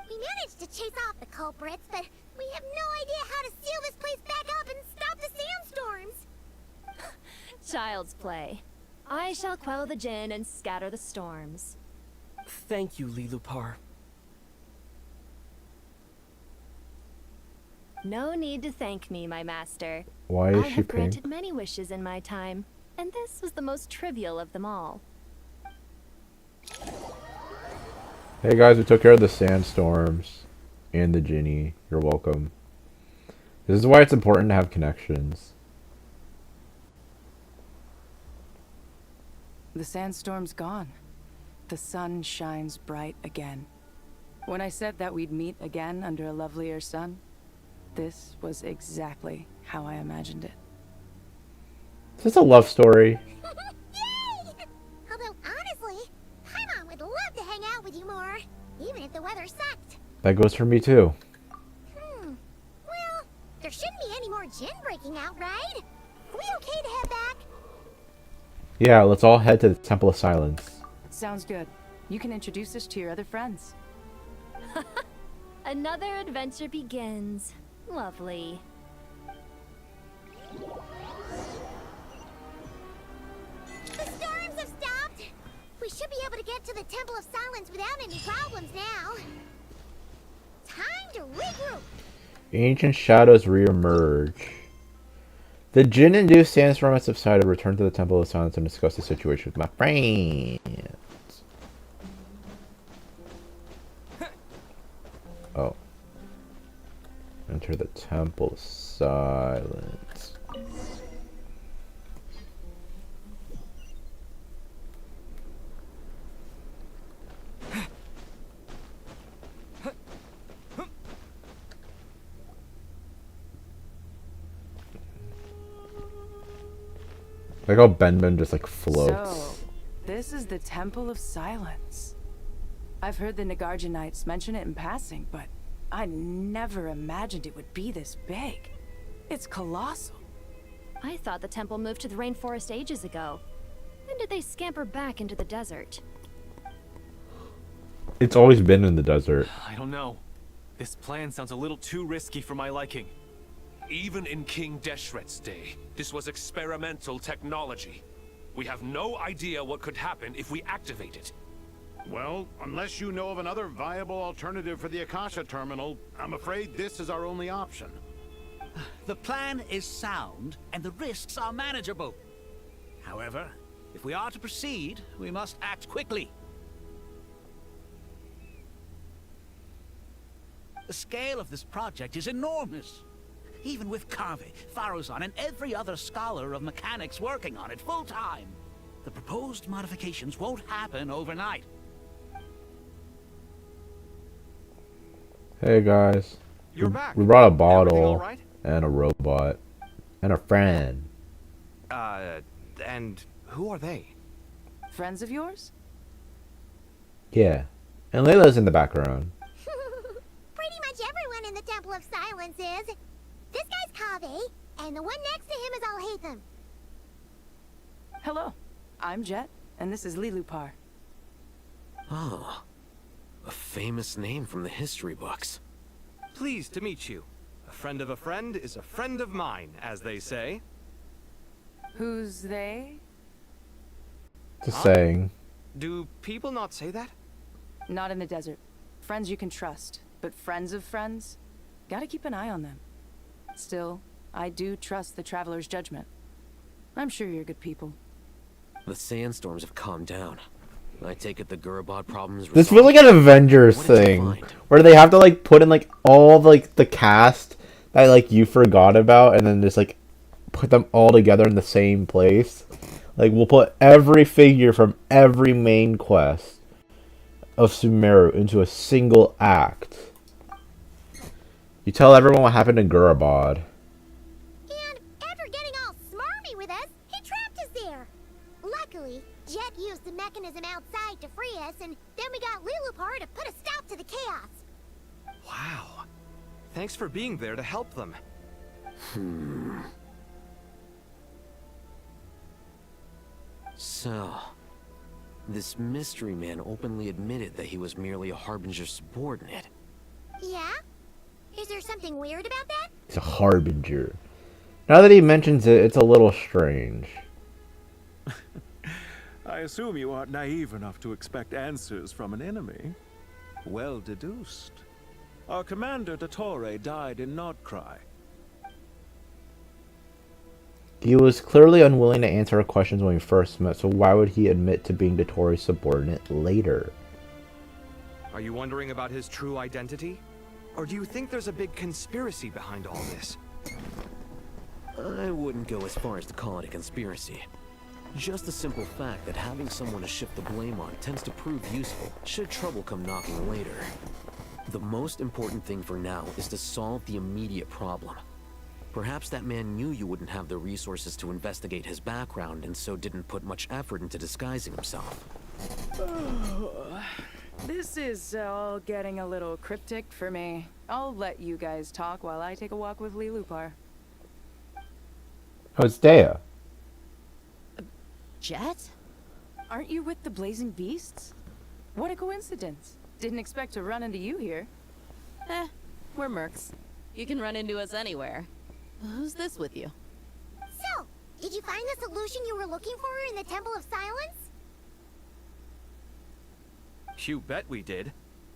We managed to chase off the culprits, but we have no idea how to seal this place back up and stop the sandstorms. Child's play. I shall quell the Jinn and scatter the storms. Thank you, Lilupar. No need to thank me, my master. Why is I she have paying? granted many wishes in my time, and this was the most trivial of them all. Hey guys, we took care of the sandstorms and the Ginny. You're welcome. This is why it's important to have connections. The sandstorm's gone. The sun shines bright again. When I said that we'd meet again under a lovelier sun, this was exactly how I imagined it. Is this a love story? Yay! Although, honestly, Paimon would love to hang out with you more, even if the weather sucked. That goes for me too. Well, there shouldn't be any more Jinn breaking out, right? Are we okay to head back? Yeah, let's all head to the Temple of Silence. Sounds good. You can introduce us to your other friends. Another adventure begins. Lovely. The storms have stopped. We should be able to get to the Temple of Silence without any problems now. Time to regroup. Ancient shadows reemerge. The Jinn-induced sandstorm has subsided. Return to the Temple of Silence and discuss the situation with my friends. Oh. Enter the Temple of Silence. Like how Benben just like floats. So, this is the Temple of Silence. I've heard the Nagarjanites mention it in passing, but I never imagined it would be this big. It's colossal. I thought the temple moved to the rainforest ages ago. When did they scamper back into the desert? It's always been in the desert. I don't know. This plan sounds a little too risky for my liking. Even in King Deshret's day, this was experimental technology. We have no idea what could happen if we activate it. Well, unless you know of another viable alternative for the Akasha terminal, I'm afraid this is our only option. The plan is sound, and the risks are manageable. However, if we are to proceed, we must act quickly. The scale of this project is enormous. Even with Carvey, Faruzan, and every other scholar of mechanics working on it full-time, the proposed modifications won't happen overnight. Hey guys. You're back. We brought a Everything bottle all right? and a robot and a friend. And who are they? Friends of yours? Yeah. And Layla's in the background. Pretty much everyone in the Temple of Silence is... This guy's Kaveh, and the one next to him is Alhaitham. Hello, I'm Jet, and this is Lilupar. Oh, a famous name from the history books. Pleased to meet you. A friend of a friend is a friend of mine, as they say. Who's they? It's a saying. Do people not say that? Not in the desert. Friends you can trust, but friends of friends? Gotta keep an eye on them. Still, I do trust the Traveler's judgment. I'm sure you're good people. The sandstorms have calmed down. I take it the Gurabod problem is This resolved. feels like an Avengers thing, where they have to like put in like all like the cast that like you forgot about, and then just like put them all together in the same place. Like we'll put every figure from every main quest of Sumeru into a single act. You tell everyone what happened to Gurabod. And after getting all smarmy with us, he trapped us there. Luckily, Jet used the mechanism outside to free us, and then we got Lilupar to put a stop to the chaos. Wow. Thanks for being there to help them. So, this mystery man openly admitted that he was merely a Harbinger subordinate. Yeah? Is there something weird about that? He's a harbinger. Now that he mentions it, it's a little strange. I assume you aren't naive enough to expect answers from an enemy. Well deduced. Our commander, Dottore, died in Nordcry. He was clearly unwilling to answer our questions when we first met, so why would he admit to being Dottore's subordinate later? Are you wondering about his true identity? Or do you think there's a big conspiracy behind all this? I wouldn't go as far as to call it a conspiracy. Just the simple fact that having someone to shift the blame on tends to prove useful, should trouble come knocking later. The most important thing for now is to solve the immediate problem. Perhaps that man knew you wouldn't have the resources to investigate his background and so didn't put much effort into disguising himself. This is all getting a little cryptic for me. I'll let you guys talk while I take a walk with Lilupar. Oh, it's Dea. Jet? Aren't you with the Blazing Beasts? What a coincidence. Didn't expect to run into you here. We're mercs. You can run into us anywhere. Who's this with you? So, did you find the solution you were looking for in the Temple of Silence? You bet we did.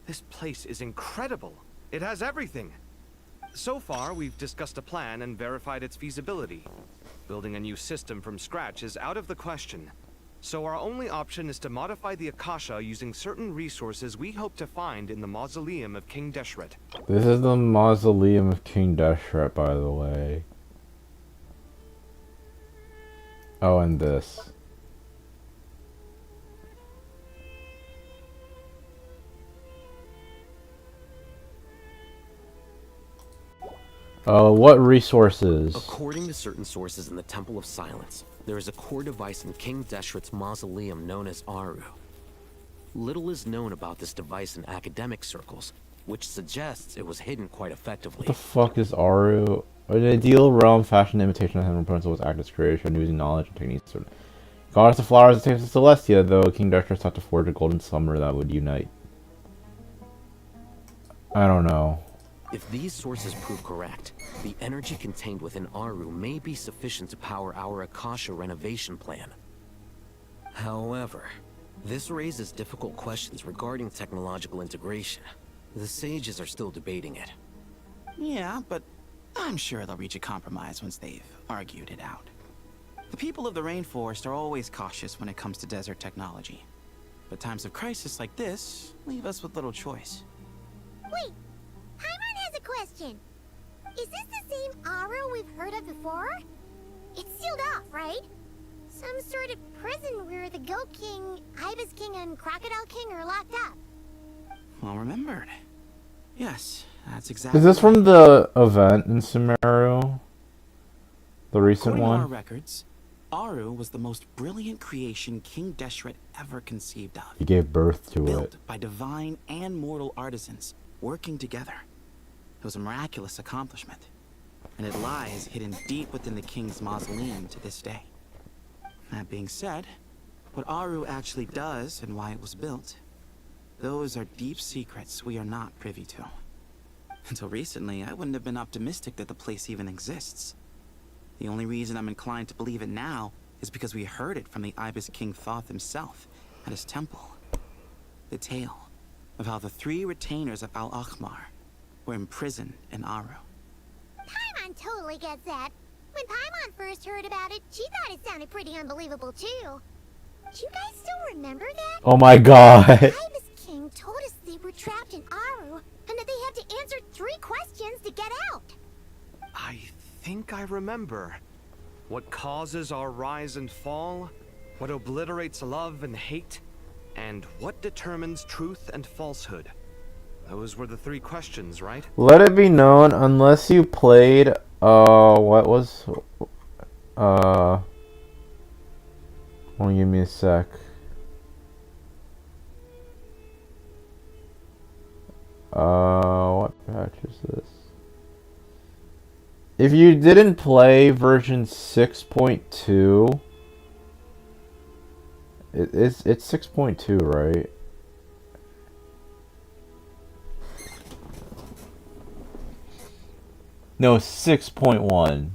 This place is incredible. It has everything. So far, we've discussed a plan and verified its feasibility. Building a new system from scratch is out of the question. So our only option is to modify the Akasha using certain resources we hope to find in the Mausoleum of King Deshret. This is the Mausoleum of King Deshret, by the way. Oh, and this. What resources? According to certain sources in the Temple of Silence, there is a core device in King Deshret's mausoleum known as Aru. Little is known about this device in academic circles, which suggests it was hidden quite effectively. What the fuck is Aru? An ideal realm fashioned imitation of him principle was Actus creation using knowledge and techniques. Goddess of flowers and taste of Celestia, though King Deshret sought to forge a golden summer that would unite. I don't know. If these sources prove correct, the energy contained within Aru may be sufficient to power our Akasha renovation plan. However, this raises difficult questions regarding technological integration. The sages are still debating it. Yeah, but I'm sure they'll reach a compromise once they've argued it out. The people of the rainforest are always cautious when it comes to desert technology. But times of crisis like this leave us with little choice. Wait, Paimon has a question. Is this the same Aru we've heard of before? It's sealed off, right? Some sort of prison where the Goat King, Ibis King, and Crocodile King are locked up. Well remembered. Yes, that's exactly. Is this from the event in Sumeru? The recent According one? to our records, Aru was the most brilliant creation King Deshret ever conceived of. He gave birth to Built it. by divine and mortal artisans working together. It was a miraculous accomplishment, and it lies hidden deep within the king's mausoleum to this day. That being said, what Aru actually does and why it was built, those are deep secrets we are not privy to. Until recently, I wouldn't have been optimistic that the place even exists. The only reason I'm inclined to believe it now is because we heard it from the Ibis King Thoth himself at his temple. The tale of how the 3 retainers of Al-Akhmar were imprisoned in Aru. Paimon totally gets that. When Paimon first heard about it, she thought it sounded pretty unbelievable too. Do you guys still remember that? Oh my god. The Ibis King told us they were trapped in Aru, and that they had to answer 3 questions to get out. I think I remember. What causes our rise and fall? What obliterates love and hate? And what determines truth and falsehood? Those were the 3 questions, right? Let it be known, unless you played, what was, give me a sec. What patch is this? If you didn't play version 6.2, it's 6.2, right? No, 6.1.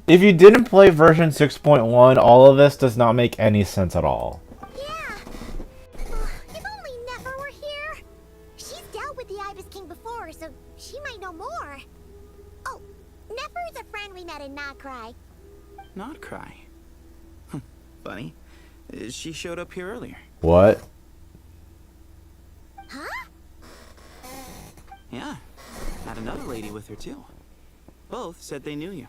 If you didn't play version 6.1, all of this does not make any sense at all. Yeah. If only Nefer were here. She's dealt with the Ibis King before, so she might know more. Oh, Nefer is a friend we met in Notcry. Notcry? Funny. She showed up here earlier. What? Huh? Yeah. Had another lady with her too. Both said they knew you.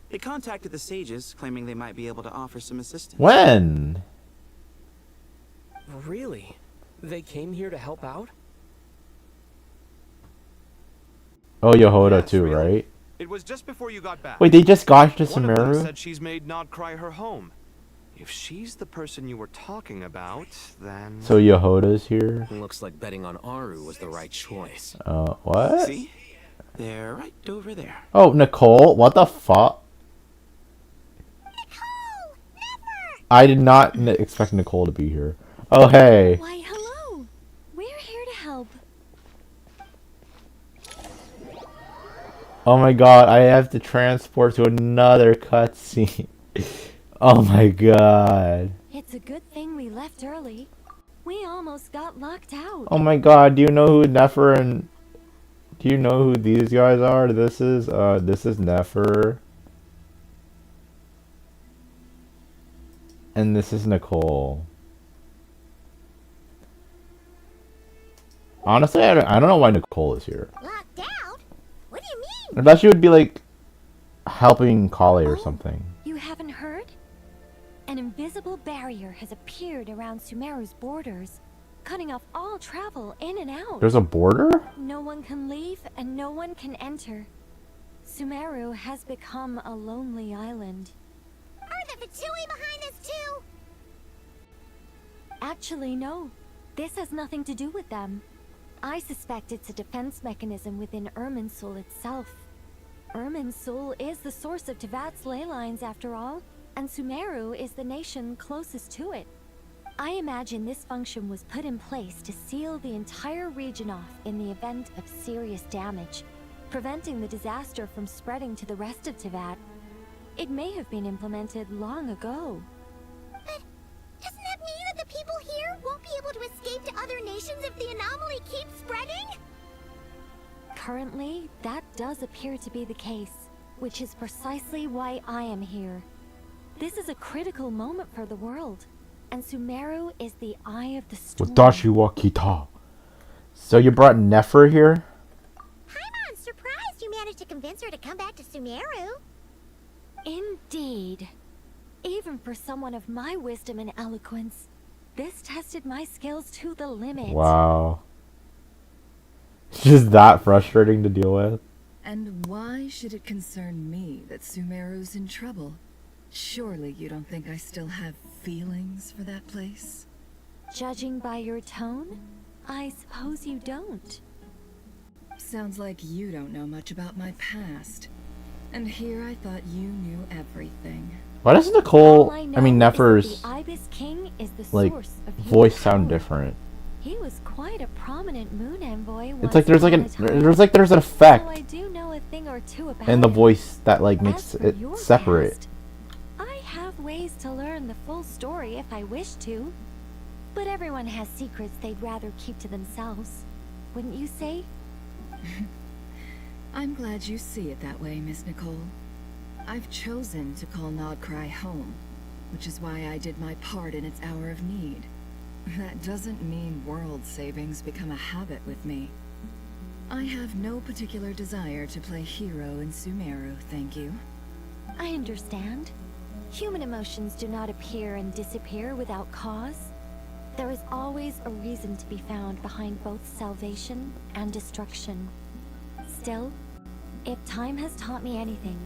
They contacted the sages, claiming they might be able to offer some assistance. When? Really? They came here to help out? Oh, Yehoda too, right? It was just before you got back. Wait, they just got to One of them Sumeru? said she's made Nodcry her home. If she's the person you were talking about, then... So Yehoda's here? Looks like betting on Aru was the right choice. What? See? They're right over there. Oh, Nicole? What the fuck? Nicole! Never! I did not expect Nicole to be here. Oh, hey. Why, hello. We're here to help. Oh my god, I have to transport to another cutscene. Oh my god. It's a good thing we left early. We almost got locked out. Oh my god, do you know who Nefer and... Do you know who these guys are? This is Nefer. And this is Nicole. Honestly, I don't know why Nicole is here. Locked out? What do you mean? I thought she would be like helping Kale or something. You haven't heard? An invisible barrier has appeared around Sumeru's borders, cutting off all travel in and out. There's a border? No one can leave and no one can enter. Sumeru has become a lonely island. Are the Fatui behind this too? Actually, no. This has nothing to do with them. I suspect it's a defense mechanism within Irminsul itself. Irminsul is the source of Tevat's ley lines after all, and Sumeru is the nation closest to it. I imagine this function was put in place to seal the entire region off in the event of serious damage, preventing the disaster from spreading to the rest of Tevat. It may have been implemented long ago. But doesn't that mean that the people here won't be able to escape to other nations if the anomaly keeps spreading? Currently, that does appear to be the case, which is precisely why I am here. This is a critical moment for the world, and Sumeru is the eye of the storm. Watashi wa kita. So you brought Nefer here? I'm surprised you managed to convince her to come back to Sumeru. Indeed. Even for someone of my wisdom and eloquence, this tested my skills to the limit. Wow. Just that frustrating to deal with. And why should it concern me that Sumeru's in trouble? Surely you don't think I still have feelings for that place? Judging by your tone, I suppose you don't. Sounds like you don't know much about my past. And here I thought you knew everything. Why does Nicole, I mean Nefer's, The Ibis King is the like, source of human voice sound power. different? He was quite a prominent moon envoy. It's like there's like an effect So I do know a thing or two about in the him. voice that like As makes for it your separate. past, I have ways to learn the full story if I wish to. But everyone has secrets they'd rather keep to themselves. Wouldn't you say? I'm glad you see it that way, Miss Nicole. I've chosen to call Nodcry home, which is why I did my part in its hour of need. That doesn't mean world savings become a habit with me. I have no particular desire to play hero in Sumeru, thank you. I understand. Human emotions do not appear and disappear without cause. There is always a reason to be found behind both salvation and destruction. Still, if time has taught me anything,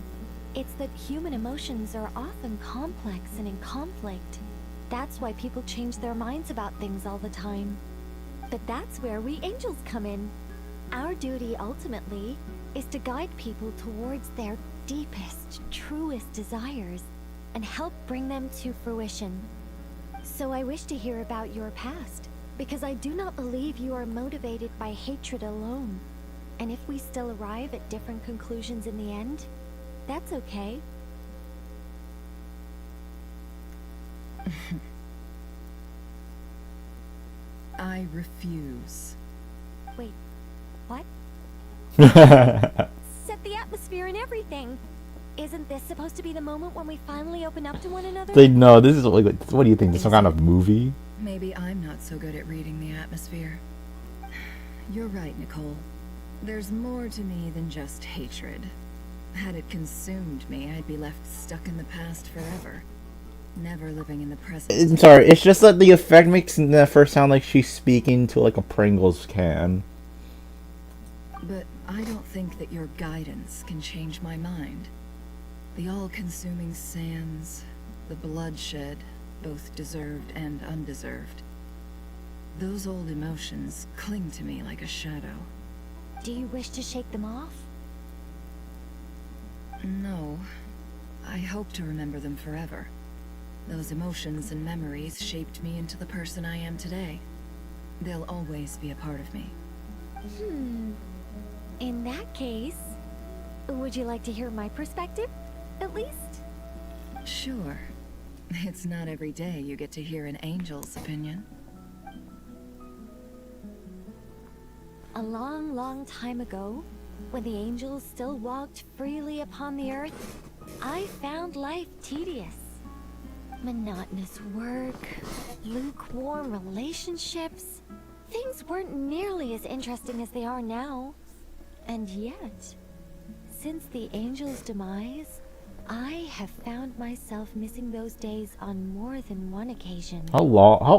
it's that human emotions are often complex and in conflict. That's why people change their minds about things all the time. But that's where we angels come in. Our duty ultimately is to guide people towards their deepest, truest desires and help bring them to fruition. So I wish to hear about your past, because I do not believe you are motivated by hatred alone. And if we still arrive at different conclusions in the end, that's okay. I refuse. Wait, what? Set the atmosphere and everything. Isn't this supposed to be the moment when we finally open up to one another? Like, no, this is like, what do you think? This is some kind of movie? Maybe I'm not so good at reading the atmosphere. You're right, Nicole. There's more to me than just hatred. Had it consumed me, I'd be left stuck in the past forever. Never living in the present. I'm sorry, it's just that the effect makes Nefer sound like she's speaking to like a Pringles can. But I don't think that your guidance can change my mind. The all-consuming sands, the bloodshed, both deserved and undeserved. Those old emotions cling to me like a shadow. Do you wish to shake them off? No. I hope to remember them forever. Those emotions and memories shaped me into the person I am today. They'll always be a part of me. In that case, would you like to hear my perspective, at least? Sure. It's not every day you get to hear an angel's opinion. A long, long time ago, when the angels still walked freely upon the earth, I found life tedious. Monotonous work, lukewarm relationships. Things weren't nearly as interesting as they are now. And yet, since the angel's demise, I have found myself missing those days on more than one occasion. How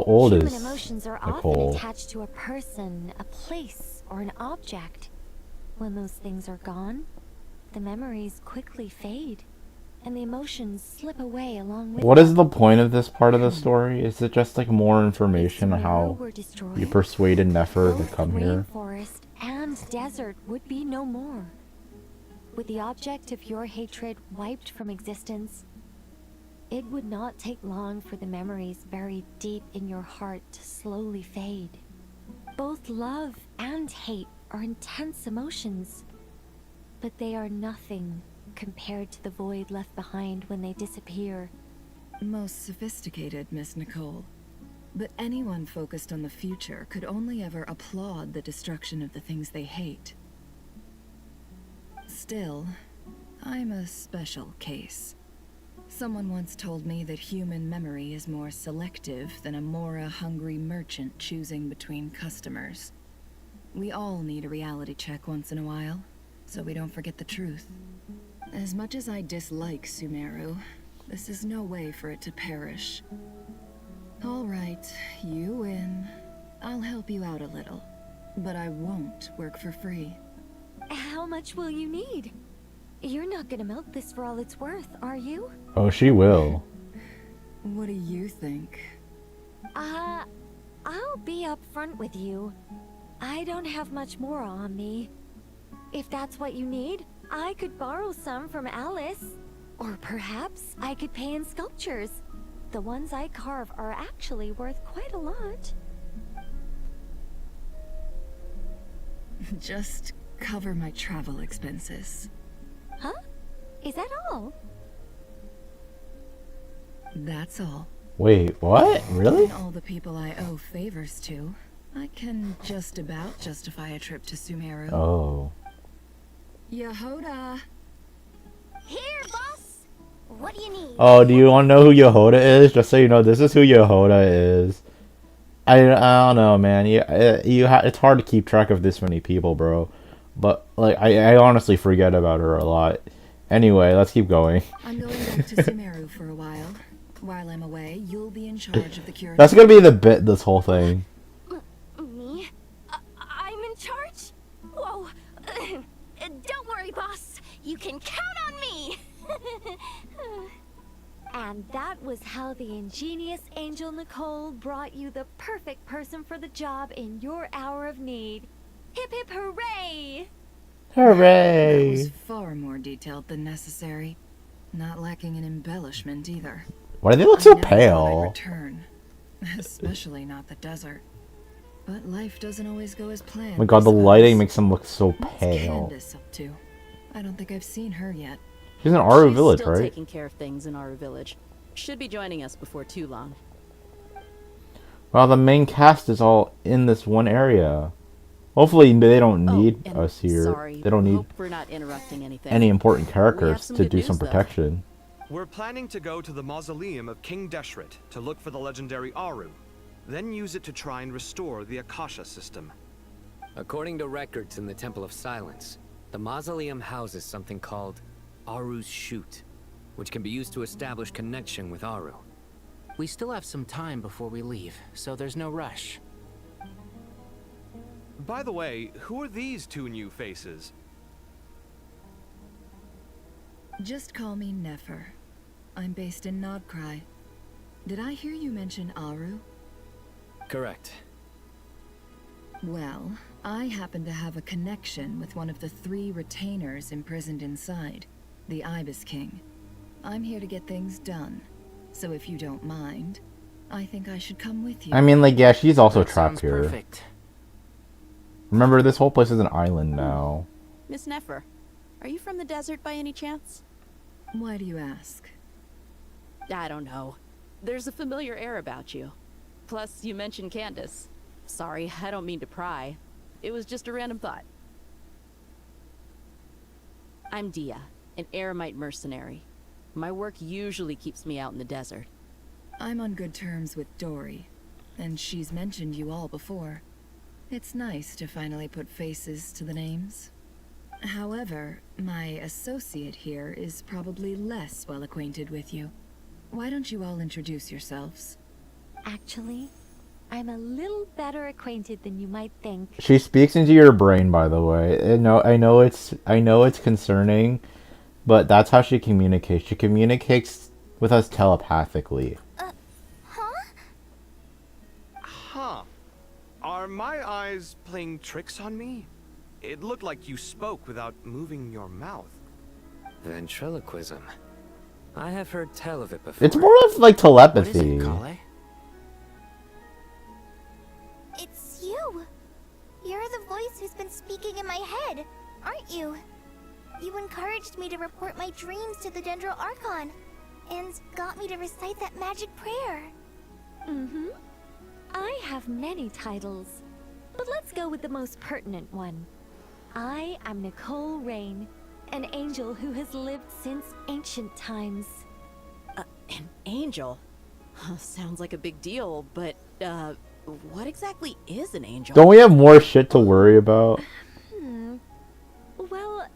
old Human is emotions are Nicole? often attached to a person, a place, or an object. When those things are gone, the memories quickly fade, and the emotions slip away along with What them. is the point of this part of the story? Is it just like more information on how were destroyed, you persuaded Nefer to both come here? rainforest and desert would be no more. With the object of your hatred wiped from existence, it would not take long for the memories buried deep in your heart to slowly fade. Both love and hate are intense emotions, but they are nothing compared to the void left behind when they disappear. Most sophisticated, Miss Nicole. But anyone focused on the future could only ever applaud the destruction of the things they hate. Still, I'm a special case. Someone once told me that human memory is more selective than a Mora-hungry merchant choosing between customers. We all need a reality check once in a while, so we don't forget the truth. As much as I dislike Sumeru, this is no way for it to perish. All right, you win. I'll help you out a little, but I won't work for free. How much will you need? You're not gonna milk this for all it's worth, are you? Oh, she will. What do you think? I'll be upfront with you. I don't have much more on me. If that's what you need, I could borrow some from Alice. Or perhaps I could pay in sculptures. The ones I carve are actually worth quite a lot. Just cover my travel expenses. Huh? Is that all? That's all. Wait, what? Really? And all the people I owe favors to, I can just about justify a trip to Sumeru. Oh. Yehoda! Here, boss! What do you need? Oh, do you want to know who Yehoda is? Just so you know, this is who Yehoda is. I don't know, man. It's hard to keep track of this many people, bro. But like, I honestly forget about her a lot. Anyway, let's keep going. I'm going back to Sumeru for a while. While I'm away, you'll be in charge of the curatorium. That's gonna be the bit. This whole thing. Me? I'm in charge? Whoa. Don't worry, boss. You can count on me. And that was how the ingenious Angel Nicole brought you the perfect person for the job in your hour of need. Hip hip hooray! Hooray! That was far more detailed than necessary. Not lacking in embellishment either. Why do they look so I never thought I'd pale? return, especially not the desert. But life doesn't always go as planned. Oh my god, the lighting makes them look so What's pale. Candace up to? I don't think I've seen her yet. She's in Aru Village, Still right? taking care of things in Aru Village. Should be joining us before too long. Wow, the main cast is all in this one area. Hopefully they don't need and us here. Sorry, They don't need hope we're not interrupting anything. any important We have characters some to good do news, some though. protection. We're planning to go to the mausoleum of King Deshret to look for the legendary Aru, then use it to try and restore the Akasha system. According to records in the Temple of Silence, the mausoleum houses something called Aru's Chute, which can be used to establish connection with Aru. We still have some time before we leave, so there's no rush. By the way, who are these two new faces? Just call me Nefer. I'm based in Nodcry. Did I hear you mention Aru? Correct. Well, I happen to have a connection with one of the 3 retainers imprisoned inside, the Ibis King. I'm here to get things done, so if you don't mind, I think I should come with you. I mean, like, yeah, she's also That trapped sounds here. perfect. Remember, this whole place is an island now. Miss Nefer, are you from the desert by any chance? Why do you ask? I don't know. There's a familiar air about you. Plus, you mentioned Candace. Sorry, I don't mean to pry. It was just a random thought. I'm Dia, an Eremite mercenary. My work usually keeps me out in the desert. I'm on good terms with Dory, and she's mentioned you all before. It's nice to finally put faces to the names. However, my associate here is probably less well acquainted with you. Why don't you all introduce yourselves? Actually, I'm a little better acquainted than you might think. She speaks into your brain, by the way. I know it's concerning, but that's how she communicates. She communicates with us telepathically. Huh. Are my eyes playing tricks on me? It looked like you spoke without moving your mouth. Ventriloquism. I have heard tell of it before. It's more of like telepathy. It's you. You're the voice who's been speaking in my head, aren't you? You encouraged me to report my dreams to the Dendro Archon, and got me to recite that magic prayer. Mm-hmm. I have many titles, but let's go with the most pertinent one. I am Nicole Rain, an angel who has lived since ancient times. An angel? Sounds like a big deal, but, what exactly is an angel? Don't we have more shit to worry about? Well,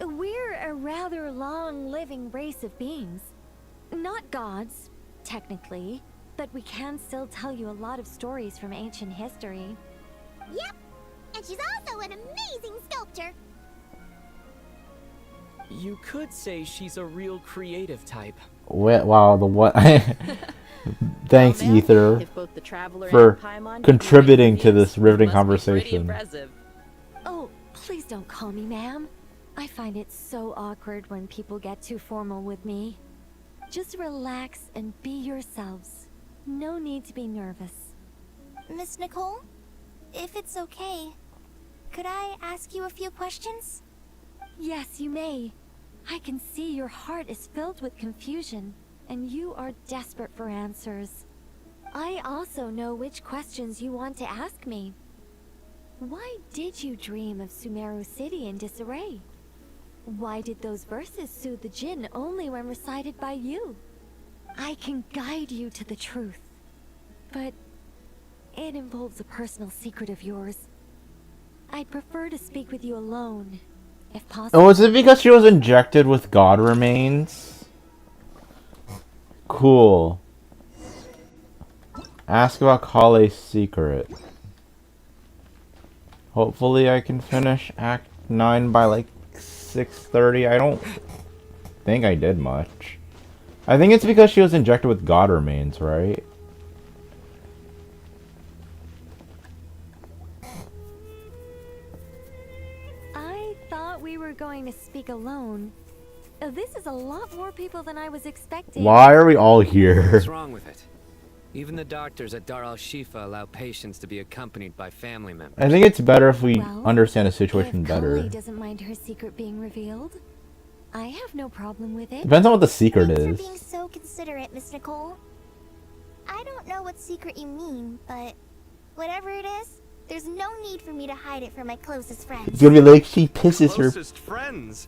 we're a rather long-living race of beings. Not gods, technically, but we can still tell you a lot of stories from ancient history. Yep, and she's also an amazing sculptor. You could say she's a real creative type. Wow, the what? Thanks, Ether, if both the Traveler for and Paimon contributing to this riveting must be pretty conversation. impressive. Oh, Please don't call me ma'am. I find it so awkward when people get too formal with me. Just relax and be yourselves. No need to be nervous. Miss Nicole, if it's okay, could I ask you a few questions? Yes, you may. I can see your heart is filled with confusion, and you are desperate for answers. I also know which questions you want to ask me. Why did you dream of Sumeru City in disarray? Why did those verses soothe the Jinn only when recited by you? I can guide you to the truth, but it involves a personal secret of yours. I'd prefer to speak with you alone, if possible. Oh, is it because she was injected with God remains? Cool. Ask about Kale's secret. Hopefully I can finish Act 9 by like 6:30. I don't think I did much. I think it's because she was injected with God remains, right? I thought we were going to speak alone. This is a lot more people than I was expecting. Why are we all here? What's wrong with it? Even the doctors at Dar al-Shifa allow patients to be accompanied by family members. I think it's better if we Well, understand the situation if better. Kale doesn't mind her secret being revealed, I have no problem with it. Depends on what the secret Thanks is. for being so considerate, Miss Nicole. I don't know what secret you mean, but whatever it is, there's no need for me to hide it from my closest friends. It's gonna be like she pisses her. Closest friends.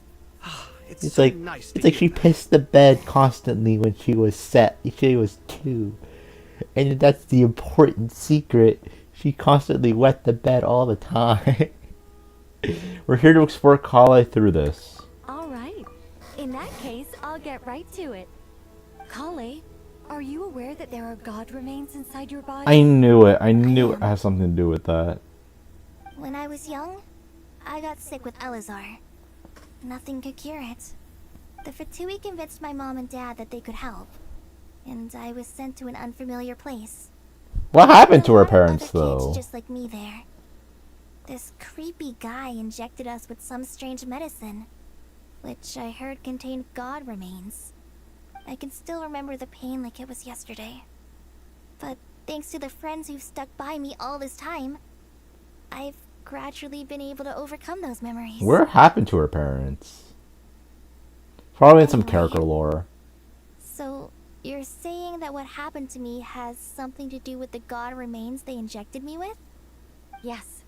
It's It's so like nice to it's like hear she that. pissed the bed constantly when she was 2, and that's the important secret. She constantly wet the bed all the time. We're here to explore Kale through this. All right. In that case, I'll get right to it. Kale, are you aware that there are God remains inside your body? I knew it. I knew it has something to do with that. When I was young, I got sick with Elazar. Nothing could cure it. The Fatui convinced my mom and dad that they could help, and I was sent to an unfamiliar place. What happened to her There were a lot of parents, other kids though? just like me there. This creepy guy injected us with some strange medicine, which I heard contained God remains. I can still remember the pain like it was yesterday. But thanks to the friends who've stuck by me all this time, I've gradually been able to overcome those memories. What happened to her parents? Probably in some character lore. So, you're saying that what happened to me has something to do with the God remains they injected me with? Yes.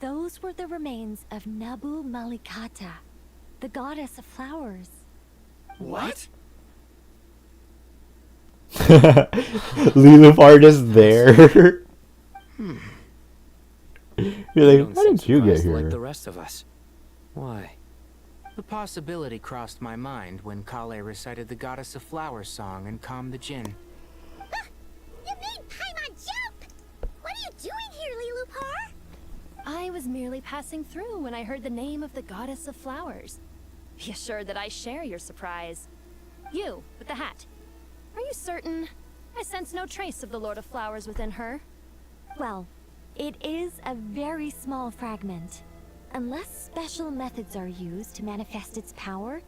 Those were the remains of Nabu Malikata, the goddess of flowers. What? Lilufar just there. You're like, how did you get Surprised like here? the rest of us. Why? The possibility crossed my mind when Kale recited the Goddess of Flowers song and calmed the Jinn. You made Paimon jump! What are you doing here, Lilupar? I was merely passing through when I heard the name of the Goddess of Flowers. Be assured that I share your surprise. You, with the hat. Are you certain? I sense no trace of the Lord of Flowers within her. Well, it is a very small fragment. Unless special methods are used to manifest its power,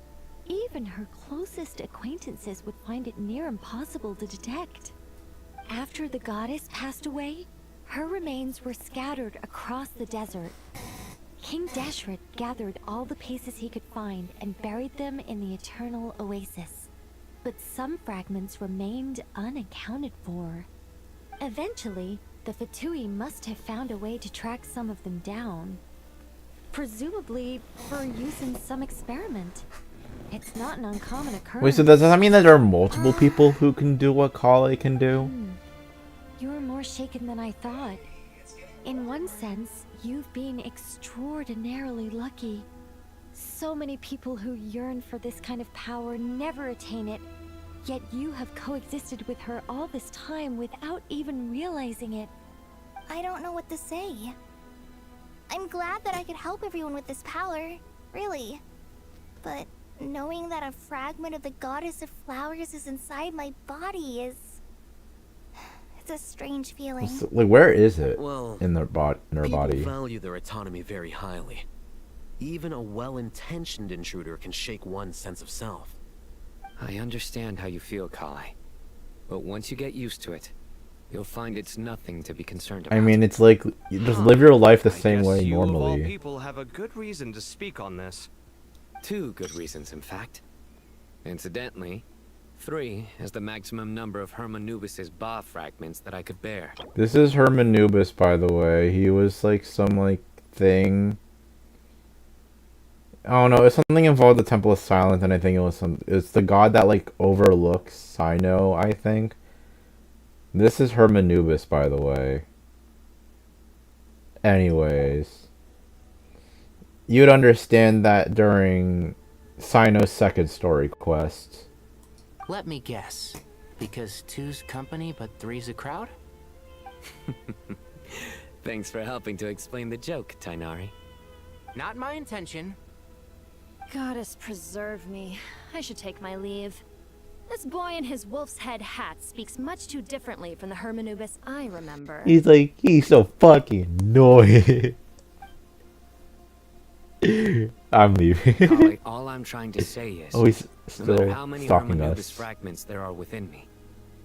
even her closest acquaintances would find it near impossible to detect. After the goddess passed away, her remains were scattered across the desert. King Deshret gathered all the pieces he could find and buried them in the Eternal Oasis. But some fragments remained unaccounted for. Eventually, the Fatui must have found a way to track some of them down. Presumably for use in some experiment. It's not an uncommon occurrence. Wait, so does that mean that there are multiple people who can do what Kale can do? You're more shaken than I thought. In one sense, you've been extraordinarily lucky. So many people who yearn for this kind of power never attain it, yet you have coexisted with her all this time without even realizing it. I don't know what to say. I'm glad that I could help everyone with this power, really. But knowing that a fragment of the Goddess of Flowers is inside my body is... It's a strange feeling. Like, where is it Well, in their people body? value their autonomy very highly. Even a well-intentioned intruder can shake one's sense of self. I understand how you feel, Kai. But once you get used to it, you'll find it's nothing to be concerned about. I mean, it's like, you just live your life the same way You of all normally. people have a good reason to speak on this. 2 good reasons, in fact. Incidentally, 3 is the maximum number of Hermanubis's Ba fragments that I could bear. This is Hermanubis, by the way. He was like some like thing. I don't know. It's something involved the Temple of Silence, and I think it was it's the god that like overlooks Sino, I think. This is Hermanubis, by the way. Anyways, you'd understand that during Sino's second story quest. Let me guess. Because 2's company, but 3's a crowd? Thanks for helping to explain the joke, Tainari. Not my intention. Goddess preserve me. I should take my leave. This boy in his wolf's head hat speaks much too differently from the Hermanubis I remember. He's like, he's so fucking annoying. I'm leaving. Colleague, all I'm trying to say is, oh, he's no matter still how many stalking Hermanubis us. fragments there are within me,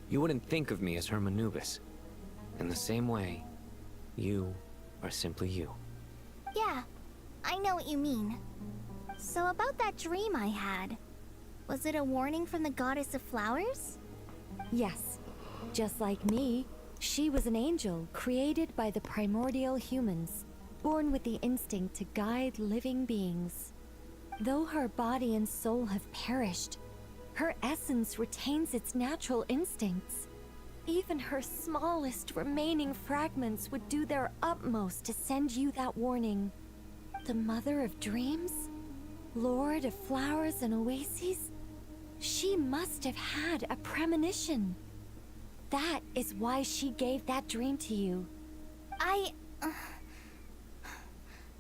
you wouldn't think of me as Hermanubis. In the same way, you are simply you. Yeah, I know what you mean. So about that dream I had, was it a warning from the goddess of flowers? Yes. Just like me, she was an angel created by the primordial humans, born with the instinct to guide living beings. Though her body and soul have perished, her essence retains its natural instincts. Even her smallest remaining fragments would do their utmost to send you that warning. The Mother of Dreams? Lord of Flowers and Oases? She must have had a premonition. That is why she gave that dream to you.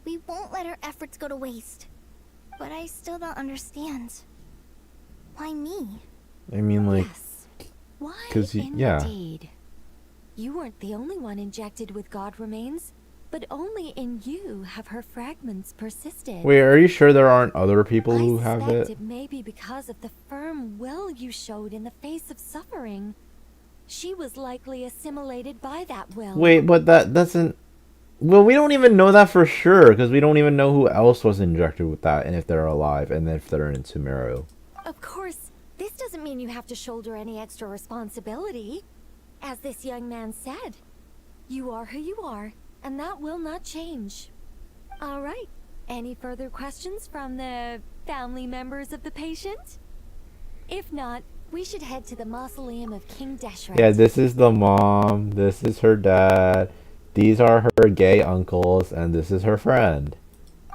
We won't let our efforts go to waste. But I still don't understand. Why me? I mean, like, Why yeah. indeed? You weren't the only one injected with god remains, but only in you have her fragments persisted. Wait, are you sure there aren't other people who I have suspect it? it may be because of the firm will you showed in the face of suffering. She was likely assimilated by that will. Wait, but that doesn't... Well, we don't even know that for sure, because we don't even know who else was injected with that, and if they're alive, and if they're in Sumeru. Of course, this doesn't mean you have to shoulder any extra responsibility. As this young man said, you are who you are, and that will not change. All right. Any further questions from the family members of the patient? If not, we should head to the mausoleum of King Deshret. Yeah, this is the mom, this is her dad, these are her gay uncles, and this is her friend.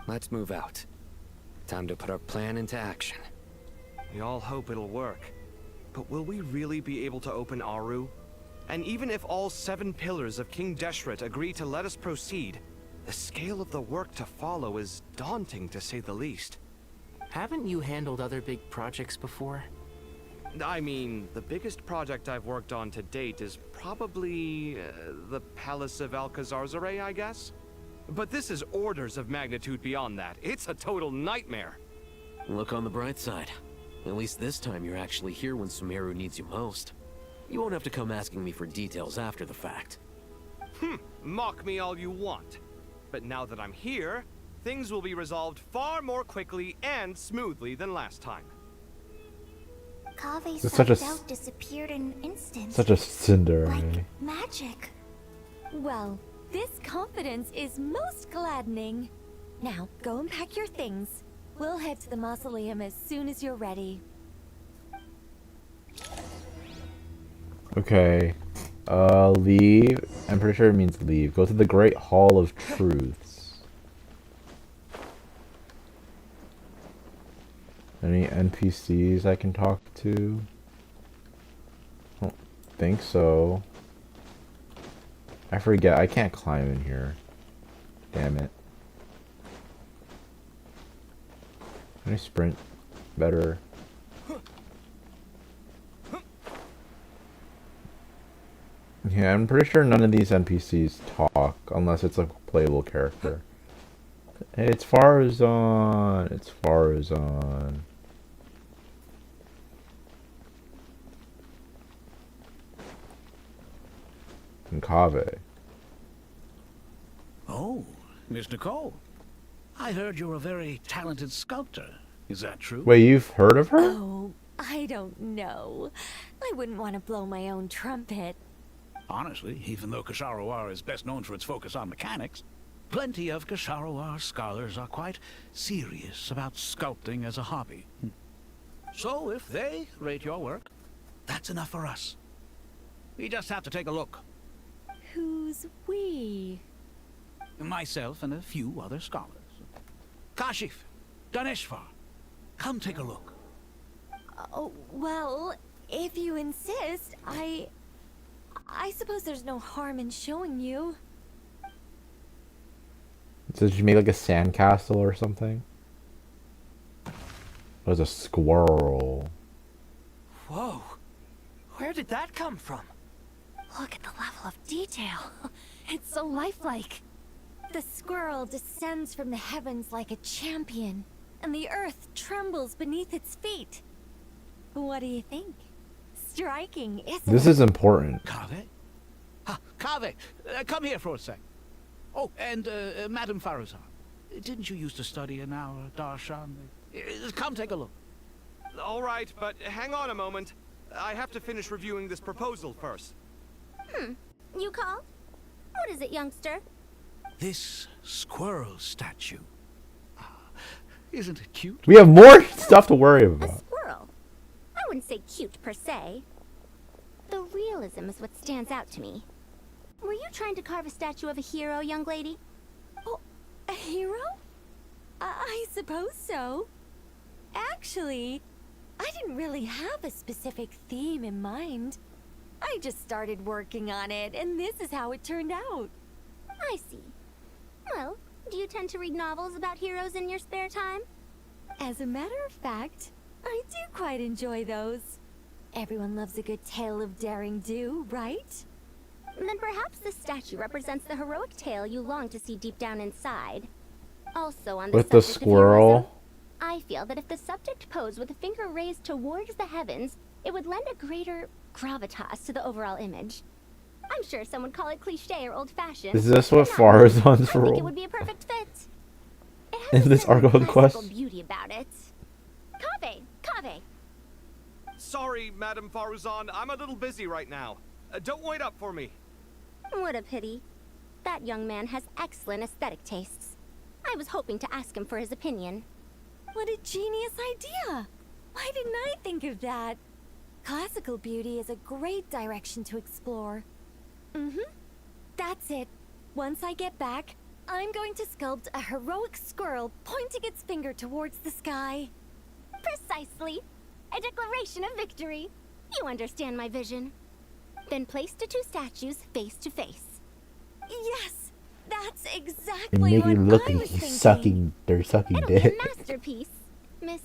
Let's move out. Time to put our plan into action. We all hope it'll work. But will we really be able to open Aru? And even if all 7 pillars of King Deshret agree to let us proceed, the scale of the work to follow is daunting to say the least. Haven't you handled other big projects before? I mean, the biggest project I've worked on to date is probably the Palace of Alcazarzaray, I guess? But this is orders of magnitude beyond that. It's a total nightmare. Look on the bright side. At least this time you're actually here when Sumeru needs you most. You won't have to come asking me for details after the fact. Mock me all you want. But now that I'm here, things will be resolved far more quickly and smoothly than last time. Kaveh It's such a self-doubt disappeared in an instant. Such a cinder. Like magic. Well, this confidence is most gladdening. Now, go and pack your things. We'll head to the mausoleum as soon as you're ready. Okay. Leave. I'm pretty sure it means leave. Go to the Great Hall of Truths. Any NPCs I can talk to? I don't think so. I forget. I can't climb in here. Damn it. Can I sprint better? Yeah, I'm pretty sure none of these NPCs talk unless it's a playable character. It's Farazan. It's Farazan. And Kaveh. Oh, Miss Nicole. I heard you're a very talented sculptor. Is that true? Wait, you've heard of her? Oh, I don't know. I wouldn't want to blow my own trumpet. Honestly, even though Kasharawar is best known for its focus on mechanics, plenty of Kasharawar scholars are quite serious about sculpting as a hobby. So if they rate your work, that's enough for us. We just have to take a look. Who's we? Myself and a few other scholars. Kashif, Daneshvar, come take a look. Oh, well, if you insist, I suppose there's no harm in showing you. So did you make like a sandcastle or something? It was a squirrel. Whoa. Where did that come from? Look at the level of detail. It's so lifelike. The squirrel descends from the heavens like a champion, and the earth trembles beneath its feet. What do you think? Striking, isn't it? This is important. Kaveh? Kaveh, come here for a sec. Oh, and Madame Farazan, didn't you used to study in our darshan? Come take a look. All right, but hang on a moment. I have to finish reviewing this proposal first. You called? What is it, youngster? This squirrel statue. Isn't it cute? We have more stuff to worry about. Squirrel. I wouldn't say cute per se. The realism is what stands out to me. Were you trying to carve a statue of a hero, young lady? Oh, a hero? I suppose so. Actually, I didn't really have a specific theme in mind. I just started working on it, and this is how it turned out. I see. Well, do you tend to read novels about heroes in your spare time? As a matter of fact, I do quite enjoy those. Everyone loves a good tale of daring do, right? Then perhaps this statue represents the heroic tale you long to see deep down inside. Also on the With the subject of squirrel? heroism, I feel that if the subject posed with a finger raised towards the heavens, it would lend a greater gravitas to the overall image. I'm sure some would call it cliché or old-fashioned. Is this what but Farazan's I think it role? would be a perfect fit. It In has this a arc of the classical quest? beauty about it. Kaveh! Sorry, Madame Faruzan, I'm a little busy right now. Don't wait up for me. What a pity. That young man has excellent aesthetic tastes. I was hoping to ask him for his opinion. What a genius idea! Why didn't I think of that? Classical beauty is a great direction to explore. That's it. Once I get back, I'm going to sculpt a heroic squirrel pointing its finger towards the sky. Precisely. A declaration of victory. You understand my vision. Then place the two statues face to face. Yes! That's And exactly make what it look I like was he's thinking. they're sucking It'll be a dick. masterpiece. Miss...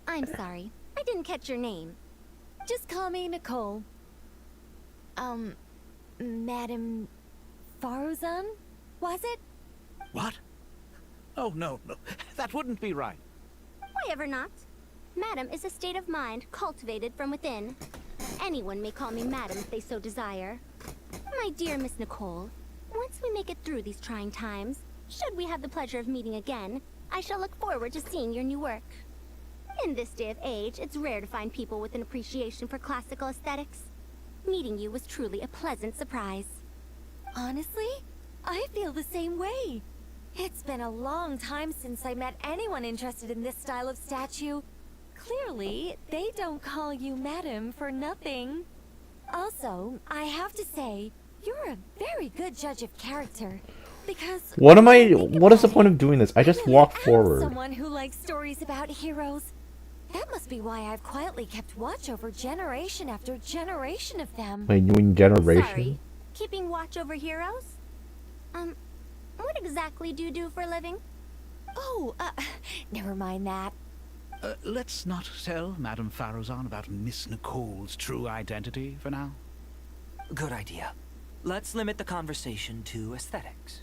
I'm sorry. I didn't catch your name. Just call me Nicole. Madame Farazan? Was it? What? Oh, no. That wouldn't be right. Why ever not? Madam is a state of mind cultivated from within. Anyone may call me Madam if they so desire. My dear Miss Nicole, once we make it through these trying times, should we have the pleasure of meeting again, I shall look forward to seeing your new work. In this day of age, it's rare to find people with an appreciation for classical aesthetics. Meeting you was truly a pleasant surprise. Honestly, I feel the same way. It's been a long time since I met anyone interested in this style of statue. Clearly, they don't call you Madam for nothing. Also, I have to say, you're a very good judge of character. Because What is the point of doing this? I just walk forward. someone who likes stories about heroes. That must be why I've quietly kept watch over generation after generation of them. Wait, you mean generation? Sorry, keeping watch over heroes? What exactly do you do for a living? Oh, never mind that. Let's not tell Madame Farazan about Miss Nicole's true identity for now. Good idea. Let's limit the conversation to aesthetics.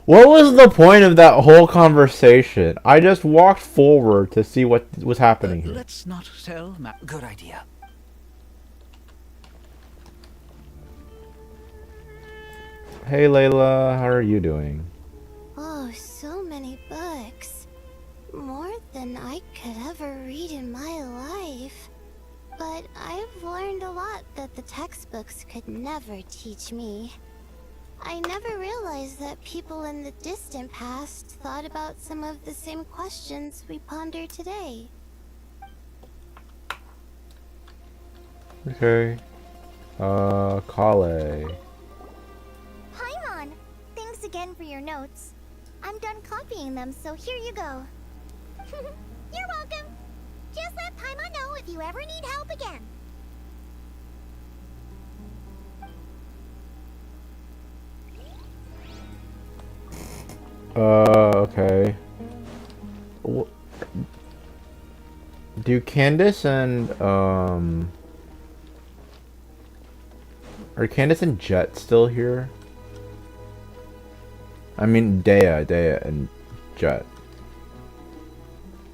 What was the point of that whole conversation? I just walked forward to see what was happening here. Let's not tell Good idea. Hey Layla, how are you doing? Oh, so many books. More than I could ever read in my life. But I've learned a lot that the textbooks could never teach me. I never realized that people in the distant past thought about some of the same questions we ponder today. Okay. Kale. Paimon! Thanks again for your notes. I'm done copying them, so here you go. You're welcome. Just let Paimon know if you ever need help again. Okay. Do Candace and, are Candace and Jet still here? I mean, Dea and Jet.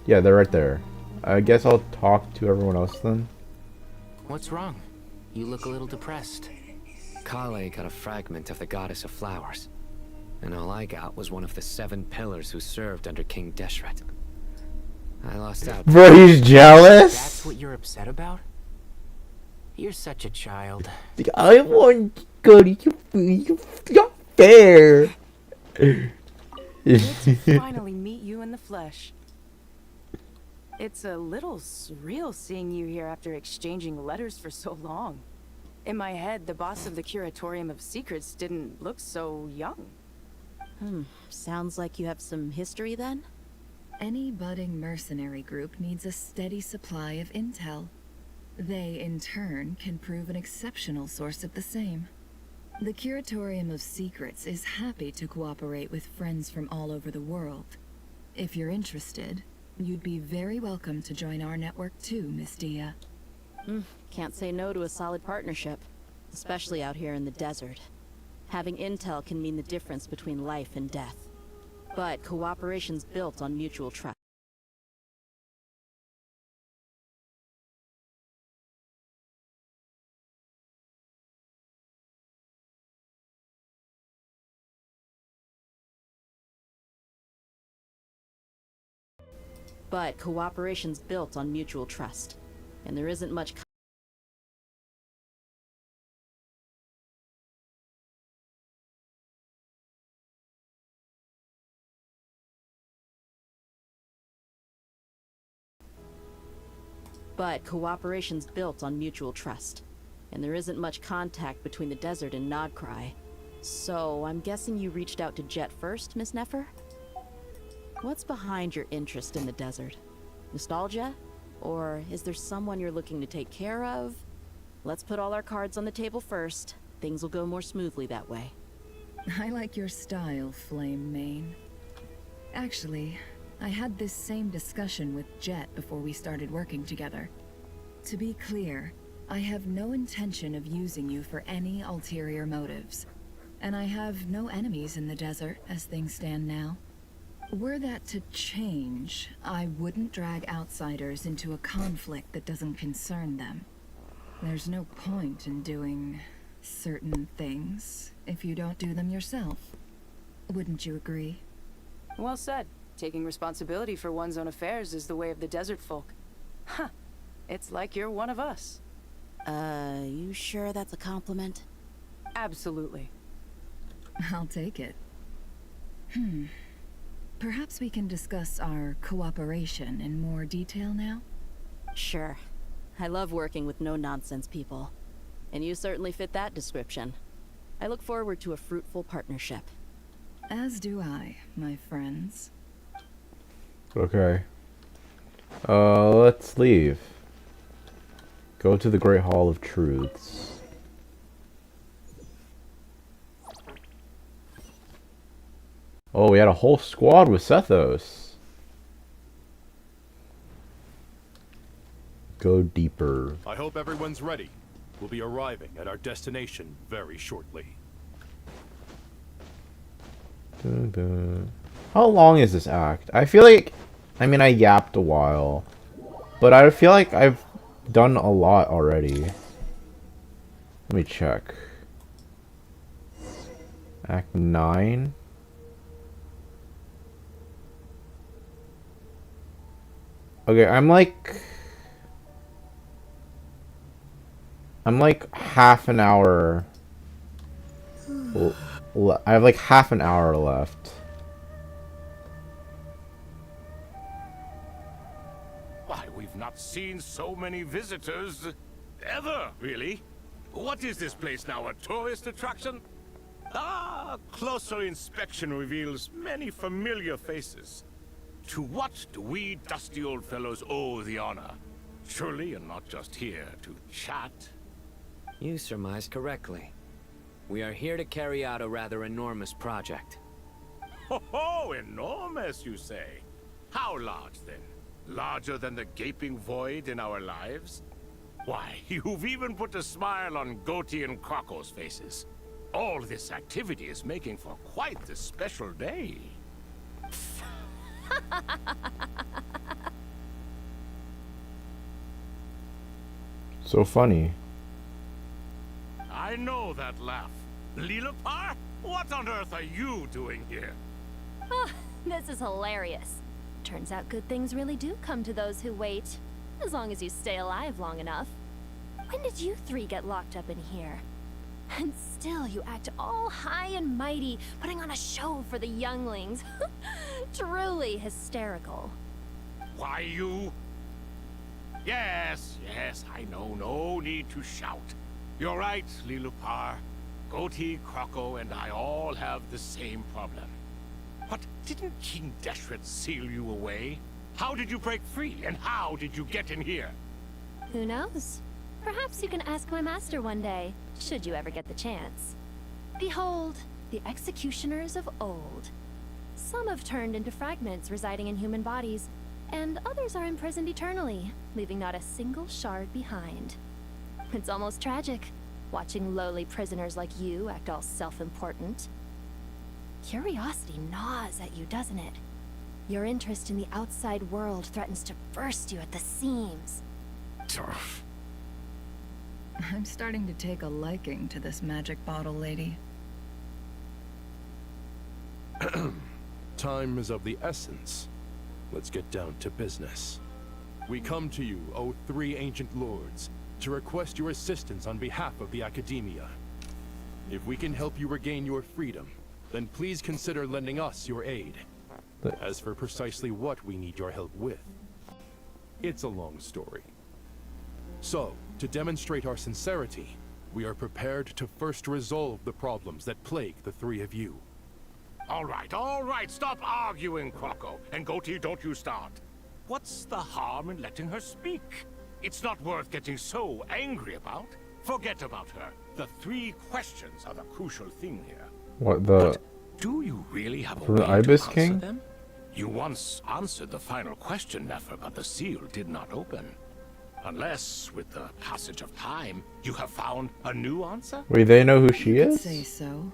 Yeah, they're right there. I guess I'll talk to everyone else then. What's wrong? You look a little depressed. Kale got a fragment of the Goddess of Flowers, and all I got was one of the 7 pillars who served under King Deshret. I lost out. Bro, he's jealous? That's what you're upset about? You're such a child. I want to go to you're fair. Good to finally meet you in the flesh. It's a little surreal seeing you here after exchanging letters for so long. In my head, the boss of the Curatorium of Secrets didn't look so young. Sounds like you have some history then? Any budding mercenary group needs a steady supply of intel. They, in turn, can prove an exceptional source of the same. The Curatorium of Secrets is happy to cooperate with friends from all over the world. If you're interested, you'd be very welcome to join our network too, Miss Dia. Can't say no to a solid partnership, especially out here in the desert. Having intel can mean the difference between life and death. But cooperation's built on mutual trust. But cooperation's built on mutual trust, and there isn't much But cooperation's built on mutual trust, and there isn't much contact between the desert and Nodcry. So, I'm guessing you reached out to Jet first, Miss Nefer? What's behind your interest in the desert? Nostalgia? Or is there someone you're looking to take care of? Let's put all our cards on the table first. Things will go more smoothly that way. I like your style, Flame Mane. Actually, I had this same discussion with Jet before we started working together. To be clear, I have no intention of using you for any ulterior motives. And I have no enemies in the desert as things stand now. Were that to change, I wouldn't drag outsiders into a conflict that doesn't concern them. There's no point in doing certain things if you don't do them yourself. Wouldn't you agree? Well said. Taking responsibility for one's own affairs is the way of the desert folk. Huh. It's like you're one of us. You sure that's a compliment? Absolutely. I'll take it. Perhaps we can discuss our cooperation in more detail now? Sure. I love working with no-nonsense people. And you certainly fit that description. I look forward to a fruitful partnership. As do I, my friends. Okay. Let's leave. Go to the Great Hall of Truths. Oh, we had a whole squad with Sethos. Go deeper. I hope everyone's ready. We'll be arriving at our destination very shortly. Dun, dun. How long is this act? I feel like, I mean, I yapped a while, but I feel like I've done a lot already. Let me check. Act 9. Okay, I'm like half an hour. I have like half an hour left. Why, we've not seen so many visitors ever, really. What is this place now, a tourist attraction? Ah, closer inspection reveals many familiar faces. To what do we dusty old fellows owe the honor? Surely you're not just here to chat. You surmise correctly. We are here to carry out a rather enormous project. Ho, enormous, you say? How large, then? Larger than the gaping void in our lives? Why, you've even put a smile on Goatee and Crocco's faces. All this activity is making for quite the special day. So funny. I know that laugh. Lilipar? What on earth are you doing here? Oh, this is hilarious. Turns out good things really do come to those who wait. As long as you stay alive long enough. When did you three get locked up in here? And still you act all high and mighty, putting on a show for the younglings. Truly hysterical. Why, you... Yes, I know. No need to shout. You're right, Lilipar. Goatee, Crocco, and I all have the same problem. But didn't King Deshret seal you away? How did you break free, and how did you get in here? Who knows? Perhaps you can ask my master one day, should you ever get the chance. Behold, the executioners of old. Some have turned into fragments residing in human bodies, and others are imprisoned eternally, leaving not a single shard behind. It's almost tragic, watching lowly prisoners like you act all self-important. Curiosity gnaws at you, doesn't it? Your interest in the outside world threatens to burst you at the seams. I'm starting to take a liking to this magic bottle lady. Time is of the essence. Let's get down to business. We come to you, O three ancient lords, to request your assistance on behalf of the Academia. If we can help you regain your freedom, then please consider lending us your aid. As for precisely what we need your help with, it's a long story. So, to demonstrate our sincerity, we are prepared to first resolve the problems that plague the three of you. All right, stop arguing, Crocco. And Goatee, don't you start. What's the harm in letting her speak? It's not worth getting so angry about. Forget about her. The three questions are the crucial thing here. What, the... Do you really have a From way the to Ibis answer King? them? You once answered the final question, Nefer, but the seal did not open. Unless, with the passage of time, you have found a new answer? Wait, they know who she I'd is? say so.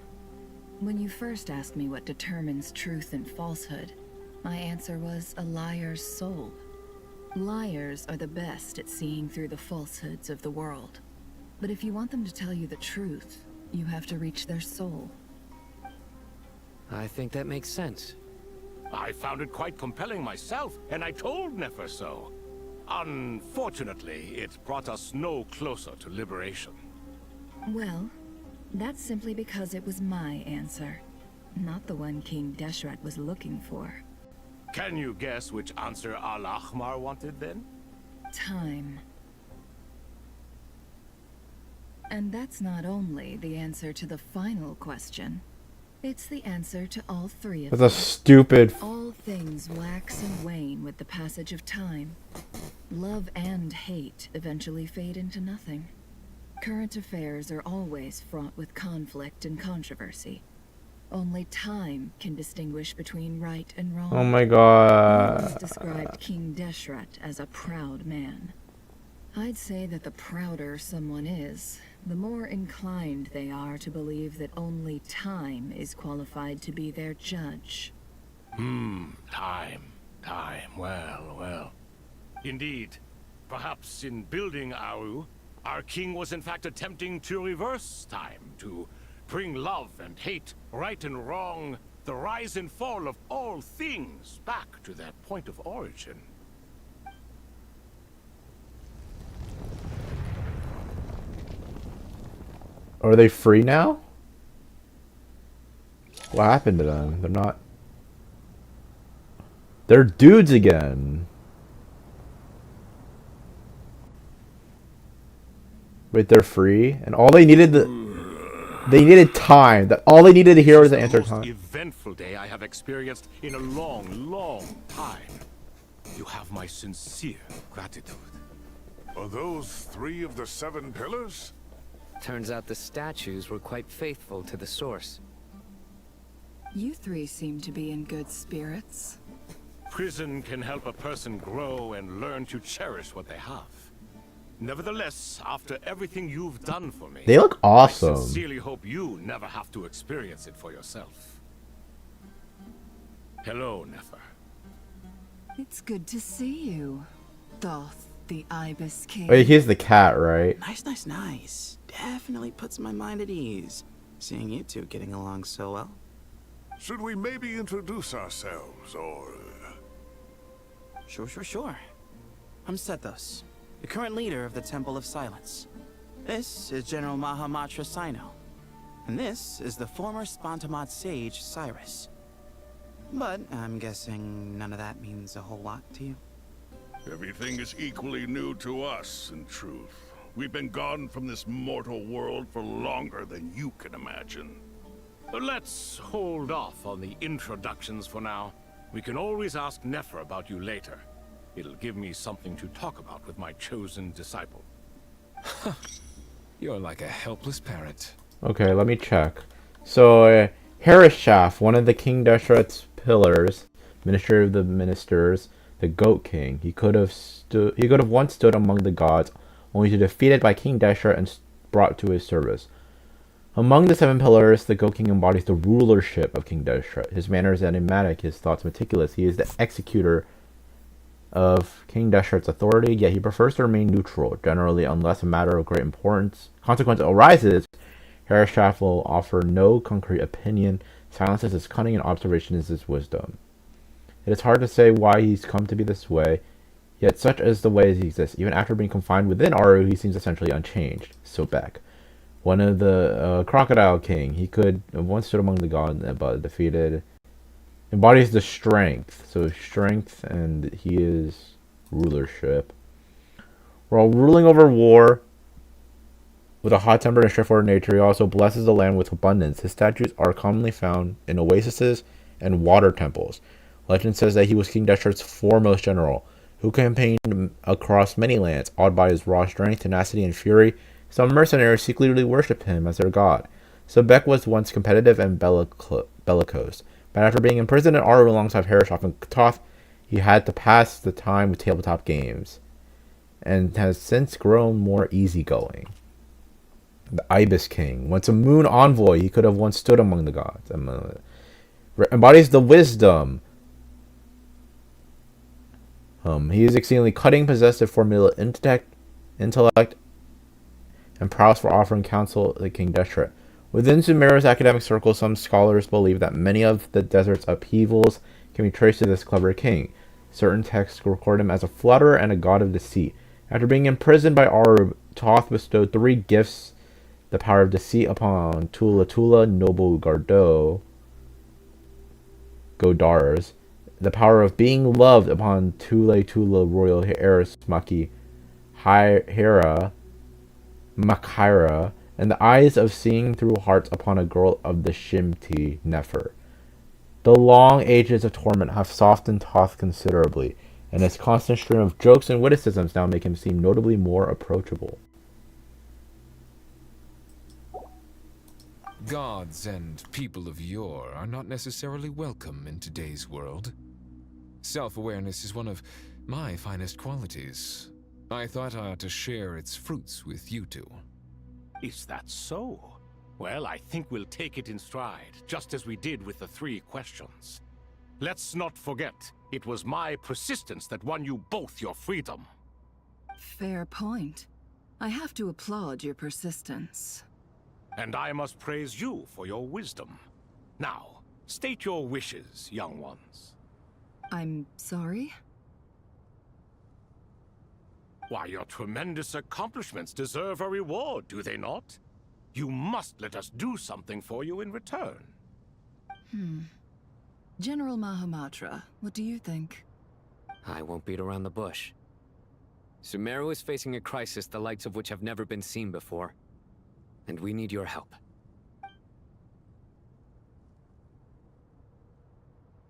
When you first asked me what determines truth and falsehood, my answer was a liar's soul. Liars are the best at seeing through the falsehoods of the world. But if you want them to tell you the truth, you have to reach their soul. I think that makes sense. I found it quite compelling myself, and I told Nefer so. Unfortunately, it brought us no closer to liberation. Well, that's simply because it was my answer, not the one King Deshret was looking for. Can you guess which answer Al-Ahmar wanted then? Time. And that's not only the answer to the final question. It's the answer to all three of them. That's a stupid... All things wax and wane with the passage of time. Love and hate eventually fade into nothing. Current affairs are always fraught with conflict and controversy. Only time can distinguish between right and wrong. Oh my god. Once described King Deshret as a proud man. I'd say that the prouder someone is, the more inclined they are to believe that only time is qualified to be their judge. Time. Well. Indeed. Perhaps in building Aru, our king was in fact attempting to reverse time, to bring love and hate, right and wrong, the rise and fall of all things back to their point of origin. Are they free now? What happened to them? They're not... They're dudes again. Wait, they're free? And all they needed they needed time. That all they needed to hear was the answer time. Eventful day I have experienced in a long time. You have my sincere gratitude. Are those 3 of the 7 pillars? Turns out the statues were quite faithful to the source. You 3 seem to be in good spirits. Prison can help a person grow and learn to cherish what they have. Nevertheless, after everything you've done for me, they look awesome. I sincerely hope you never have to experience it for yourself. Hello, Nefer. It's good to see you, Thoth, the Ibis King. Wait, he's the cat, right? Nice. Definitely puts my mind at ease, seeing you 2 getting along so well. Should we maybe introduce ourselves, or... Sure. I'm Sethos, the current leader of the Temple of Silence. This is General Mahamatra Sino, and this is the former Spantamot sage, Cyrus. But I'm guessing none of that means a whole lot to you. Everything is equally new to us, in truth. We've been gone from this mortal world for longer than you can imagine. Let's hold off on the introductions for now. We can always ask Nefer about you later. It'll give me something to talk about with my chosen disciple. You're like a helpless parrot. Okay, let me check. So, Harishaf, one of the King Deshret's pillars, Minister of the Ministers, the Goat King. He could have once stood among the gods, only to be defeated by King Deshret and brought to his service. Among the 7 pillars, the Goat King embodies the rulership of King Deshret. His manners enigmatic, his thoughts meticulous. He is the executor of King Deshret's authority, yet he prefers to remain neutral. Generally, unless a matter of great consequence arises, Harishaf will offer no concrete opinion. Silence is his cunning and observation is his wisdom. It is hard to say why he's come to be this way, yet such is the way he exists. Even after being confined within Aru, he seems essentially unchanged. Sobek, one of the Crocodile King, he could have once stood among the gods, but defeated. Embodies the strength. So strength, and he is rulership. While ruling over war with a hot-tempered and straightforward nature, he also blesses the land with abundance. His statues are commonly found in oases and water temples. Legend says that he was King Deshret's foremost general, who campaigned across many lands. Awed by his raw strength, tenacity, and fury, some mercenaries secretly worshipped him as their god. Sobek was once competitive and bellicose, but after being imprisoned in Aru alongside Harishaf and Thoth, he had to pass the time with tabletop games, and has since grown more easygoing. The Ibis King, once a moon envoy, he could have once stood among the gods. Embodies the wisdom. He is exceedingly cutting, possessive, formula, intellect, and prowess for offering counsel to King Deshret. Within Sumeru's academic circles, some scholars believe that many of the desert's upheavals can be traced to this clever king. Certain texts record him as a flatterer and a god of deceit. After being imprisoned by Aru, Thoth bestowed 3 gifts: the power of deceit upon Tula noble Godars, the power of being loved upon Tula royal heiress Makhaira, and the eyes of seeing through hearts upon a girl of the Shimti Nefer. The long ages of torment have softened Thoth considerably, and his constant stream of jokes and witticisms now make him seem notably more approachable. Gods and people of yore are not necessarily welcome in today's world. Self-awareness is one of my finest qualities. I thought I ought to share its fruits with you 2. Is that so? Well, I think we'll take it in stride, just as we did with the 3 questions. Let's not forget, it was my persistence that won you both your freedom. Fair point. I have to applaud your persistence. And I must praise you for your wisdom. Now, state your wishes, young ones. I'm sorry? Why, your tremendous accomplishments deserve a reward, do they not? You must let us do something for you in return. General Mahamatra, what do you think? I won't beat around the bush. Sumeru is facing a crisis the likes of which have never been seen before. And we need your help.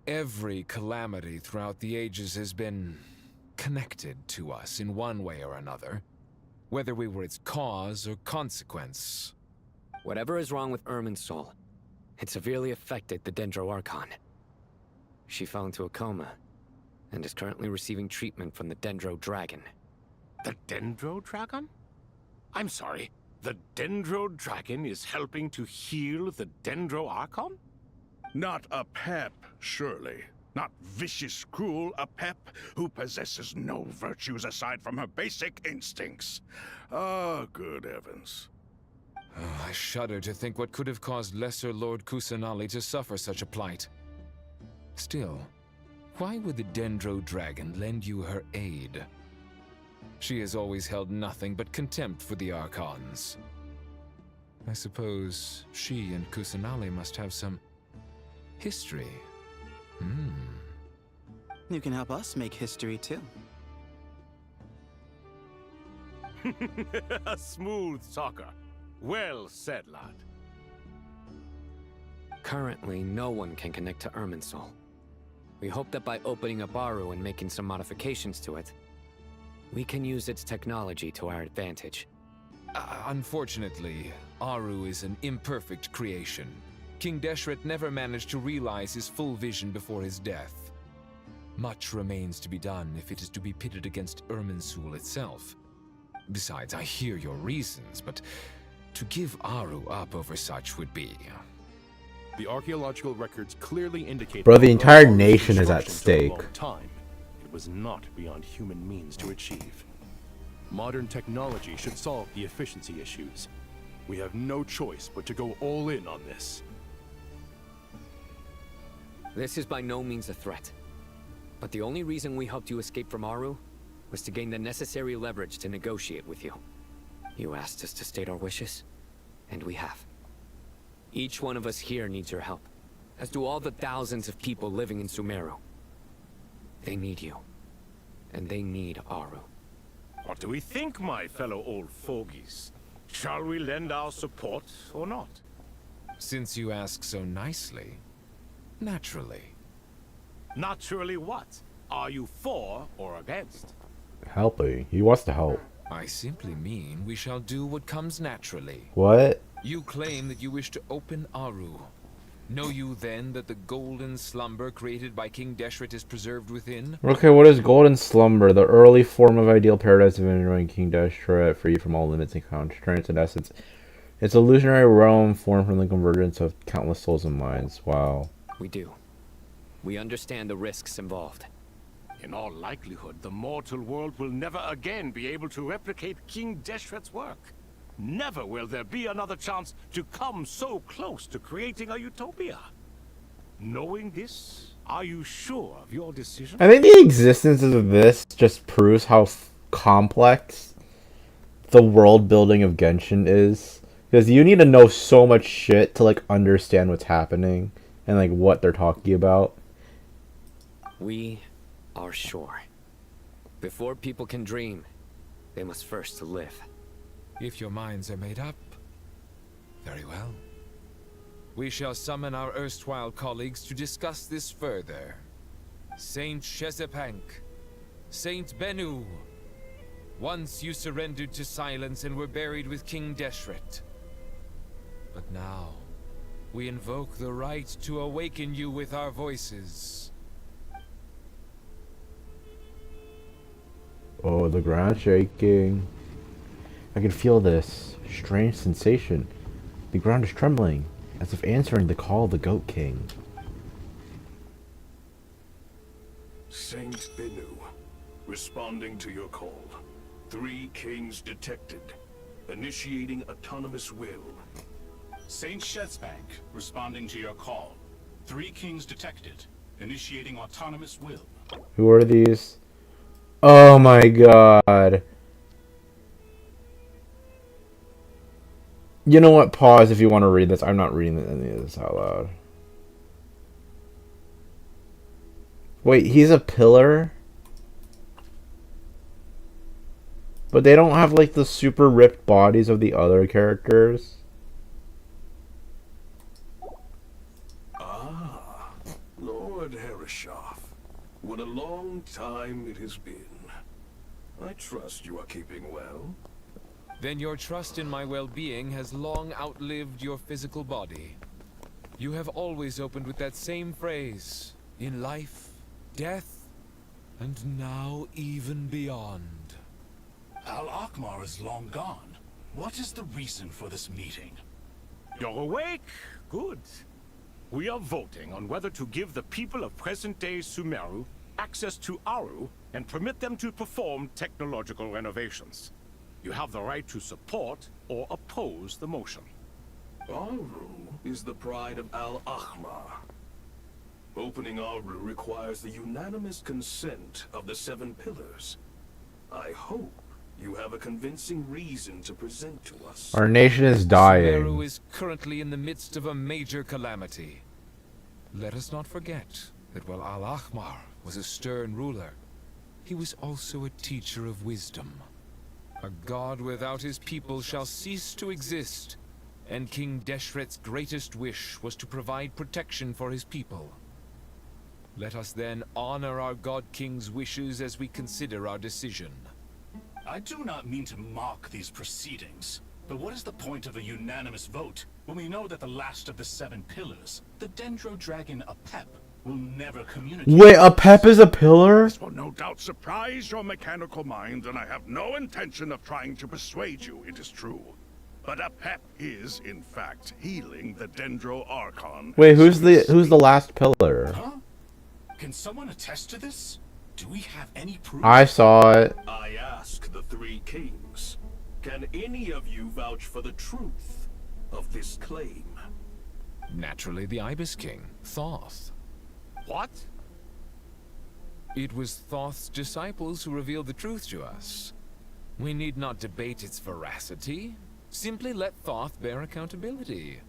Every calamity throughout the ages has been connected to us in one way or another, whether we were its cause or consequence. Whatever is wrong with Irminsul, it severely affected the Dendro Archon. She fell into a coma, and is currently receiving treatment from the Dendro Dragon. The Dendro Dragon? I'm sorry, the Dendro Dragon is helping to heal the Dendro Archon? Not a pep, surely. Not vicious, cruel, a pep who possesses no virtues aside from her basic instincts. Ah, good heavens. Oh, I shudder to think what could have caused Lesser Lord Kusanali to suffer such a plight. Still, why would the Dendro Dragon lend you her aid? She has always held nothing but contempt for the Archons. I suppose she and Kusanali must have some history. You can help us make history too. A smooth talker. Well said, lad. Currently, no one can connect to Irminsul. We hope that by opening up Aru and making some modifications to it, we can use its technology to our advantage. Unfortunately, Aru is an imperfect creation. King Deshret never managed to realize his full vision before his death. Much remains to be done if it is to be pitted against Irminsul itself. Besides, I hear your reasons, but to give Aru up over such would be... The archaeological records clearly indicate... Bro, the entire nation is at stake. It was not beyond human means to achieve. Modern technology should solve the efficiency issues. We have no choice but to go all in on this. This is by no means a threat. But the only reason we helped you escape from Aru was to gain the necessary leverage to negotiate with you. You asked us to state our wishes, and we have. Each one of us here needs your help, as do all the thousands of people living in Sumeru. They need you, and they need Aru. What do we think, my fellow old fogies? Shall we lend our support or not? Since you ask so nicely, naturally. Naturally what? Are you for or against? Helping. He wants to help. I simply mean we shall do what comes naturally. What? You claim that you wish to open Aru. Know you then that the golden slumber created by King Deshret is preserved within? Okay, what is golden slumber? The early form of ideal paradise of enjoying King Deshret, free from all limits and constraints. In essence, it's an illusionary realm formed from the convergence of countless souls and minds. Wow. We do. We understand the risks involved. In all likelihood, the mortal world will never again be able to replicate King Deshret's work. Never will there be another chance to come so close to creating a utopia. Knowing this, are you sure of your decision? I think the existence of this just proves how complex the world building of Genshin is. Because you need to know so much shit to like understand what's happening and like what they're talking about. We are sure. Before people can dream, they must first live. If your minds are made up, very well. We shall summon our erstwhile colleagues to discuss this further. Saint Shezepank, Saint Bennu, once you surrendered to silence and were buried with King Deshret. But now, we invoke the right to awaken you with our voices. Oh, the ground shaking. I can feel this strange sensation. The ground is trembling, as if answering the call of the Goat King. Saint Binu, responding to your call. 3 kings detected. Initiating autonomous will. Saint Shezbank, responding to your call. 3 kings detected. Initiating autonomous will. Who are these? Oh my god. You know what? Pause if you want to read this. I'm not reading any of this out loud. Wait, he's a pillar? But they don't have like the super ripped bodies of the other characters? Ah, Lord Herreshoff. What a long time it has been. I trust you are keeping well. Then your trust in my well-being has long outlived your physical body. You have always opened with that same phrase, in life, death, and now even beyond. Al-Akmar is long gone. What is the reason for this meeting? You're awake? Good. We are voting on whether to give the people of present-day Sumeru access to Aru and permit them to perform technological renovations. You have the right to support or oppose the motion. Aru is the pride of Al-Ahmar. Opening Aru requires the unanimous consent of the 7 pillars. I hope you have a convincing reason to present to us. Our nation is Sumeru dying. is currently in the midst of a major calamity. Let us not forget that while Al-Ahmar was a stern ruler, he was also a teacher of wisdom. A god without his people shall cease to exist, and King Deshret's greatest wish was to provide protection for his people. Let us then honor our God King's wishes as we consider our decision. I do not mean to mock these proceedings, but what is the point of a unanimous vote when we know that the last of the 7 pillars, the Dendro Dragon Apep, will never communicate? Wait, a Pep is a pillar? This will no doubt surprise your mechanical mind, and I have no intention of trying to persuade you it is true. But Apep is, in fact, healing the Dendro Archon. Wait, who's the last pillar? Huh? Can someone attest to this? Do we have any proof? I saw it. I ask the 3 kings, can any of you vouch for the truth of this claim? Naturally, the Ibis King, Thoth. What? It was Thoth's disciples who revealed the truth to us. We need not debate its veracity. Simply let Thoth bear accountability.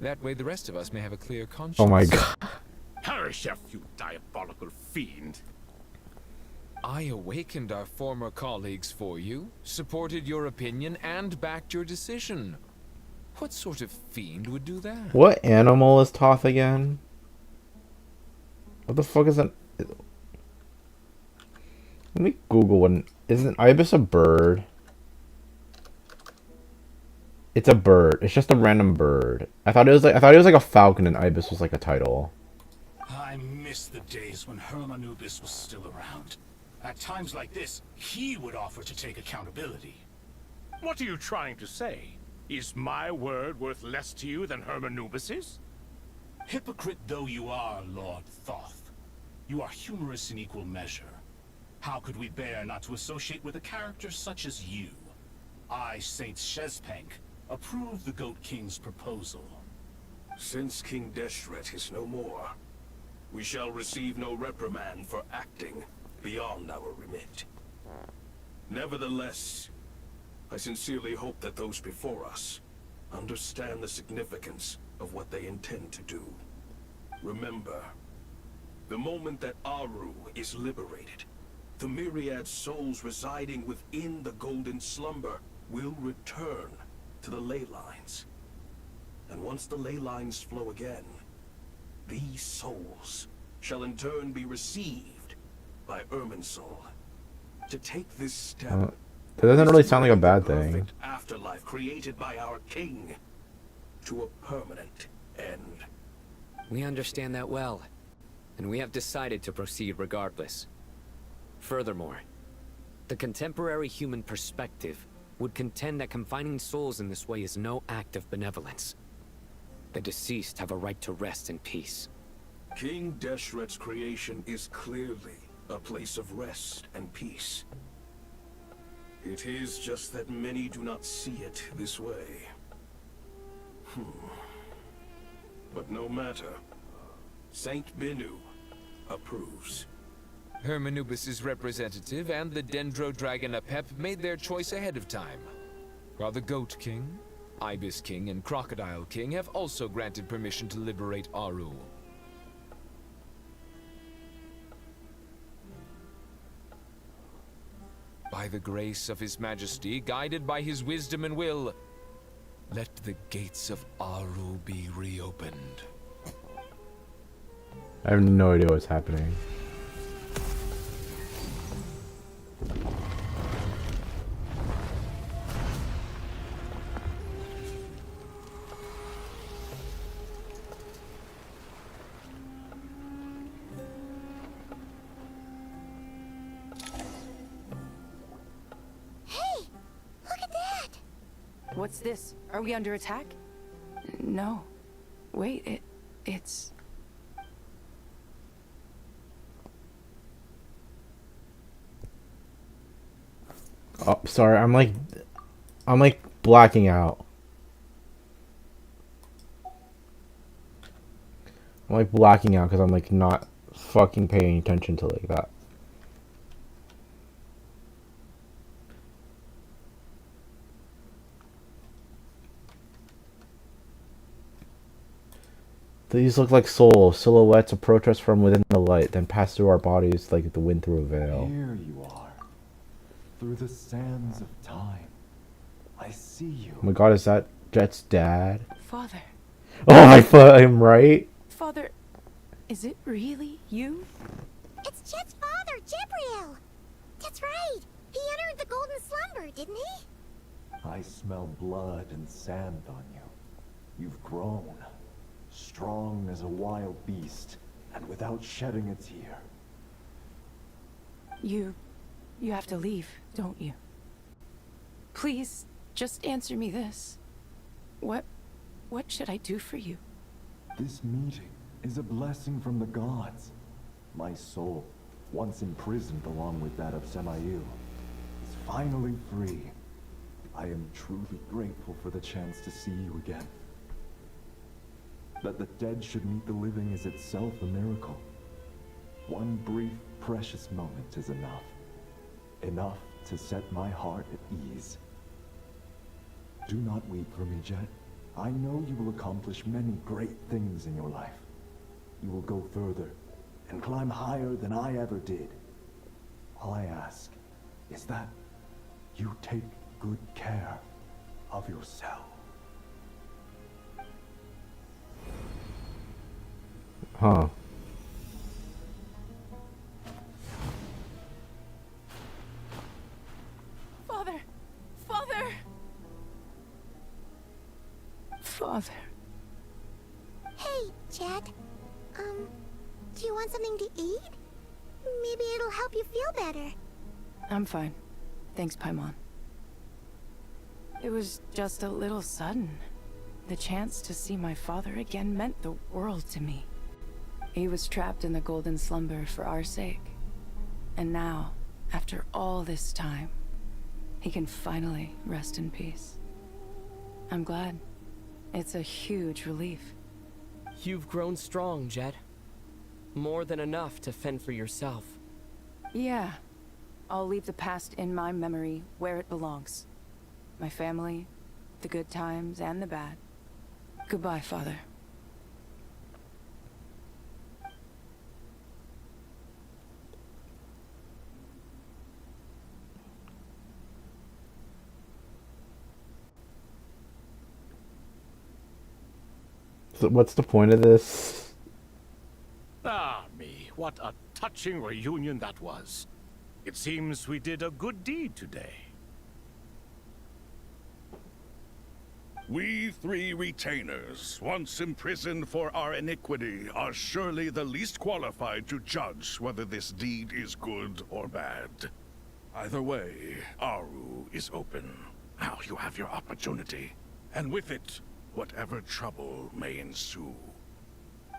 That way the rest of us may have a clear conscience. Oh my god. Herreshoff, you diabolical fiend. I awakened our former colleagues for you, supported your opinion, and backed your decision. What sort of fiend would do that? What animal is Toth again? What the fuck is that? Let me Google one. Isn't ibis a bird? It's a bird. It's just a random bird. I thought it was like a falcon and ibis was like a title. I miss the days when Hermanubis was still around. At times like this, he would offer to take accountability. What are you trying to say? Is my word worth less to you than Hermanubis's? Hypocrite though you are, Lord Thoth, you are humorous in equal measure. How could we bear not to associate with a character such as you? I, Saint Shezpank, approve the Goat King's proposal. Since King Deshret is no more, we shall receive no reprimand for acting beyond our remit. Nevertheless, I sincerely hope that those before us understand the significance of what they intend to do. Remember, the moment that Aru is liberated, the myriad souls residing within the Golden Slumber will return to the ley lines. And once the ley lines flow again, these souls shall in turn be received by Irminsul. To take this step, That doesn't really sound like a bad thing. afterlife created by our king to a permanent end. We understand that well, and we have decided to proceed regardless. Furthermore, the contemporary human perspective would contend that confining souls in this way is no act of benevolence. The deceased have a right to rest in peace. King Deshret's creation is clearly a place of rest and peace. It is just that many do not see it this way. But no matter. Saint Binu approves. Hermanubis' representative and the Dendro Dragon Apep made their choice ahead of time, while the Goat King, Ibis King, and Crocodile King have also granted permission to liberate Aru. By the grace of His Majesty, guided by his wisdom and will, let the gates of Aru be reopened. I have no idea what's happening. What's this? Are we under attack? No. Wait, it's... Oh, sorry, I'm like blacking out. I'm like blacking out because I'm like not fucking paying attention to like that. These look like souls. Silhouettes approach us from within the light, then pass through our bodies like the wind through a veil. Here you are. Through the sands of time. I see you. Oh my god, is that Jet's dad? Father. Oh, I thought I'm right. Father, is it really you? It's Jet's father, Jibril! That's right! He entered the golden slumber, didn't he? I smell blood and sand on you. You've grown. Strong as a wild beast, and without shedding a tear. You have to leave, don't you? Please, just answer me this. What should I do for you? This meeting is a blessing from the gods. My soul, once imprisoned along with that of Semail, is finally free. I am truly grateful for the chance to see you again. That the dead should meet the living is itself a miracle. One brief, precious moment is enough. Enough to set my heart at ease. Do not weep for me, Jet. I know you will accomplish many great things in your life. You will go further and climb higher than I ever did. All I ask is that you take good care of yourself. Huh. Father! Father! Father. Hey, Jet. Do you want something to eat? Maybe it'll help you feel better. I'm fine. Thanks, Paimon. It was just a little sudden. The chance to see my father again meant the world to me. He was trapped in the golden slumber for our sake. And now, after all this time, he can finally rest in peace. I'm glad. It's a huge relief. You've grown strong, Jet. More than enough to fend for yourself. Yeah. I'll leave the past in my memory where it belongs. My family, the good times and the bad. Goodbye, Father. So what's the point of this? Ah, me, what a touching reunion that was. It seems we did a good deed today. We three retainers, once imprisoned for our iniquity, are surely the least qualified to judge whether this deed is good or bad. Either way, Aru is open, Now you have your opportunity, and with it, whatever trouble may ensue.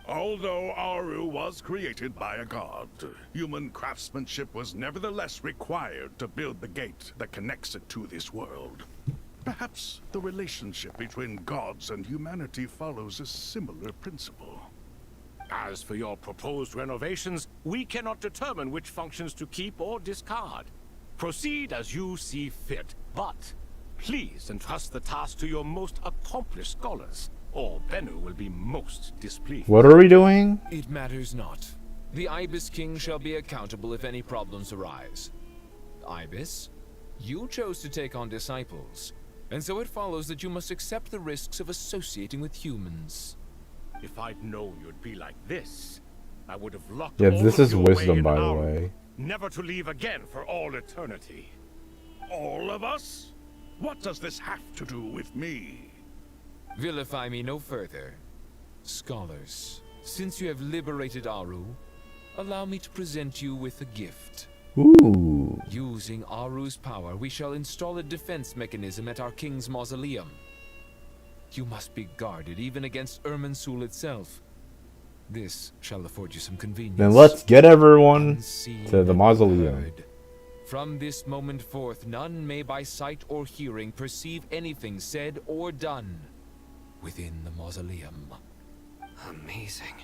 Although Aru was created by a god, human craftsmanship was nevertheless required to build the gate that connects it to this world. Perhaps the relationship between gods and humanity follows a similar principle. As for your proposed renovations, we cannot determine which functions to keep or discard. Proceed as you see fit, but please entrust the task to your most accomplished scholars, or Bennu will be most displeased. What are we doing? It matters not. The Ibis King shall be accountable if any problems arise. Ibis, you chose to take on disciples, and so it follows that you must accept the risks of associating with humans. If I'd known you'd be like this, I would have locked Yeah, all this of is you away wisdom, in by the Aru, way. never to leave again for all eternity. All of us? What does this have to do with me? Vilify me no further. Scholars, since you have liberated Aru, allow me to present you with a gift. Ooh. Using Aru's power, we shall install a defense mechanism at our king's mausoleum. You must be guarded even against Irminsul itself. This shall afford you some convenience. Then let's get everyone Unseen to the and mausoleum. heard. From this moment forth, none may by sight or hearing perceive anything said or done within the mausoleum. Amazing.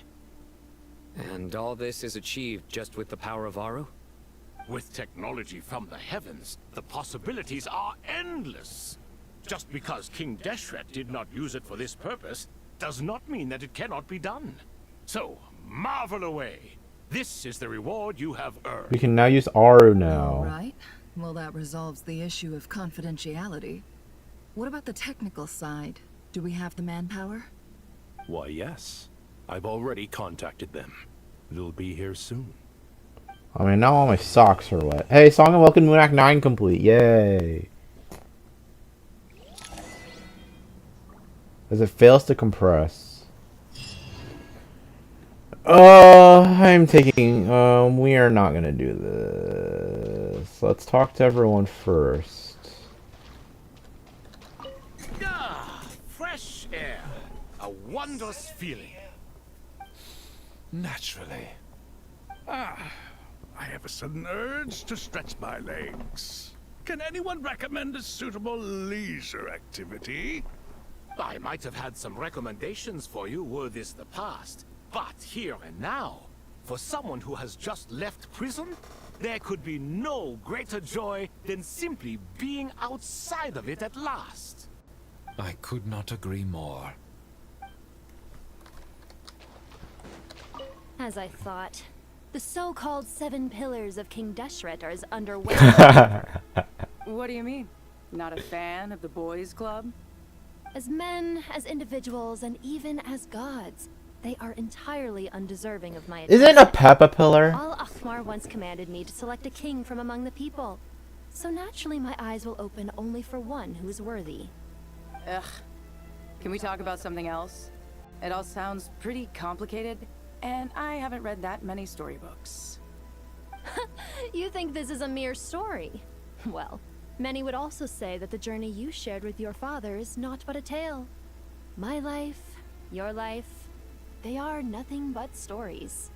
And all this is achieved just with the power of Aru? With technology from the heavens, the possibilities are endless. Just because King Deshret did not use it for this purpose, does not mean that it cannot be done. So, marvel away. This is the reward you have earned. We can now use Aru now. All right. Well, that resolves the issue of confidentiality. What about the technical side? Do we have the manpower? Why, yes. I've already contacted them. They'll be here soon. I mean, now all my socks are wet. Hey, Song of Welcome Moon Act 9 complete. Yay. As it fails to compress. I'm taking... we are not gonna do this. Let's talk to everyone first. Ah, fresh air. A wondrous feeling. Naturally. Ah, I have a sudden urge to stretch my legs. Can anyone recommend a suitable leisure activity? I might have had some recommendations for you were this the past, but here and now, for someone who has just left prison, there could be no greater joy than simply being outside of it at last. I could not agree more. As I thought, the so-called 7 pillars of King Deshret are as underway. What do you mean? Not a fan of the boys' club? As men, as individuals, and even as gods, they are entirely undeserving of my attention. Isn't a Peppa pillar? Al Akhmar once commanded me to select a king from among the people. So naturally my eyes will open only for one who is worthy. Ugh. Can we talk about something else? It all sounds pretty complicated, and I haven't read that many storybooks. You think this is a mere story? Well, many would also say that the journey you shared with your father is not but a tale. My life, your life, they are nothing but stories.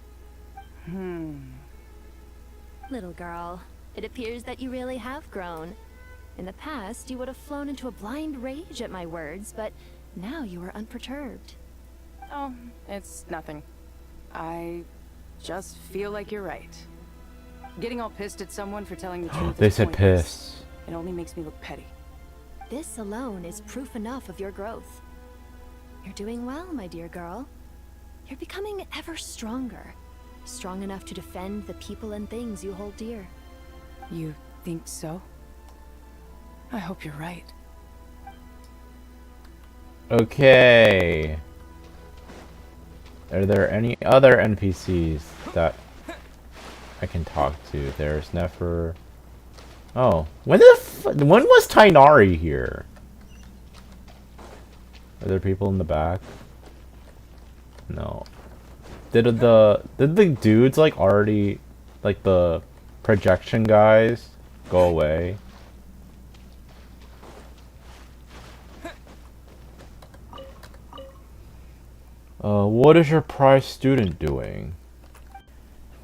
Little girl, it appears that you really have grown. In the past, you would have flown into a blind rage at my words, but now you are unperturbed. Oh, it's nothing. I just feel like you're right. Getting all pissed at someone for telling the truth They is said pointless. piss. It only makes me look petty. This alone is proof enough of your growth. You're doing well, my dear girl. You're becoming ever stronger. Strong enough to defend the people and things you hold dear. You think so? I hope you're right. Okay. Are there any other NPCs that I can talk to? There's Nefer. Oh, when was Tainari here? Are there people in the back? No. Did the dudes like already, like the projection guys, go away? What is your prize student doing?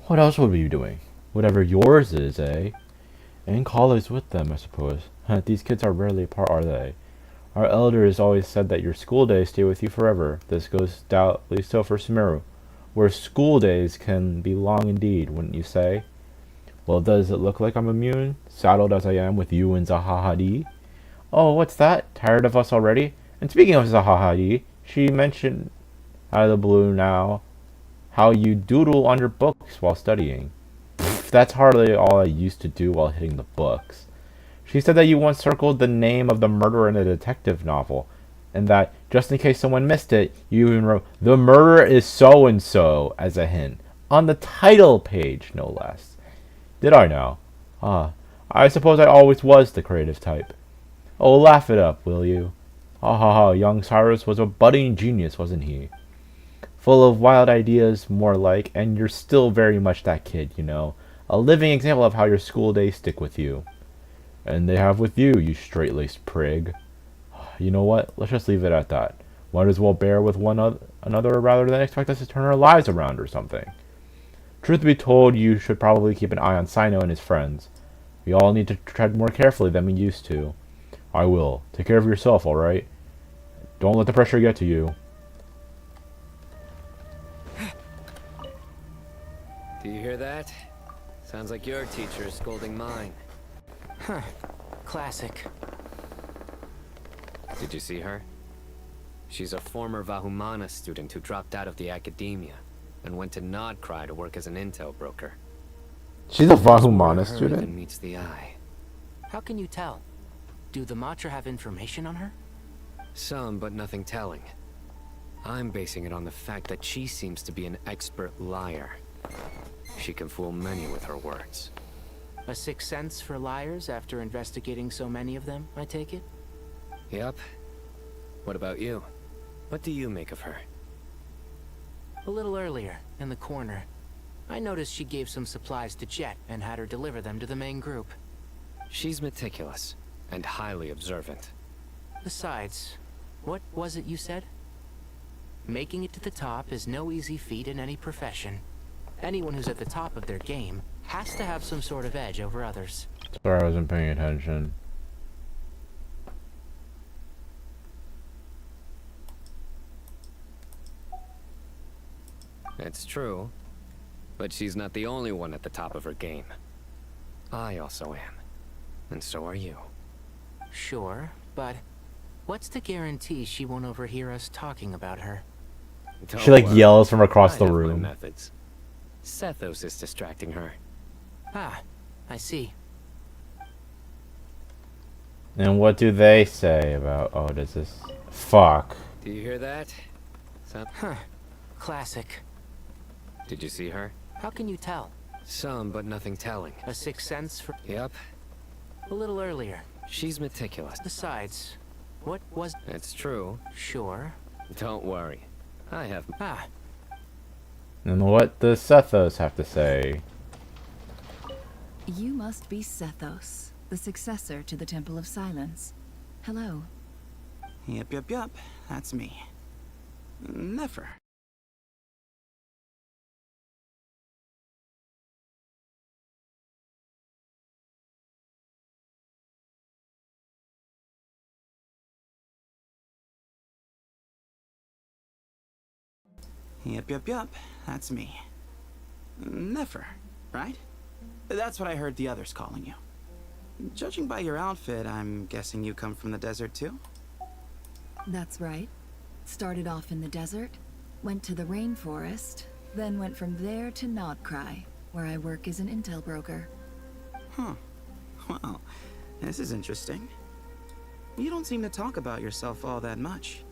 What else would we be doing? Whatever yours is, eh? And college with them, I suppose. These kids are rarely apart, are they? Our elders always said that your school days stay with you forever. This goes doubtly so for Sumeru, where school days can be long indeed, wouldn't you say? Well, does it look like I'm immune, saddled as I am with you and Zahahadi? Oh, what's that? Tired of us already? And speaking of Zahahadi, she mentioned out of the blue now how you doodle on your books while studying. Pfft, that's hardly all I used to do while hitting the books. She said that you once circled the name of the murderer in a detective novel, and that, just in case someone missed it, you even wrote, "The murderer is so-and-so," as a hint. On the title page, no less. Did I now? Ah, I suppose I always was the creative type. Oh, laugh it up, will you? Ha ha ha, young Cyrus was a budding genius, wasn't he? Full of wild ideas, more like, and you're still very much that kid, you know. A living example of how your school days stick with you. And they have with you, you straight-laced prig. You know what? Let's just leave it at that. Might as well bear with another rather than expect us to turn our lives around or something. Truth be told, you should probably keep an eye on Sino and his friends. We all need to tread more carefully than we used to. I will. Take care of yourself, alright? Don't let the pressure get to you. Do you hear that? Sounds like your teacher is scolding mine. Huh. Classic. Did you see her? She's a former Vahumana student who dropped out of the academia and went to Nodcry to work as an intel broker. She's a Vahumana More student? than meets the eye. How can you tell? Do the Matra have information on her? Some, but nothing telling. I'm basing it on the fact that she seems to be an expert liar. She can fool many with her words. A sixth sense for liars after investigating so many of them, I take it? Yep. What about you? What do you make of her? A little earlier, in the corner, I noticed she gave some supplies to Jet and had her deliver them to the main group. She's meticulous and highly observant. Besides, what was it you said? Making it to the top is no easy feat in any profession. Anyone who's at the top of their game has to have some sort of edge over others. Sorry, I wasn't paying attention. It's true, but she's not the only one at the top of her game. I also am, and so are you. Sure, but what's to guarantee she won't overhear us talking about her? She like yells from across the I have my room. methods. Sethos is distracting her. Ah, I see. And what do they say about... Oh, does this... Fuck. Do you hear that? Huh. Classic. Did you see her? How can you tell? Some, but nothing telling. A sixth sense for... Yep. A little earlier. She's meticulous. Besides, what was... It's true. Sure. Don't worry. I have... Ah. And what does Sethos have to say? You must be Sethos, the successor to the Temple of Silence. Hello. Yep. That's me. Never. Yep. That's me. Never, right? That's what I heard the others calling you. Judging by your outfit, I'm guessing you come from the desert too? That's right. Started off in the desert, went to the rainforest, then went from there to Nodcry, where I work as an intel broker. Huh. Well, this is interesting. You don't seem to talk about yourself all that much.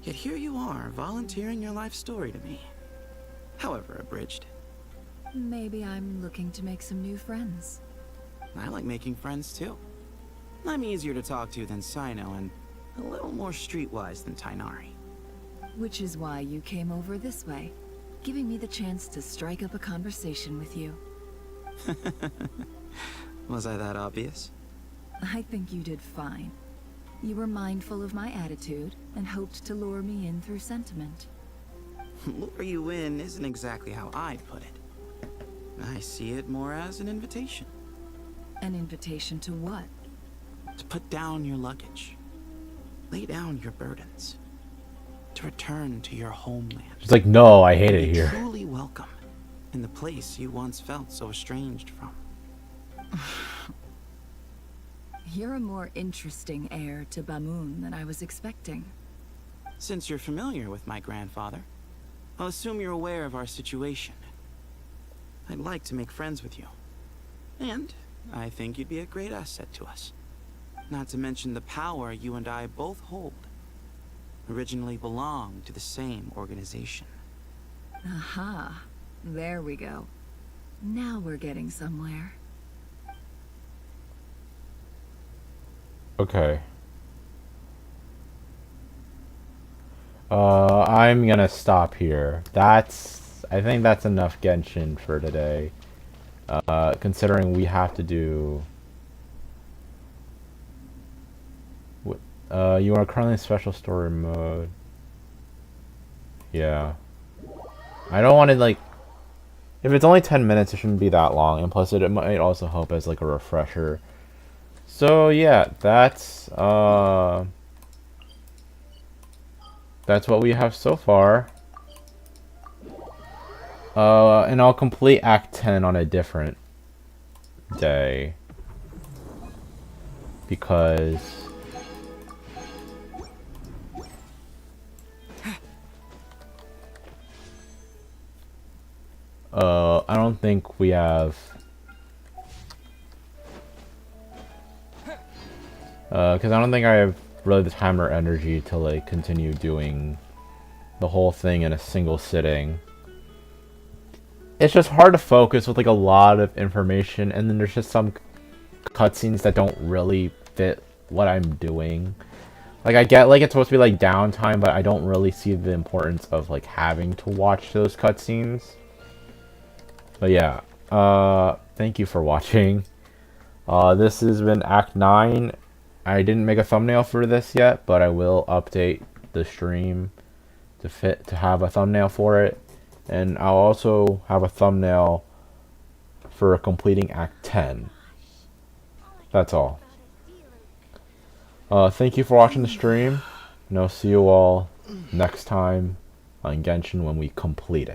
Yet here you are, volunteering your life story to me. However abridged. Maybe I'm looking to make some new friends. I like making friends too. I'm easier to talk to than Sino and a little more streetwise than Tainari. Which is why you came over this way, giving me the chance to strike up a conversation with you. Was I that obvious? I think you did fine. You were mindful of my attitude and hoped to lure me in through sentiment. lure you in isn't exactly how I'd put it. I see it more as an invitation. An invitation to what? To put down your luggage. Lay down your burdens. To return to your homeland. She's like, no, I hate it here. Truly welcome in the place you once felt so estranged from. You're a more interesting heir to Bamun than I was expecting. Since you're familiar with my grandfather, I'll assume you're aware of our situation. I'd like to make friends with you. And I think you'd be a great asset to us. Not to mention the power you and I both hold. Originally belonged to the same organization. Aha. There we go. Now we're getting somewhere. Okay. I'm gonna stop here. I think that's enough Genshin for today. Considering we have to do... you are currently in special story mode. Yeah. I don't want to, like... If it's only 10 minutes, it shouldn't be that long. And plus, it might also help as, like, a refresher. So, yeah, that's what we have so far. And I'll complete Act 10 on a different day. Because... I don't think we have... because I don't think I have really the time or energy to, like, continue doing the whole thing in a single sitting. It's just hard to focus with, like, a lot of information, and then there's just some cutscenes that don't really fit what I'm doing. Like, I get, like, it's supposed to be, like, downtime, but I don't really see the importance of, like, having to watch those cutscenes. But yeah, thank you for watching. This has been Act 9. I didn't make a thumbnail for this yet, but I will update the stream to have a thumbnail for it. And I'll also have a thumbnail for completing Act 10. That's all. Thank you for watching the stream, and I'll see you all next time on Genshin when we complete it.